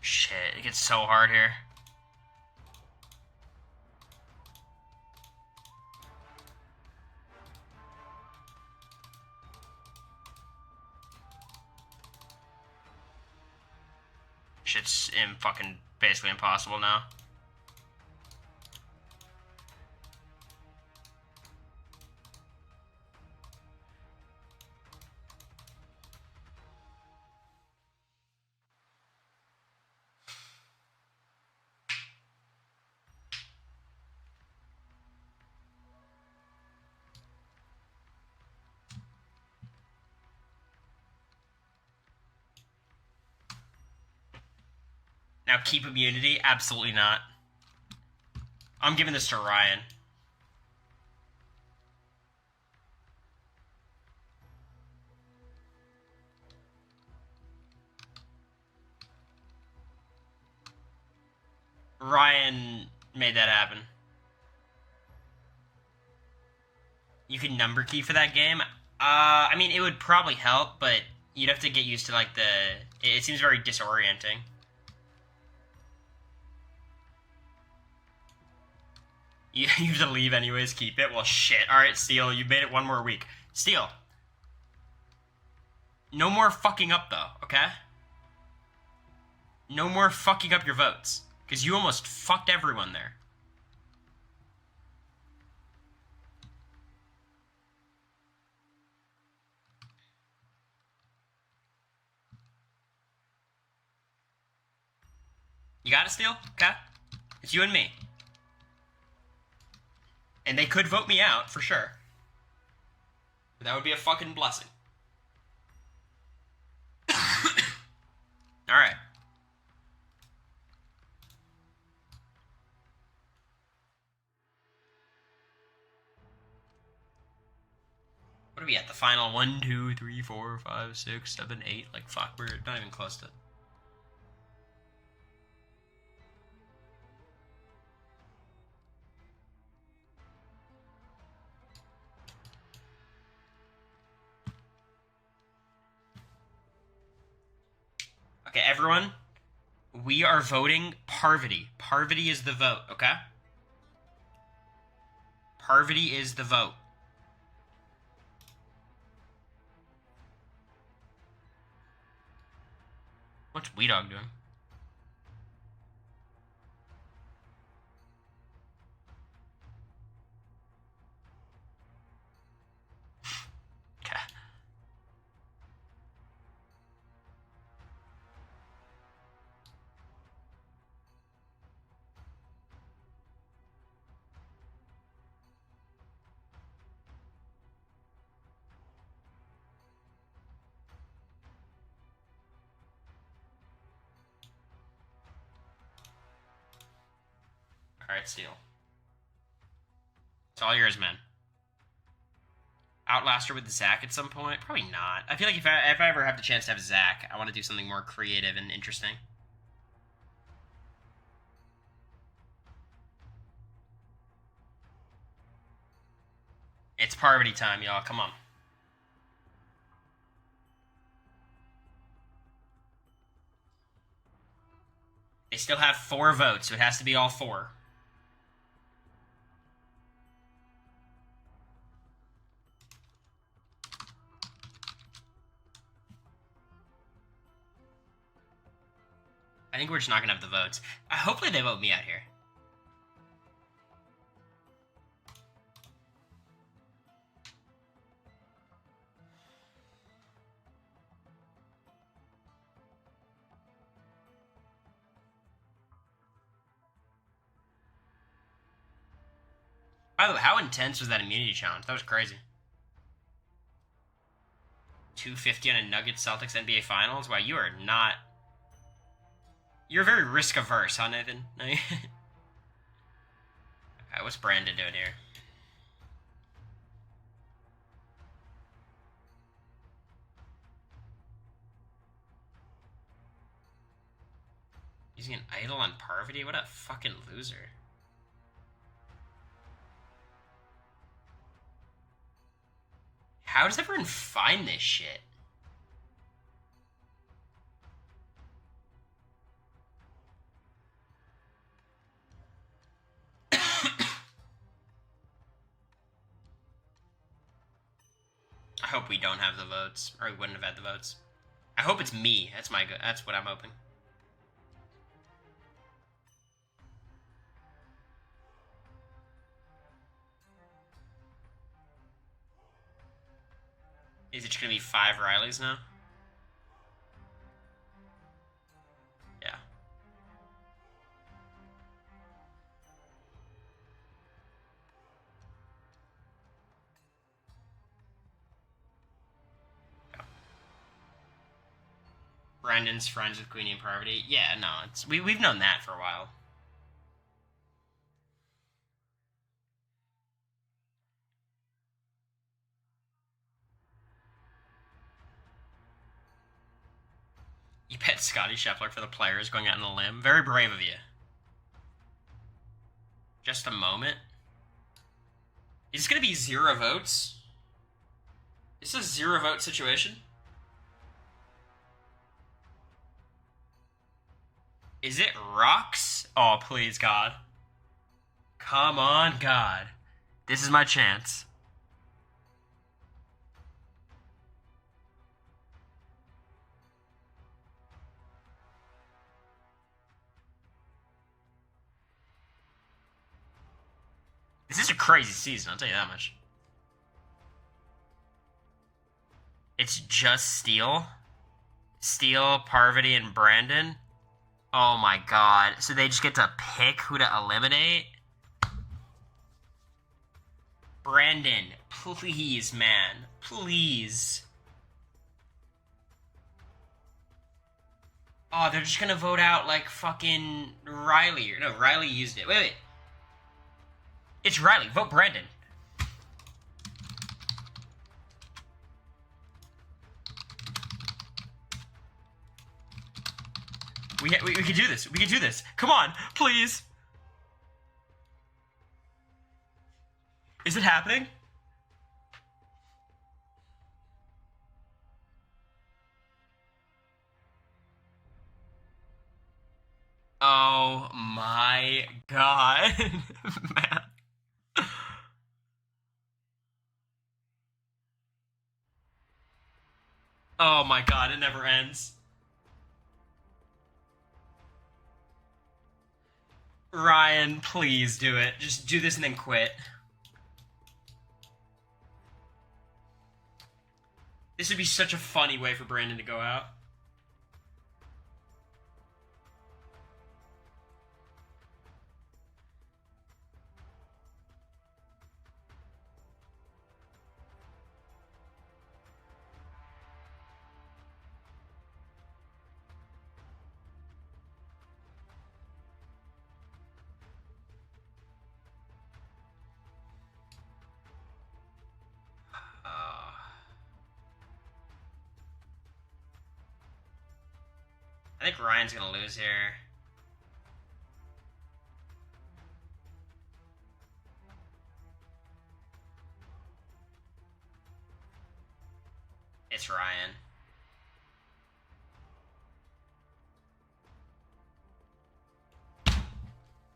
[SPEAKER 1] Shit, it gets so hard here. Shit's fucking basically impossible now. Now keep immunity? Absolutely not. I'm giving this to Ryan. Ryan made that happen. You could number key for that game? I mean, it would probably help, but you'd have to get used to, like, it seems very disorienting. You have to leave anyways, keep it? Well, shit. Alright, Steel, you made it one more week. Steel. No more fucking up, though, okay? No more fucking up your votes. Because you almost fucked everyone there. You got it, Steel? Okay? It's you and me. And they could vote me out, for sure. But that would be a fucking blessing. Alright. What are we at? The final 1, 2, 3, 4, 5, 6, 7, 8. Like, fuck, we're not even close to it. Okay, everyone, we are voting Parvati. Parvati is the vote, okay? Parvati is the vote. What's Wee Dog doing? Okay. Alright, Steel. It's all yours, man. Outlaster with Zach at some point? Probably not. I feel like if I ever have the chance to have Zach, I want to do something more creative and interesting. It's Parvati time, y'all. Come on. They still have 4 votes, so it has to be all 4. I think we're just not gonna have the votes. Hopefully they vote me out here. By the way, how intense was that immunity challenge? That was crazy. 250 on a Nuggets Celtics NBA Finals? Wow, you are not... You're very risk averse, huh, Nathan? Alright, what's Brandon doing here? Using an idol on Parvati? What a fucking loser. How does everyone find this shit? I hope we don't have the votes, or we wouldn't have had the votes. I hope it's me. That's what I'm hoping. Is it just gonna be 5 Rileys now? Yeah. Brandon's friends with Queenie and Parvati. Yeah, no, we've known that for a while. You bet Scotty Scheffler for the players going out on a limb. Very brave of you. Just a moment. Is this going to be 0 votes? Is this a 0 vote situation? Is it rocks? Oh, please, God. Come on, God. This is my chance. This is a crazy season, I'll tell you that much. It's just Steel. Steel, Parvati, and Brandon. Oh my God. So they just get to pick who to eliminate? Brandon, please, man. Please. Oh, they're just gonna vote out, like, fucking Riley. No, Riley used it. Wait. It's Riley. Vote Brandon. We can do this. We can do this. Come on, please. Is it happening? Oh my god. Man. Oh my god, it never ends. Ryan, please do it. Just do this and then quit. This would be such a funny way for Brandon to go out. I think Ryan's gonna lose here. It's Ryan.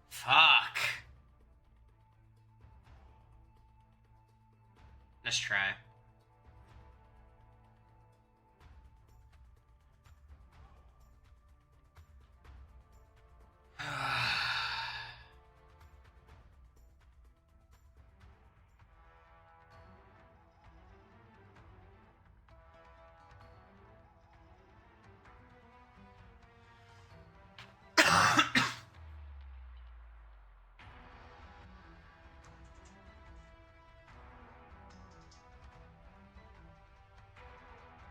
[SPEAKER 1] Fuck. Let's try.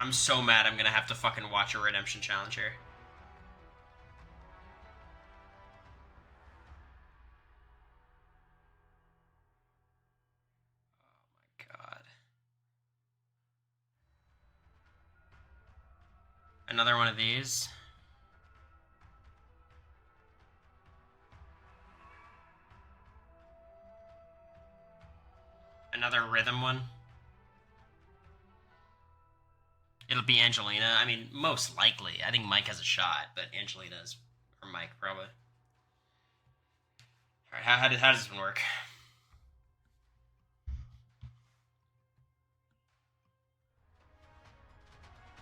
[SPEAKER 1] I'm so mad I'm gonna have to fucking watch a redemption challenge here. Oh my god. Another one of these. Another rhythm one. It'll be Angelina. I mean, most likely. I think Mike has a shot, but Angelina's or Mike probably. All right, how does this one work?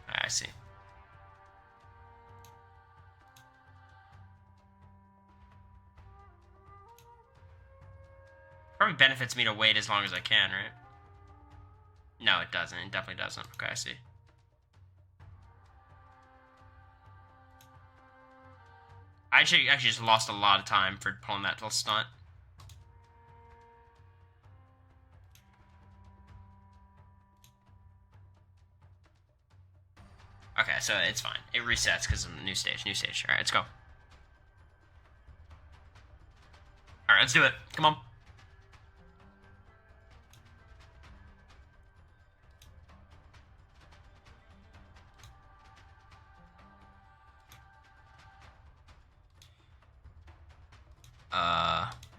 [SPEAKER 1] I see. Probably benefits me to wait as long as I can, right? No, it doesn't. It definitely doesn't. Okay, I see. I actually just lost a lot of time for pulling that little stunt. Okay, so it's fine. It resets because of the new stage. New stage. All right, let's go. All right, let's do it. Come on.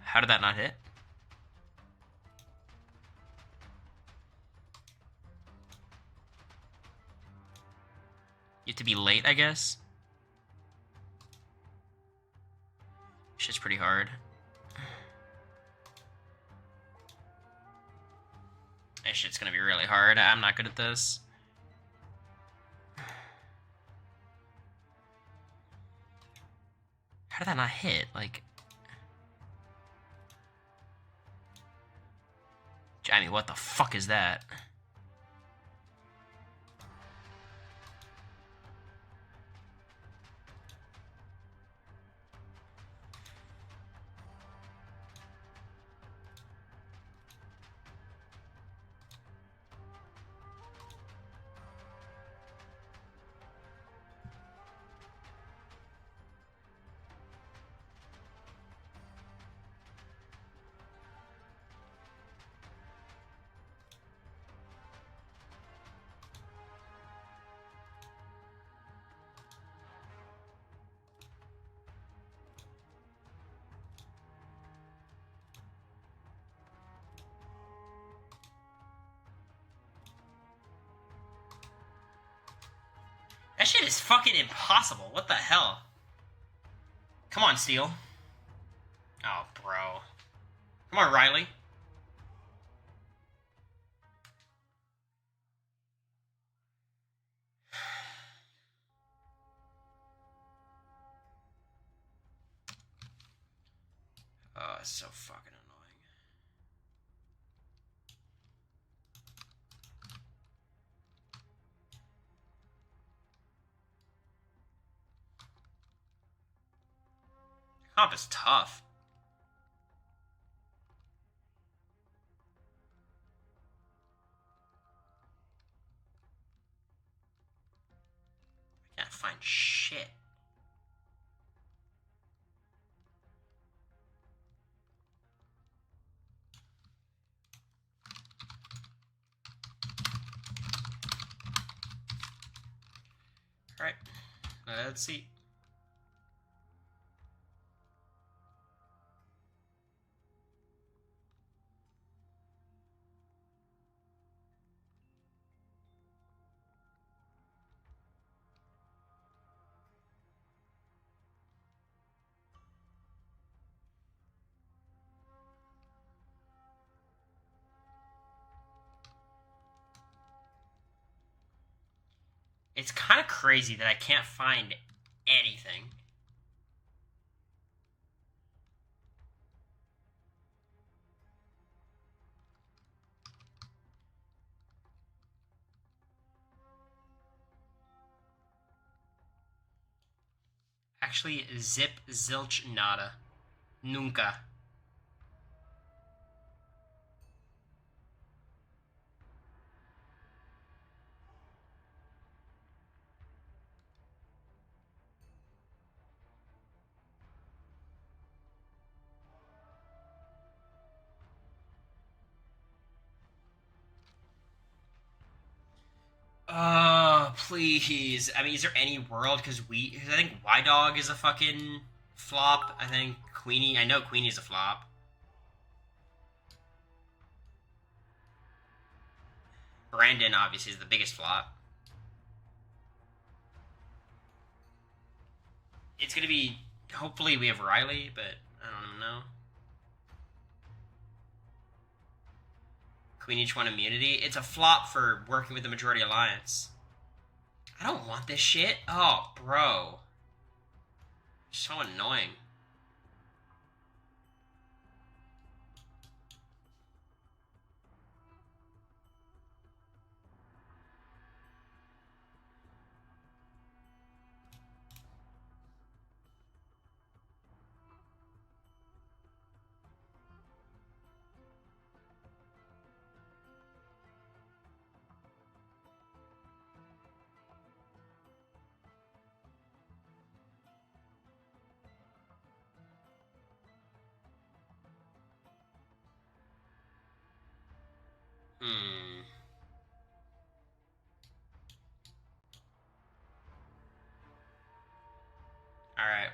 [SPEAKER 1] How did that not hit? You have to be late, I guess. Shit's pretty hard. This shit's gonna be really hard. I'm not good at this. How did that not hit? Like... I mean, what the fuck is that? That shit is fucking impossible. What the hell? Come on, Steel. bro. Come on, Riley. Oh, it's so fucking annoying. Comp is tough. I can't find shit. Alright, let's see. It's kind of crazy that I can't find anything. Actually, zip, zilch, nada. Nunca. Please. I mean, is there any world? Because I think Y Dog is a fucking flop. I think Queenie. I know Queenie's a flop. Brandon obviously is the biggest flop. It's gonna be. Hopefully, we have Riley, but I don't know. Queen each one immunity. It's a flop for working with the Majority Alliance. I don't want this shit. Oh, bro. So annoying. Hmm. Alright.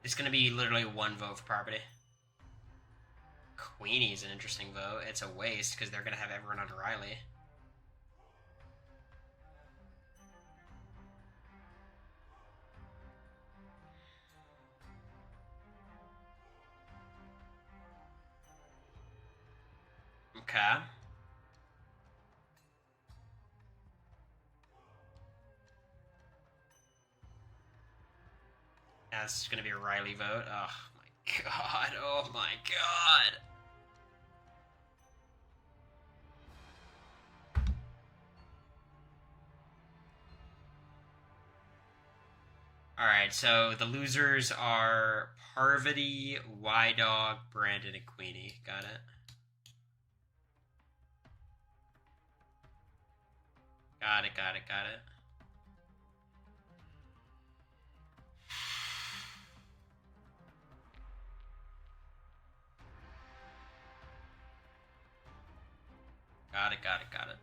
[SPEAKER 1] It's gonna be literally one vote for property. Queenie's an interesting vote. It's a waste because they're gonna have everyone under Riley. Okay. Yeah, this is gonna be a Riley vote. Oh my god. Oh my god. Alright, so the losers are Parvati, Y Dog, Brandon, and Queenie. Got it. Got it, got it, got it. Got it, got it, got it.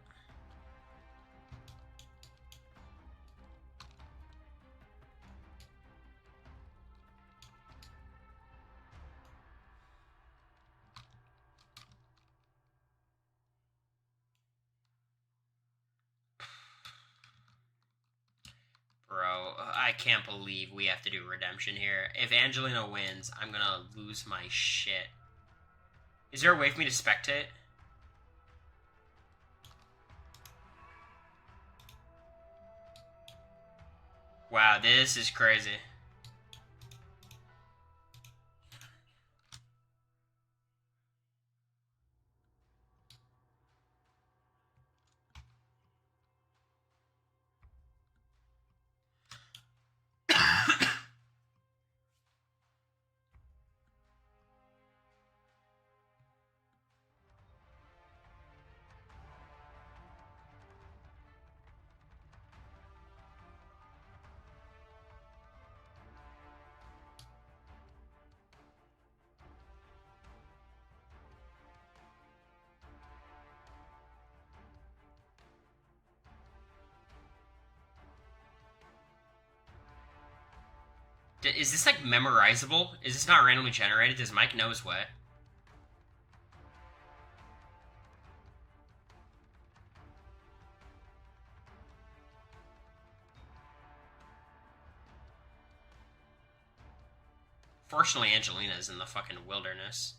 [SPEAKER 1] I can't believe we have to do redemption here. If Angelina wins, I'm gonna lose my shit. Is there a way for me to spectate? Wow, this is crazy. Is this like memorizable? Is this not randomly generated? Does Mike know his way? Fortunately, Angelina is in the fucking wilderness.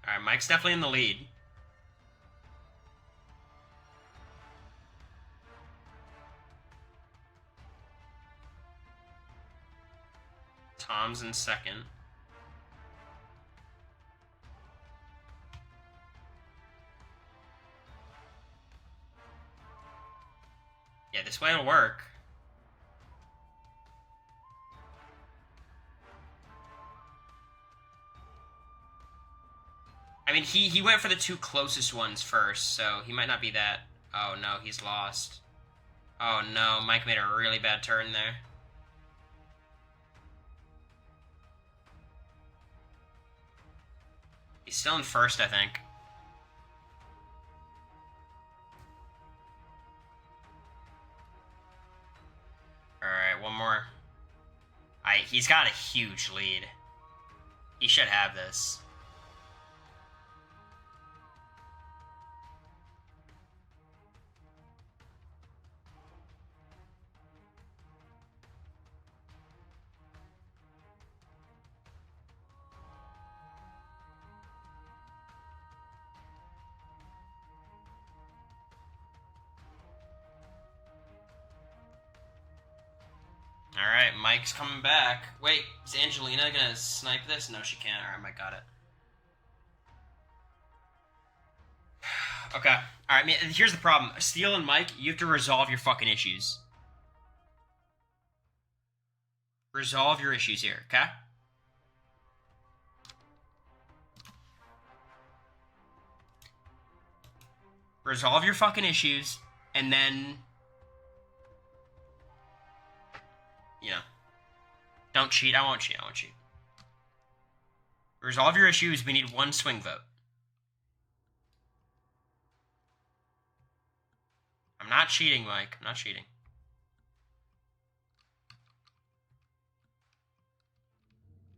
[SPEAKER 1] Alright, Mike's definitely in the lead. Tom's in second. Yeah, this way it'll work. I mean, he went for the two closest ones first, so he might not be that... Oh, no, he's lost. Oh, no, Mike made a really bad turn there. He's still in first, I think. Alright, one more. He's got a huge lead. He should have this. Alright, Mike's coming back. Wait, is Angelina gonna snipe this? No, she can't. Alright, Mike got it. Okay. Alright, here's the problem. Steele and Mike, you have to resolve your fucking issues. Resolve your issues here, okay? Resolve your fucking issues, and then... You know. Don't cheat. I won't cheat. I won't cheat. Resolve your issues. We need one swing vote. I'm not cheating, Mike. I'm not cheating.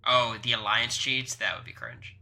[SPEAKER 1] Oh, the Alliance cheats? That would be cringe.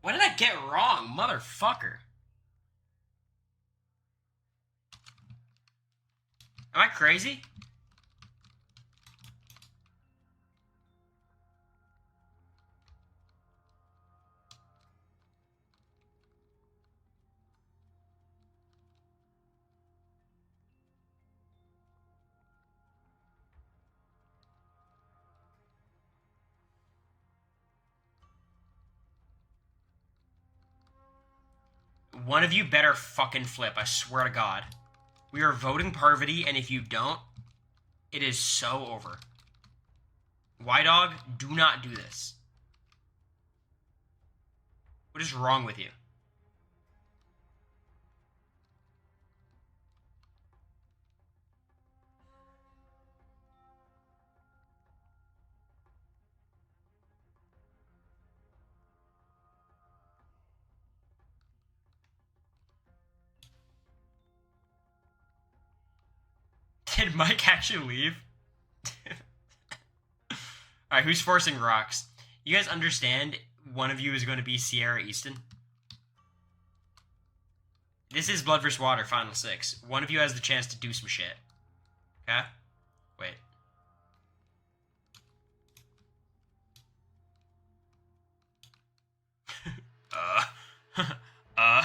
[SPEAKER 1] What did I get wrong, motherfucker? Am I crazy? One of you better fucking flip, I swear to God. We are voting Parvati, and if you don't, it is so over. Y-Dog, do not do this. What is wrong with you? Did Mike actually leave? Alright, who's forcing rocks? You guys understand one of you is going to be Sierra Easton? This is Blood vs. Water, Final 6. One of you has the chance to do some shit. Okay? Wait. uh.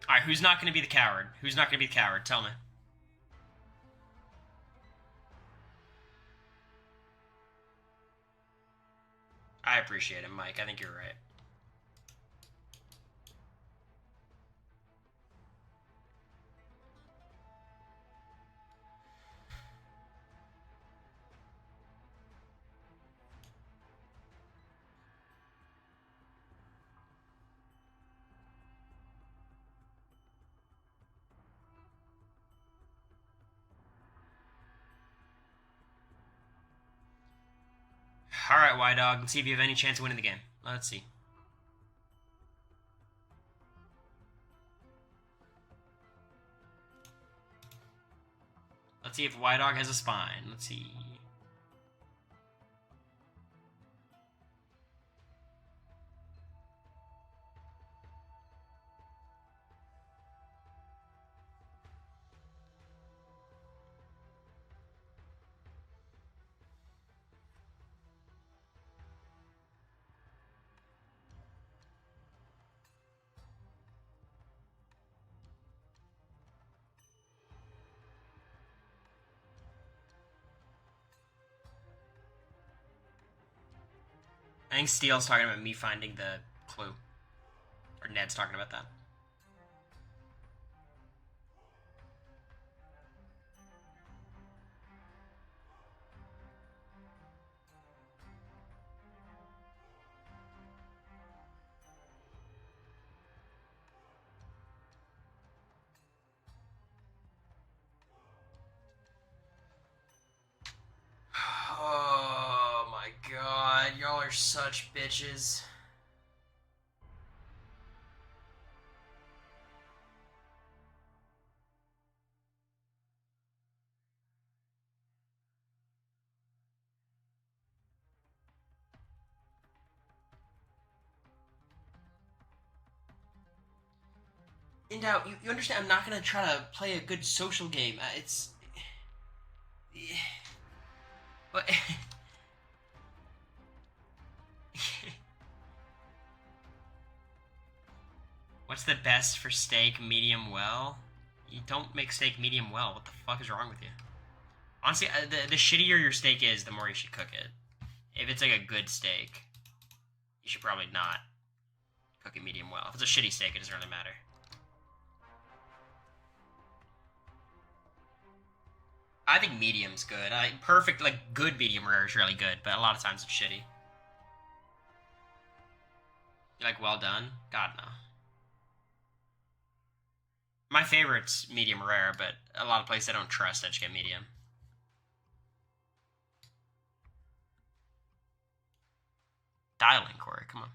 [SPEAKER 1] Alright, who's not going to be the coward? Who's not going to be the coward? Tell me. I appreciate it, Mike. I think you're right. Alright, Y-Dog. Let's see if you have any chance of winning the game. Let's see. Let's see if Y-Dog has a spine. Let's see. I think Steele's talking about me finding the clue. Or Ned's talking about that. Oh my god, y'all are such bitches. In doubt, you understand I'm not gonna try to play a good social game. It's... What? What's the best for steak? Medium well? You don't make steak medium well. What the fuck is wrong with you? Honestly, the shittier your steak is, the more you should cook it. If it's like a good steak, you should probably not cook it medium well. If it's a shitty steak, it doesn't really matter. I think medium's good. Perfect, like, good medium rare is really good, but a lot of times it's shitty. You like well done? God, no. My favorite's medium rare, but a lot of places I don't trust, I just get medium. Dialing, Corey, come on.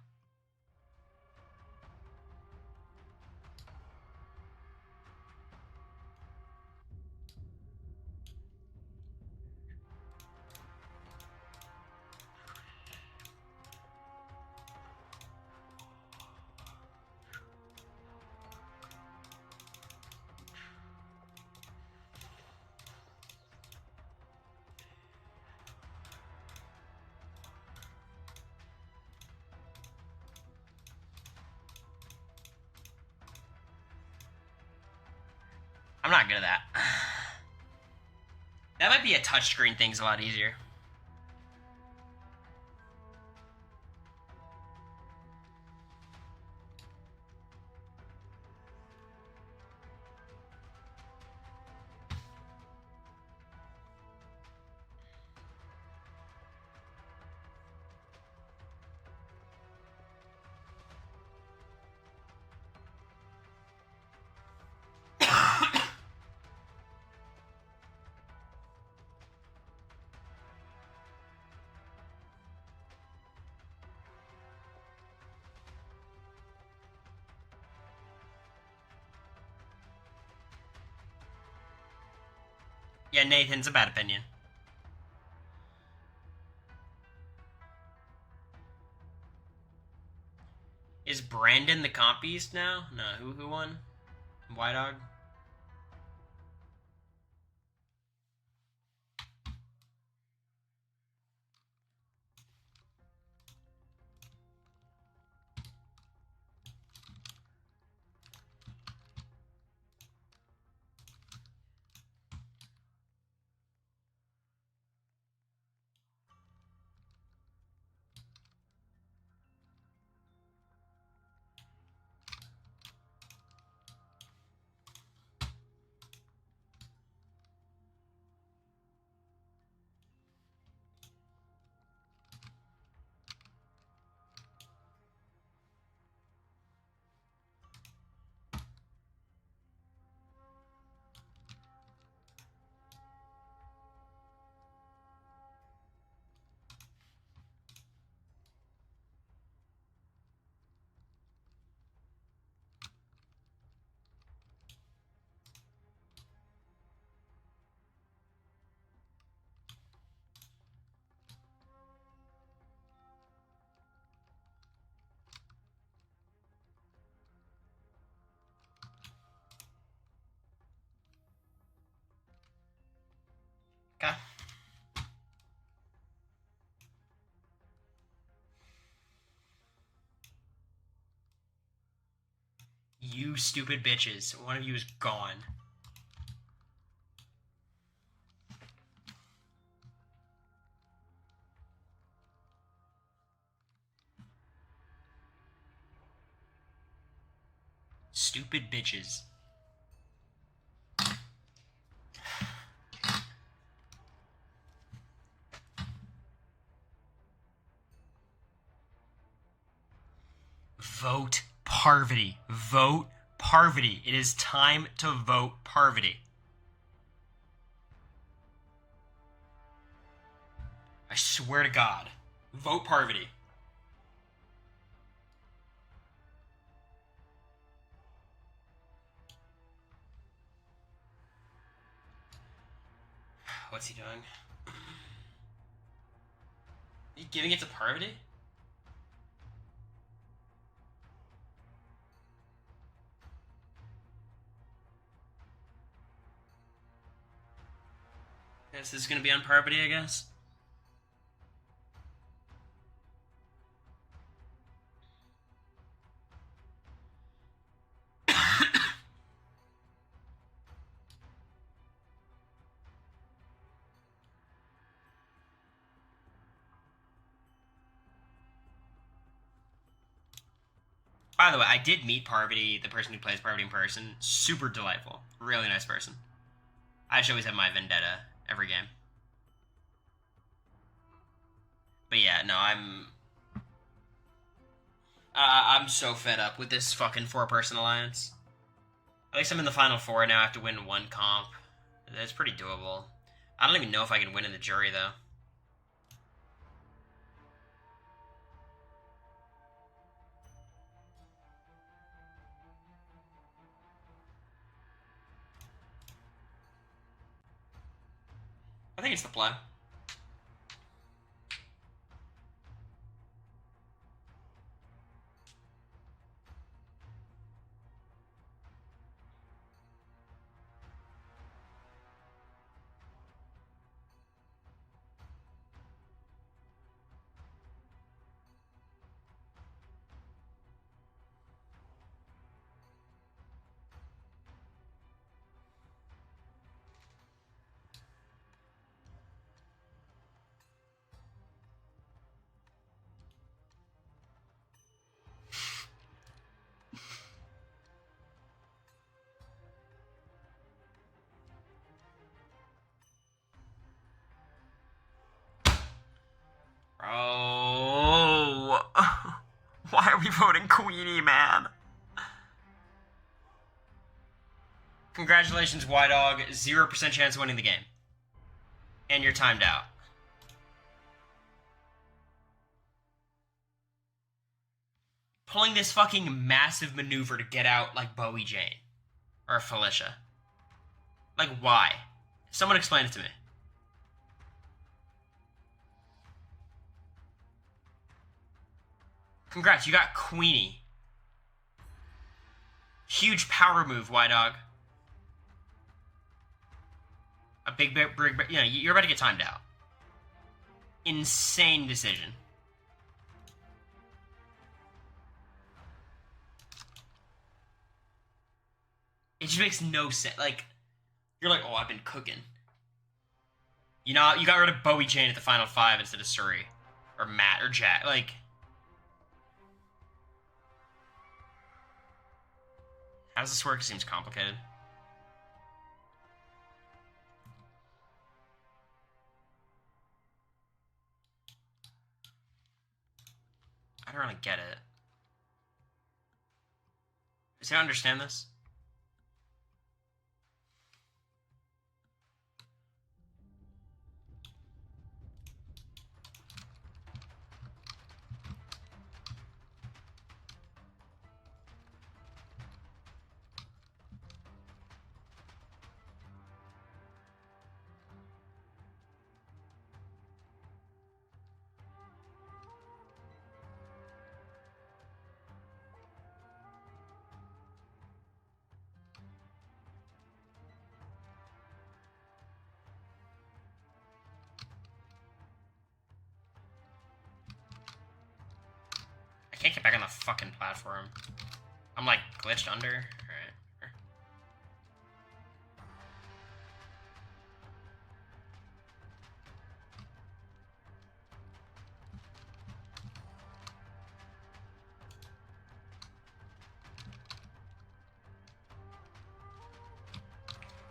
[SPEAKER 1] I'm not good at that. That might be a touchscreen thing's a lot easier. Yeah, Nathan's a bad opinion. Is Brandon the comp beast now? No, who won? White Dog? Okay. You stupid bitches. One of you is gone. Stupid bitches. Vote Parvati. Vote Parvati. It is time to vote Parvati. I swear to God. Vote Parvati. What's he doing? You giving it to Parvati? Guess this is gonna be on Parvati, I guess. By the way, I did meet Parvati, the person who plays Parvati in person. Super delightful. Really nice person. I should always have my vendetta every game. But yeah, no, I'm so fed up with this fucking four-person alliance. At least I'm in the final four now. I have to win one comp. That's pretty doable. I don't even know if I can win in the jury, though. I think it's the play. Why are we voting Queenie, man? Congratulations, Y-Dog. 0% chance of winning the game. And you're timed out. Pulling this fucking massive maneuver to get out like Bowie Jane. Or Felicia. Like, why? Someone explain it to me. Congrats, you got Queenie. Huge power move, Y-Dog. A big, you know, you're about to get timed out. Insane decision. It just makes no sense. Like, you're like, oh, I've been cooking. You know, you got rid of Bowie Jane at the final 5 instead of Suri. Or Matt, or Jack. Like, how does this work? It seems complicated. I don't really get it. Does anyone understand this? I can't get back on the fucking platform. I'm like glitched under. Alright.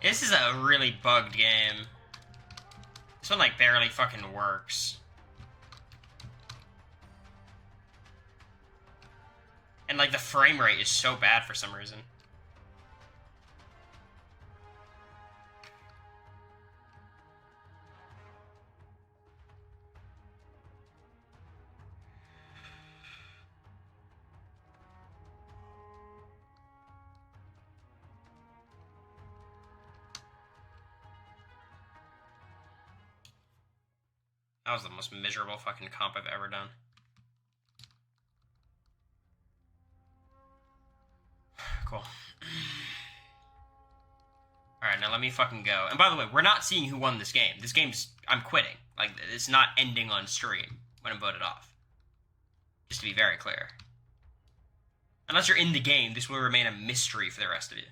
[SPEAKER 1] This is a really bugged game. This one like barely fucking works. And like the frame rate is so bad for some reason. That was the most miserable fucking comp I've ever done. Cool. Alright, now let me fucking go. And by the way, we're not seeing who won this game. This game's... I'm quitting. Like, it's not ending on stream when I'm voted off. Just to be very clear. Unless you're in the game, this will remain a mystery for the rest of you.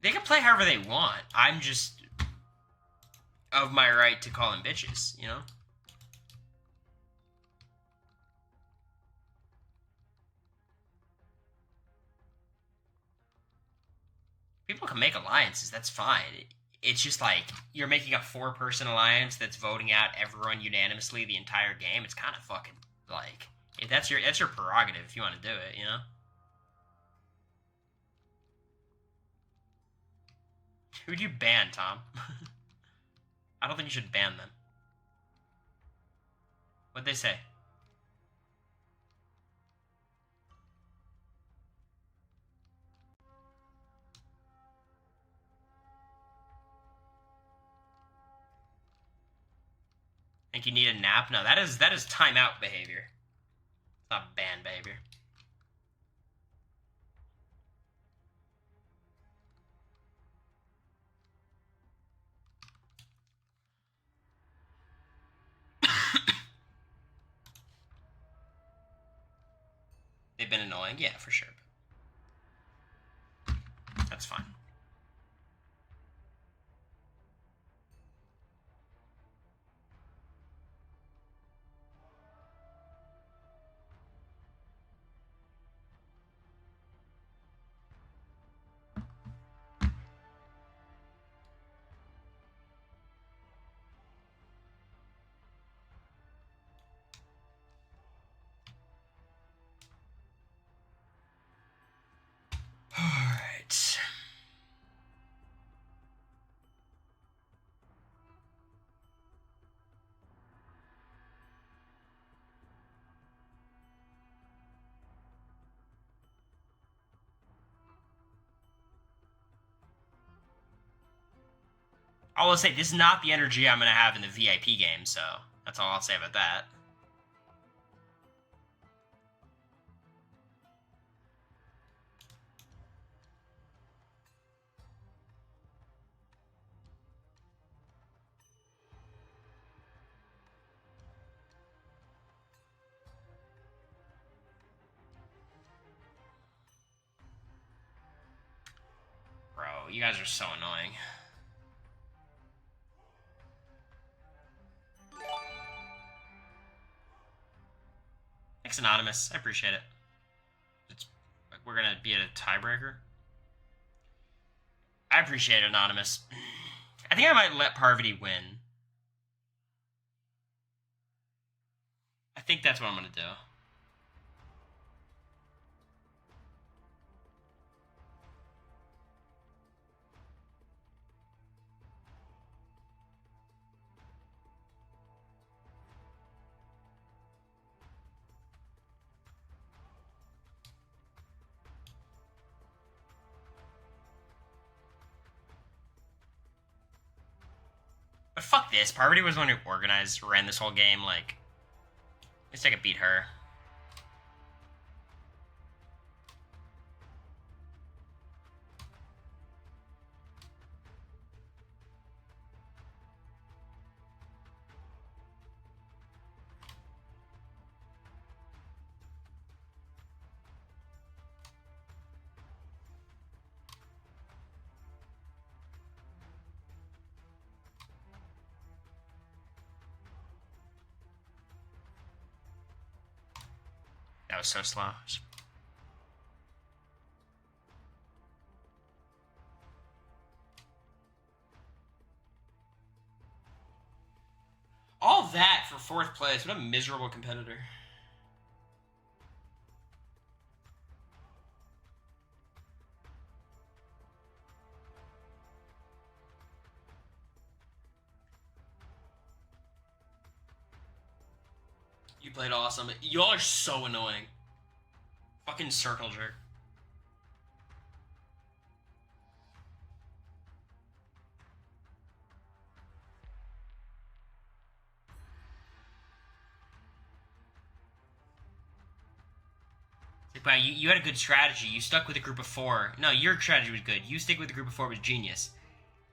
[SPEAKER 1] They can play however they want. I'm just... of my right to call them bitches, you know? People can make alliances, that's fine. It's just like, you're making a 4-person alliance that's voting out everyone unanimously the entire game. It's kind of fucking, like... That's your prerogative if you want to do it, you know? Who'd you ban, Tom? I don't think you should ban them. What'd they say? Think you need a nap? No, that is timeout behavior. It's not ban behavior. They've been annoying? Yeah, for sure. That's fine. I will say this is not the energy I'm gonna have in the VIP game, so that's all I'll say about that. Bro, you guys are so annoying. Thanks, Anonymous. I appreciate it. We're gonna be at a tiebreaker. I appreciate it, Anonymous. I think I might let Parvati win. I think that's what I'm gonna do. But fuck this. Parvati was the one who ran this whole game. Like, at least I could beat her. That was so slow. All that for 4th place. What a miserable competitor. You played awesome. Y'all are so annoying. Fucking circle jerk. Wow, you had a good strategy. You stuck with a group of 4. No, your strategy was good. You stick with a group of 4 was genius.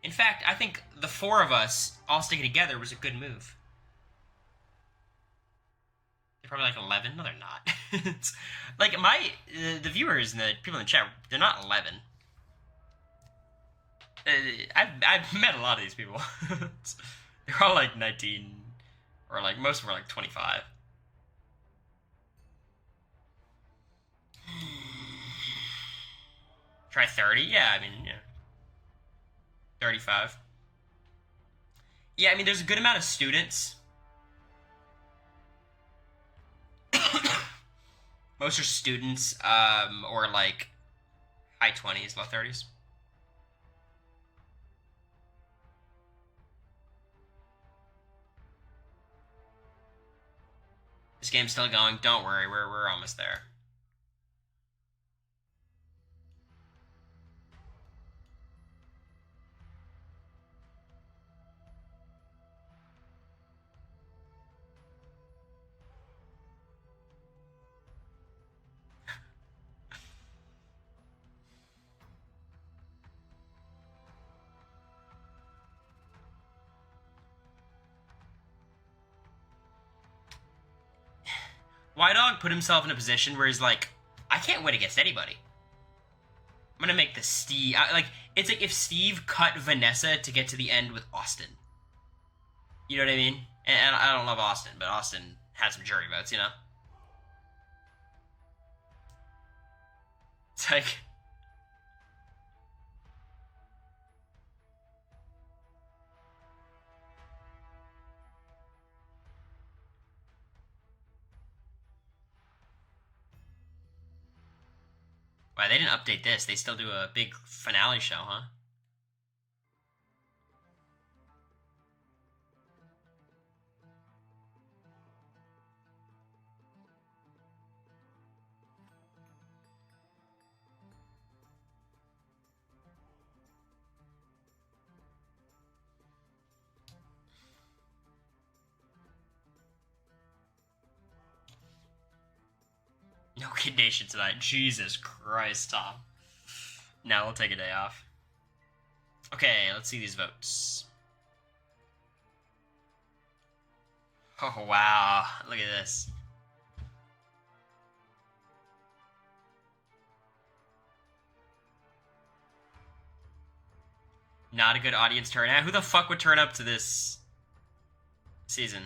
[SPEAKER 1] In fact, I think the 4 of us all sticking together was a good move. They're probably like 11. No, they're not. It's, like, the viewers and the people in the chat, they're not 11. I've met a lot of these people. They're all like 19, or like most of them are like 25. Try 30? Yeah, I mean, yeah. 35. Yeah, I mean, there's a good amount of students. Most are students, or like high 20s, low 30s. This game's still going. Don't worry, we're almost there. White Dog put himself in a position where he's like, I can't win against anybody. I'm gonna make the Steve. It's like if Steve cut Vanessa to get to the end with Austin. You know what I mean? And I don't love Austin, but Austin had some jury votes, you know? It's like. Wow, they didn't update this. They still do a big finale show, huh? No Kid Nation tonight. Jesus Christ, Tom. No, we'll take a day off. Okay, let's see these votes. Oh, wow. Look at this. Not a good audience turnout. Who the fuck would turn up to this season?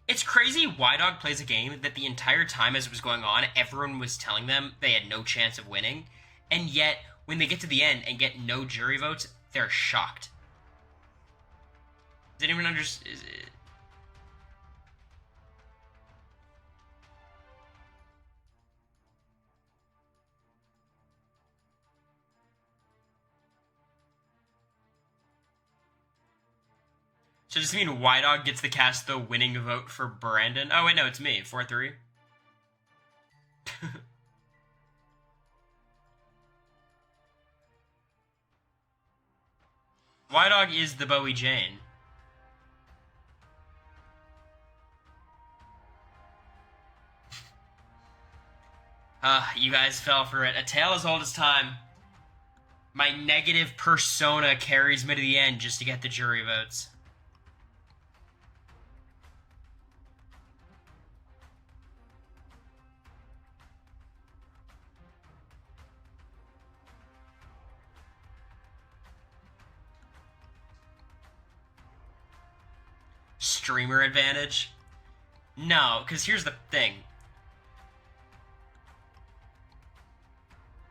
[SPEAKER 1] It's crazy Y-Dog plays a game that the entire time as it was going on, everyone was telling them they had no chance of winning, and yet, when they get to the end and get no jury votes, they're shocked. Does anyone understand? So does this mean Y-Dog gets to cast the winning vote for Brandon? Oh, wait, no, it's me. 4-3. Y-Dog is the Bowie Jane. You guys fell for it. A tale as old as time. My negative persona carries me to the end just to get the jury votes. Streamer advantage? No, because here's the thing.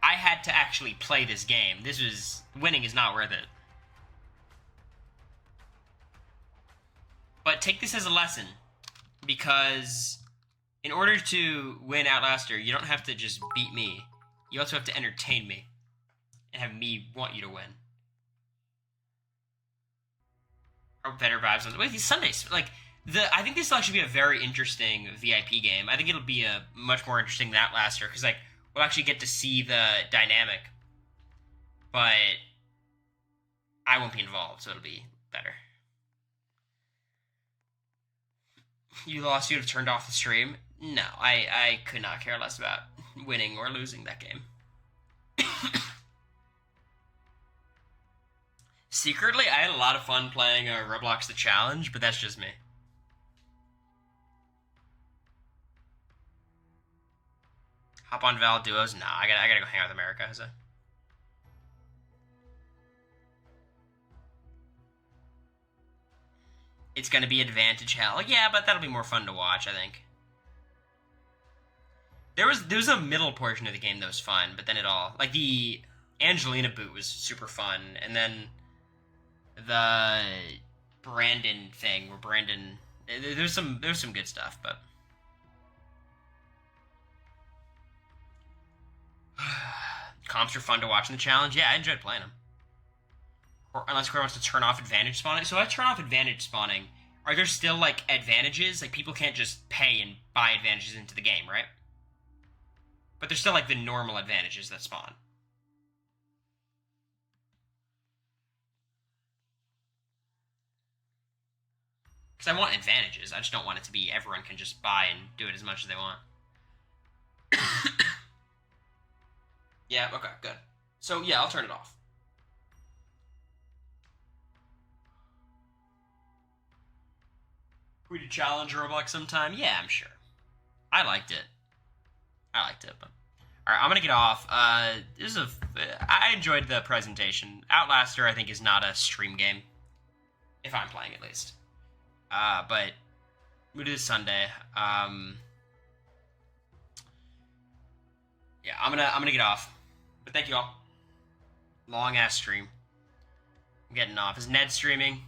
[SPEAKER 1] I had to actually play this game. Winning is not worth it. But take this as a lesson, because in order to win Outlaster, you don't have to just beat me. You also have to entertain me and have me want you to win. Or better vibes on these Sundays. I think this will actually be a very interesting VIP game. I think it'll be a much more interesting than Outlaster, because we'll actually get to see the dynamic, but I won't be involved, so it'll be better. You lost, you'd have turned off the stream? No, I could not care less about winning or losing that game. Secretly, I had a lot of fun playing Roblox The Challenge, but that's just me. Hop on Val Duos? Nah, I gotta go hang out with America, is it? It's gonna be advantage hell. Yeah, but that'll be more fun to watch, I think. There was a middle portion of the game that was fun, but then the Angelina boot was super fun, and then the Brandon thing where Brandon, there's some good stuff, but comps are fun to watch in the challenge. Yeah, I enjoyed playing them. Unless Cory wants to turn off advantage spawning. So if I turn off advantage spawning, are there still advantages? People can't just pay and buy advantages into the game, right? But there's still the normal advantages that spawn. Because I want advantages. I just don't want it to be everyone can just buy and do it as much as they want. Yeah, okay, good. So, yeah, I'll turn it off. We did challenge Roblox sometime? Yeah, I'm sure. I liked it, but... Alright, I'm gonna get off. I enjoyed the presentation. Outlaster, I think, is not a stream game. If I'm playing, at least. But we do this Sunday. Yeah, I'm gonna get off. But thank you all. Long ass stream. I'm getting off. Is Ned streaming?